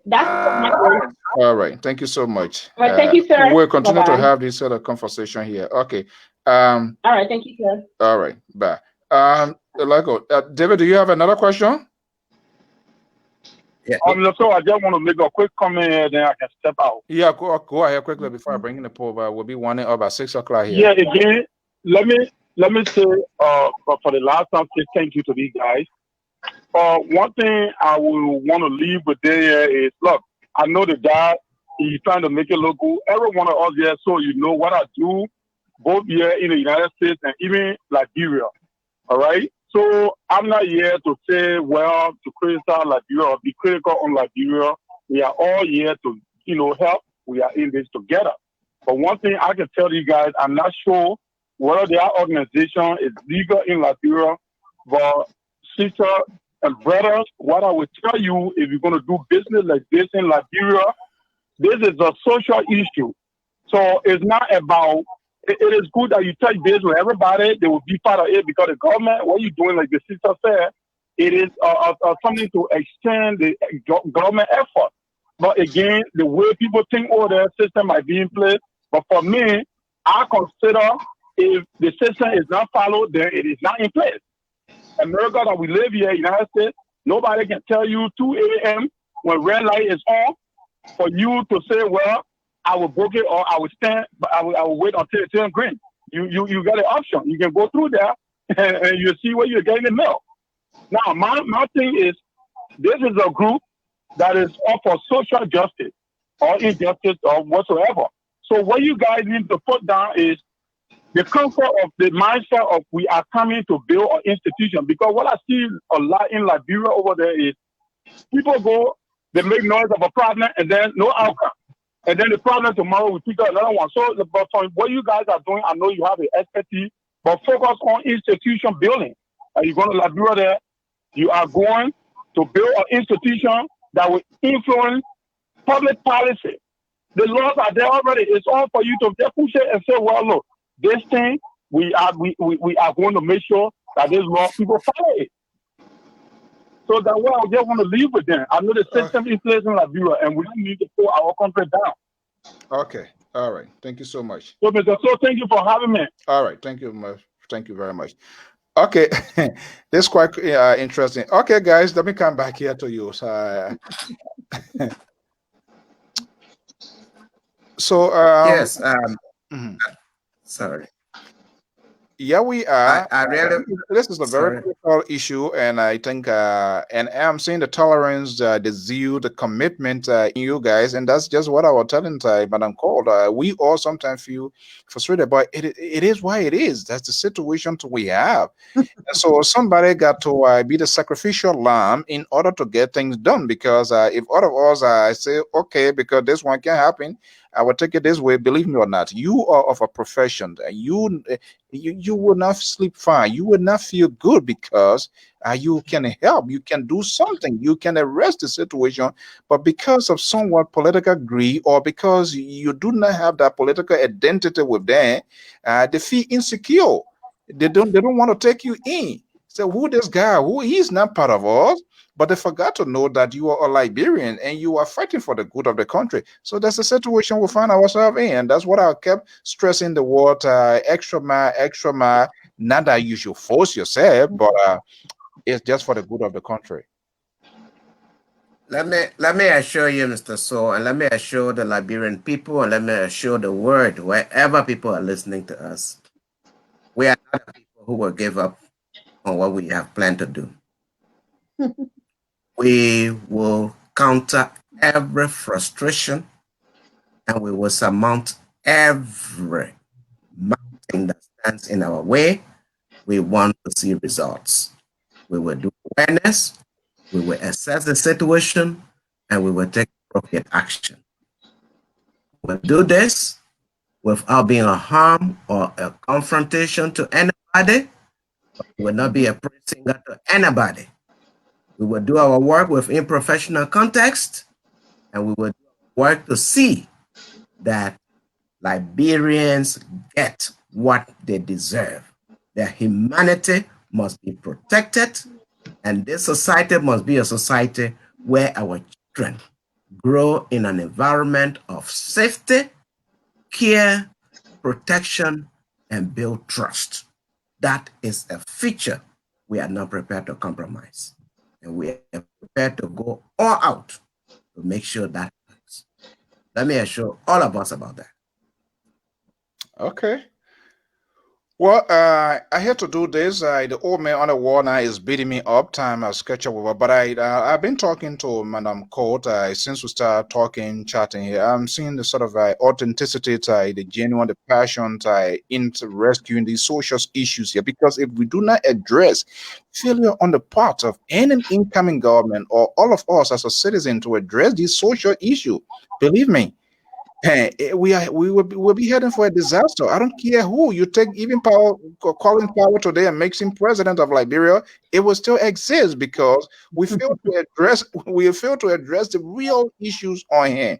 that's my word. All right. Thank you so much. All right, thank you, sir. We'll continue to have this sort of conversation here. Okay. All right. Thank you, sir. All right. Bye. David, do you have another question? Yeah. So I just want to make a quick comment here, then I can step out. Yeah, go ahead quickly before I bring in the poll. We'll be winding up at 6 o'clock here. Yeah, again, let me say for the last time, say thank you to these guys. One thing I will want to leave with there is, look, I know the guy, he's trying to make it look good. Every one of us here, so you know what I do, both here in the United States and even Liberia. All right? So I'm not here to say, well, to criticize Liberia or be critical on Liberia. We are all here to, help. We are in this together. But one thing I can tell you guys, I'm not sure whether their organization is legal in Liberia, but sister and brothers, what I would tell you, if you're going to do business like this in Liberia, this is a social issue. So it's not about. It is good that you touch base with everybody. They will be part of it because the government, what you're doing, like the sister said, it is something to extend the government effort. But again, the way people think, oh, their system might be in place. But for me, I consider if the system is not followed, then it is not in place. America that we live here, United States, nobody can tell you 2 a.m. when red light is on for you to say, well, I will book it or I will stand, but I will wait until it turns green. You got an option. You can go through there and you see where you're getting the mail. Now, my thing is, this is a group that is up for social justice or injustice or whatsoever. So what you guys need to put down is the comfort of the mindset of we are coming to build an institution. Because what I see a lot in Liberia over there is people go, they make noise of a problem and then no outcome. And then the problem tomorrow we pick up another one. So but from what you guys are doing, I know you have the expertise, but focus on institution building. Are you going to Liberia there? You are going to build an institution that will influence public policy. The laws are there already. It's all for you to just push it and say, well, look, this thing, we are going to make sure that this law, people follow it. So that way, I just want to leave with them. I know the system is place in Liberia, and we need to pull our country down. Okay. All right. Thank you so much. So, Mr. So, thank you for having me. All right. Thank you much. Thank you very much. Okay. This is quite interesting. Okay, guys, let me come back here to you. So, yes. Sorry. Yeah, we are. I really. This is a very critical issue, and I think, and I'm seeing the tolerance, the zeal, the commitment in you guys, and that's just what I was telling Madam Cole. We all sometimes feel frustrated, but it is why it is. That's the situation we have. So somebody got to be the sacrificial lamb in order to get things done. Because if all of us say, okay, because this one can happen, I will take it this way. Believe me or not, you are of a profession. You will not sleep fine. You will not feel good because you can help. You can do something. You can arrest the situation. But because of somewhat political greed, or because you do not have that political identity with them, they feel insecure. They don't want to take you in. So who this guy? Who he's not part of us? But they forgot to know that you are a Liberian and you are fighting for the good of the country. So that's the situation we find ourselves in. And that's what I kept stressing the word extra mile. Not that you should force yourself, but it's just for the good of the country. Let me assure you, Mr. So, and let me assure the Liberian people, and let me assure the world, wherever people are listening to us, we are not the people who will give up on what we have planned to do. We will counter every frustration, and we will surmount every mountain that stands in our way. We want to see results. We will do awareness, we will assess the situation, and we will take appropriate action. We'll do this without being a harm or a confrontation to anybody. We will not be a pressing to anybody. We will do our work within professional context, and we will work to see that Liberians get what they deserve. Their humanity must be protected, and this society must be a society where our children grow in an environment of safety, care, protection, and build trust. That is a feature we are not prepared to compromise. And we are prepared to go all out to make sure that happens. Let me assure all of us about that. Okay. Well, I had to do this. The old man on the wall now is beating me up. Time I sketch up with her. But I've been talking to Madam Court since we started talking, chatting here. I'm seeing the sort of authenticity, the genuine, the passion into rescuing these social issues here. Because if we do not address failure on the part of any incoming government or all of us as a citizen to address these social issues, believe me, we'll be heading for a disaster. I don't care who you take, even Colin Powell today and makes him president of Liberia, it will still exist because we fail to address the real issues on hand.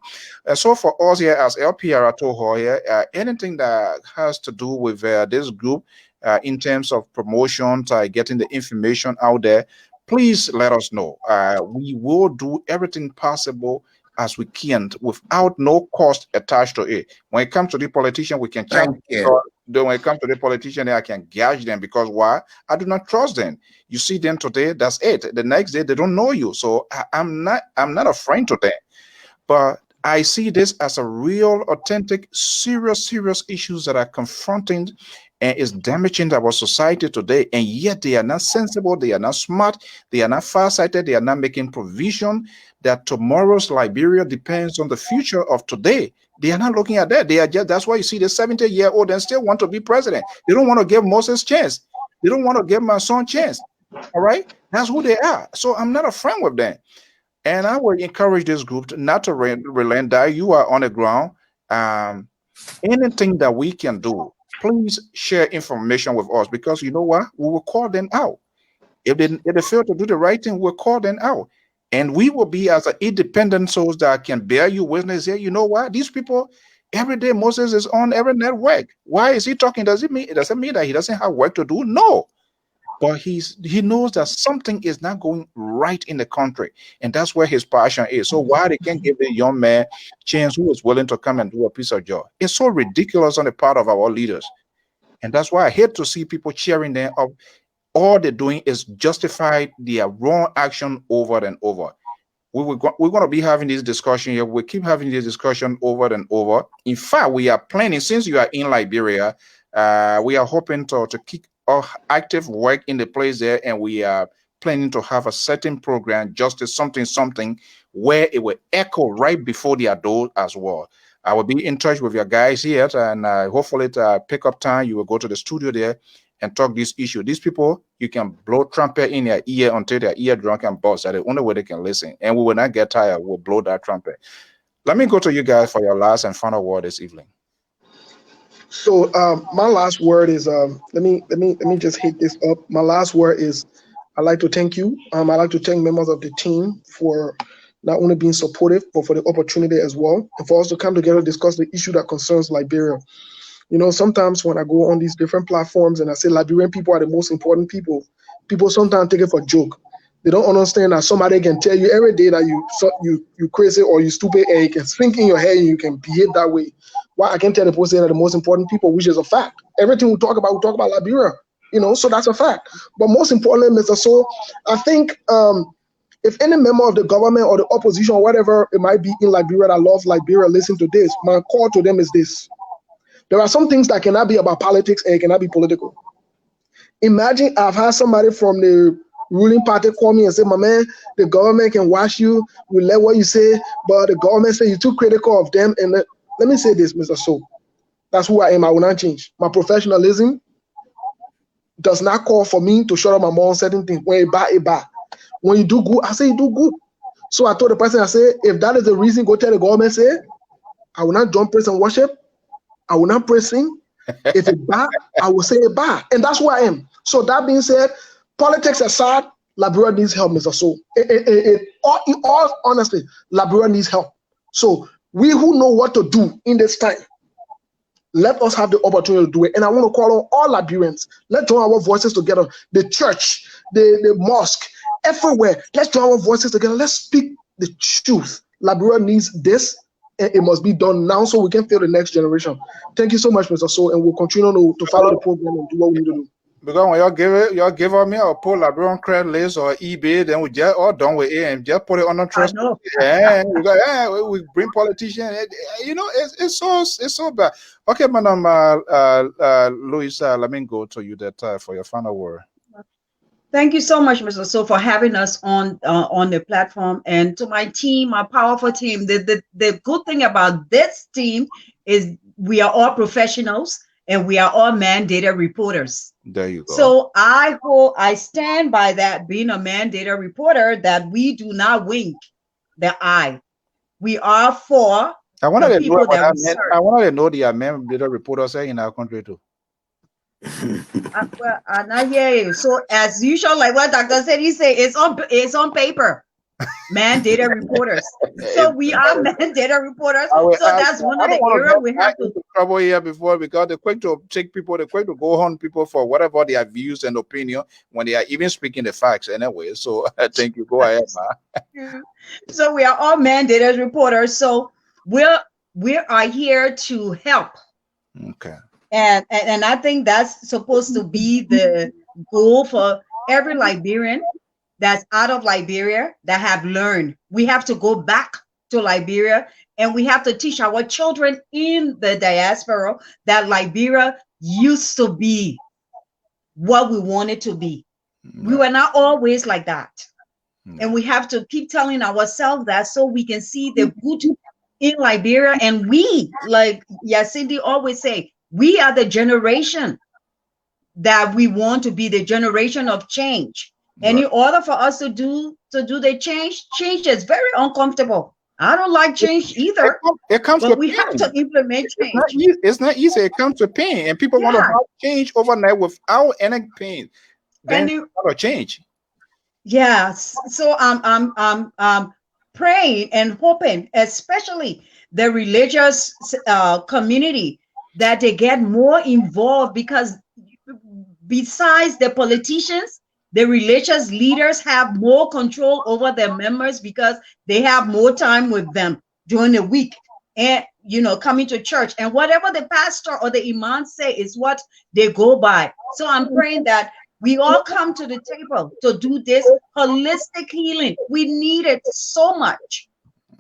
So for us here as LPR Toho here, anything that has to do with this group in terms of promotion, getting the information out there, please let us know. We will do everything possible as we can without no cost attached to it. When it comes to the politician, we can check. When it comes to the politician, I can gouge them because why? I do not trust them. You see them today, that's it. The next day, they don't know you. So I'm not a friend to them. But I see this as a real, authentic, serious issues that are confronting and is damaging our society today. And yet they are not sensible, they are not smart, they are not farsighted, they are not making provision that tomorrow's Liberia depends on the future of today. They are not looking at that. They are just, that's why you see the 70-year-old and still want to be president. They don't want to give Moses a chance. They don't want to give my son a chance. All right? That's who they are. So I'm not a friend with them. And I would encourage this group not to relent that you are on the ground. Anything that we can do, please share information with us, because you know what? We will call them out. If they fail to do the right thing, we'll call them out. And we will be as an independent souls that can bear you witness here. You know what? These people, every day Moses is on every network. Why is he talking? Does it mean that he doesn't have work to do? No. But he knows that something is not going right in the country, and that's where his passion is. So why they can't give the young man chance who is willing to come and do a piece of job? It's so ridiculous on the part of our leaders, and that's why I hate to see people cheering them up. All they're doing is justify their wrong action over and over. We're going to be having this discussion here. We keep having this discussion over and over. In fact, we are planning, since you are in Liberia, we are hoping to kick active work in the place there, and we are planning to have a certain program, justice something, where it will echo right before their door as well. I will be in touch with your guys here, and hopefully pick up time. You will go to the studio there and talk this issue. These people, you can blow trumpet in their ear until their ear drunk and bust. That's the only way they can listen, and we will not get tired. We'll blow that trumpet. Let me go to you guys for your last and final word this evening. So my last word is let me just hit this up. My last word is I'd like to thank you. I'd like to thank members of the team for not only being supportive, but for the opportunity as well, and for us to come together to discuss the issue that concerns Liberia. You know, sometimes when I go on these different platforms and I say Liberian people are the most important people sometimes take it for a joke. They don't understand that somebody can tell you every day that you crazy or you stupid, and you can think in your head and you can behave that way. Why I can tell the person that the most important people, which is a fact. Everything we talk about Liberia, you know, so that's a fact. But most importantly, Mr. So, I think if any member of the government or the opposition or whatever it might be in Liberia that loves Liberia, listen to this. My call to them is this. There are some things that cannot be about politics and it cannot be political. Imagine I've had somebody from the ruling party call me and say, my man, the government can watch you, we let what you say, but the government say you're too critical of them. And let me say this, Mr. So, that's who I am. I will not change. My professionalism does not call for me to shut up my mouth on certain things. When you buy, it buy. When you do good, I say you do good. So I told the person, I said, if that is the reason, go tell the government, say, I will not join praise and worship. I will not praise sing. If it bad, I will say it bad. And that's who I am. So that being said, politics aside, Liberia needs help, Mr. So. In all honesty, Liberia needs help. So we who know what to do in this time, let us have the opportunity to do it. And I want to call on all Liberians. Let's join our voices together. The church, the mosque, everywhere. Let's join our voices together. Let's speak the truth. Liberia needs this, and it must be done now so we can fill the next generation. Thank you so much, Mr. So, and we'll continue to follow the program and do what we need to do. Because when y'all give me or pull Liberian credit list or eBay, then we just all done with it and just put it on the trust. Yeah, we bring politicians. You know, it's so bad. Okay, Madam Louis, let me go to you that for your final word. Thank you so much, Mr. So, for having us on the platform, and to my team, my powerful team. The good thing about this team is we are all professionals and we are all mandated reporters. There you go. So I stand by that, being a mandated reporter, that we do not wink the eye. We are for I wanted to know the mandated reporters in our country too. Not here. So as usual, like what Dr. said, he said it's on paper. mandated reporters. So we are mandated reporters. So that's one of the areas we have to trouble here before, because they're quick to take people, they're quick to go on people for whatever their views and opinion when they are even speaking the facts anyway. So I think you go ahead, man. So we are all mandated reporters. So we are here to help. Okay. And I think that's supposed to be the goal for every Liberian that's out of Liberia that have learned. We have to go back to Liberia, and we have to teach our children in the diaspora that Liberia used to be what we wanted to be. We were not always like that. And we have to keep telling ourselves that so we can see the good in Liberia. And we, like Cindy always say, we are the generation that we want to be, the generation of change. And in order for us to do the change is very uncomfortable. I don't like change either. It comes but with we pain. have to implement change. It's not easy. It comes with pain, and people want to have change overnight without any pain. Then it's not a change. Yes. So I'm praying and hoping, especially the religious community, that they get more involved, because besides the politicians, the religious leaders have more control over their members because they have more time with them during the week and, coming to church. And whatever the pastor or the imam say is what they go by. So I'm praying that we all come to the table to do this holistic healing. We need it so much.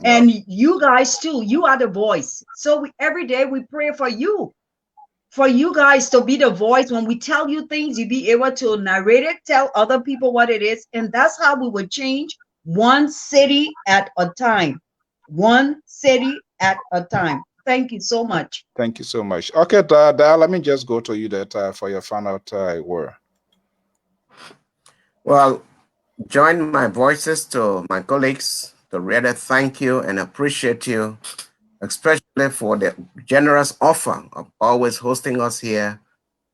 And you guys too, you are the voice. So every day we pray for you guys to be the voice. When we tell you things, you be able to narrate it, tell other people what it is. And that's how we would change one city at a time. One city at a time. Thank you so much. Thank you so much. Okay, Dad, let me just go to you that for your final word. Well, join my voices to my colleagues to really thank you and appreciate you, especially for the generous offer of always hosting us here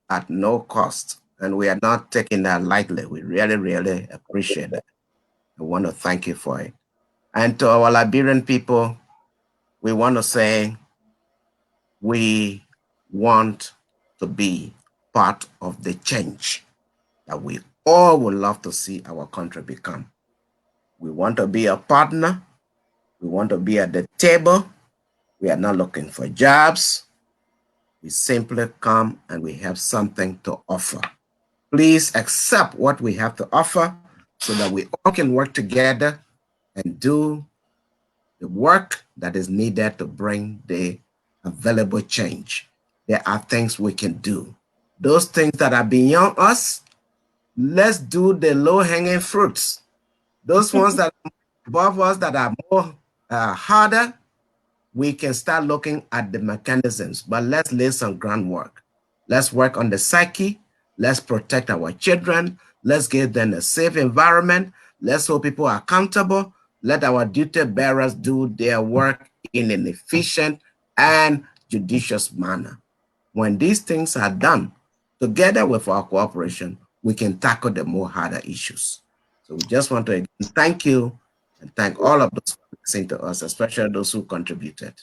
at no cost. And we are not taking that lightly. We really, really appreciate it. I want to thank you for it. And to our Liberian people, we want to say we want to be part of the change that we all would love to see our country become. We want to be a partner. We want to be at the table. We are not looking for jobs. We simply come and we have something to offer. Please accept what we have to offer so that we all can work together and do the work that is needed to bring the available change. There are things we can do. Those things that are beyond us, let's do the low-hanging fruits. Those ones that are above us that are more harder, we can start looking at the mechanisms, but let's lay some groundwork. Let's work on the psyche. Let's protect our children. Let's give them a safe environment. Let's hold people accountable. Let our duty bearers do their work in an efficient and judicious manner. When these things are done, together with our cooperation, we can tackle the more harder issues. So we just want to again thank you and thank all of those who listening to us, especially those who contributed.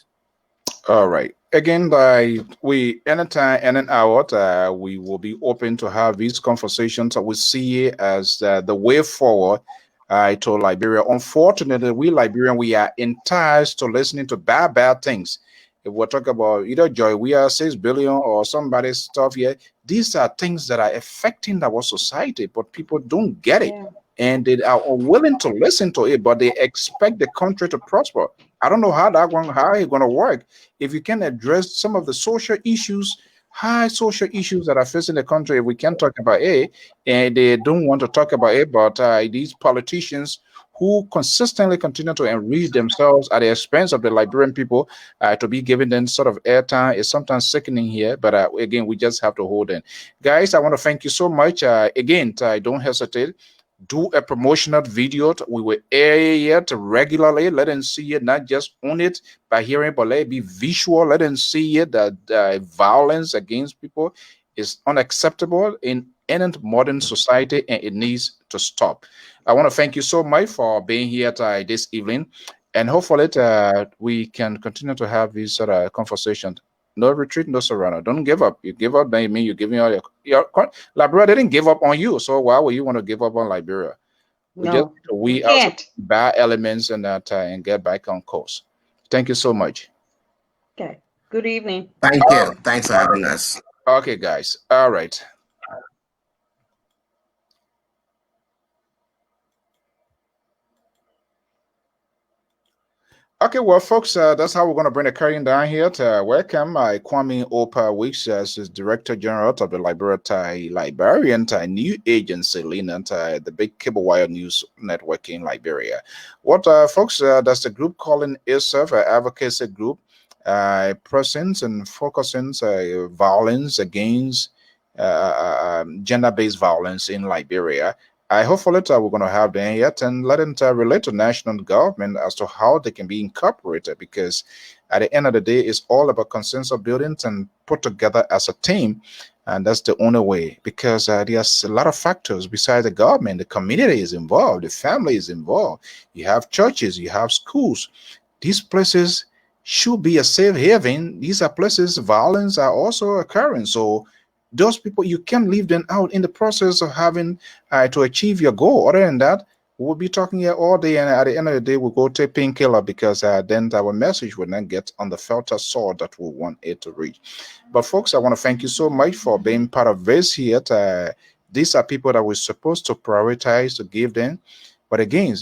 All right. Again, we anytime and an hour, we will be open to have these conversations. We see it as the way forward to Liberia. Unfortunately, we Liberian, we are enticed to listening to bad things. If we're talking about either Joy, we are 6 billion or somebody's stuff here. These are things that are affecting our society, but people don't get it. Yeah. And they are unwilling to listen to it, but they expect the country to prosper. I don't know how it's going to work. If you can address some of the social issues, high social issues that are facing the country, if we can talk about it, and they don't want to talk about it, but these politicians who consistently continue to enrich themselves at the expense of the Liberian people, to be giving them sort of airtime is sometimes sickening here. But again, we just have to hold in. Guys, I want to thank you so much. Again, don't hesitate. Do a promotional video. We will air it regularly. Let them see it, not just on it by hearing, but let it be visual. Let them see it that violence against people is unacceptable in any modern society, and it needs to stop. I want to thank you so much for being here this evening, and hopefully we can continue to have these sort of conversations. No retreat, no surrender. Don't give up. You give up, that means you're giving all your Liberia didn't give up on you. So why would you want to give up on Liberia? We just No, we out can't. bad elements and that and get back on course. Thank you so much. Okay. Good evening. Thank you. Thanks for having us. Okay, guys. All right. Okay, well, folks, that's how we're going to bring the curtain down here to welcome Kwame Opa Weeks as is Director General of the Liberian New Agency, leading the big cable wire news network in Liberia. What, folks, that's the group calling itself an advocacy group, presence and focusing violence against gender-based violence in Liberia. I hopefully we're going to have them yet and let them relate to national government as to how they can be incorporated, because at the end of the day, it's all about consensus building and put together as a team. And that's the only way, because there's a lot of factors besides the government. The community is involved, the family is involved. You have churches, you have schools. These places should be a safe haven. These are places violence are also occurring. So those people, you can't leave them out in the process of having to achieve your goal. Other than that, we'll be talking here all day, and at the end of the day, we'll go take painkiller, because then our message will not get on the filter sword that we want it to reach. But folks, I want to thank you so much for being part of this here. These are people that we're supposed to prioritize to give them. But again,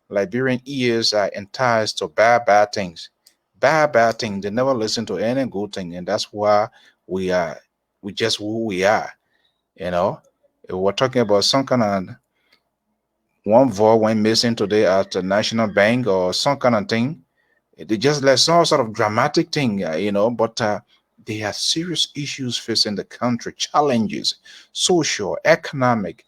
Liberian ears are enticed to bad things. Bad things. They never listen to any good thing, and that's why we just who we are. You know, if we're talking about some kind of one vote went missing today at the National Bank or some kind of thing. They just let some sort of dramatic thing, but they have serious issues facing the country, challenges, social, economic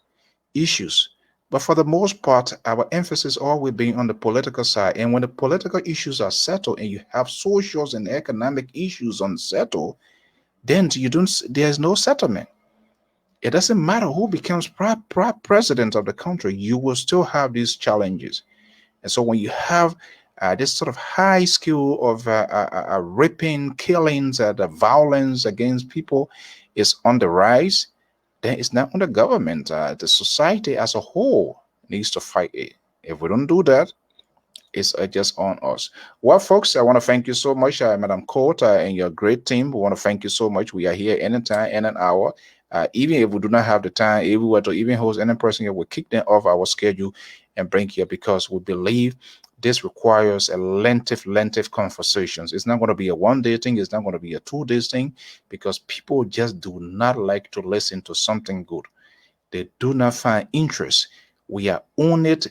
issues. But for the most part, our emphasis always being on the political side. And when the political issues are settled and you have social and economic issues unsettled, then there's no settlement. It doesn't matter who becomes president of the country, you will still have these challenges. And so when you have this sort of high skill of raping, killings, the violence against people is on the rise, then it's not on the government. The society as a whole needs to fight it. If we don't do that, it's just on us. Well, folks, I want to thank you so much, Madam Court, and your great team. We want to thank you so much. We are here anytime, in an hour. Even if we do not have the time, if we were to even host any person here, we'll kick them off our schedule and bring here, because we believe this requires a lengthy conversations. It's not going to be a one-day thing. It's not going to be a 2 days thing, because people just do not like to listen to something good. They do not find interest. We are on it,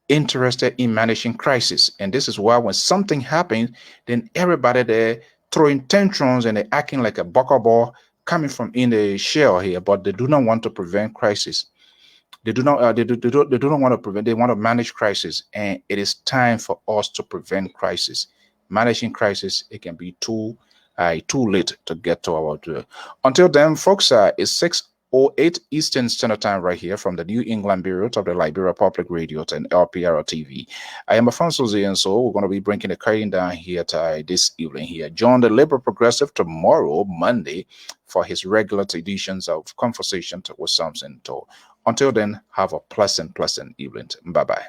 interested in managing crisis. And this is why when something happens, then everybody there throwing tantrums and they're acting like a buckle coming from in the shell here, but they do not want to prevent crisis. They do not want to prevent, they want to manage crisis. And it is time for us to prevent crisis. Managing crisis, it can be too late to get to our door. Until then, folks, it's 6:08 Eastern Standard Time right here from the New England Bureau of the Liberia Public Radio and LPR TV. I am Afonso Z, and so we're going to be bringing the curtain down here this evening here. Join the Liberal Progressive tomorrow, Monday, for his regular editions of Conversation with Samson Toll. Until then, have a pleasant evening. Bye-bye.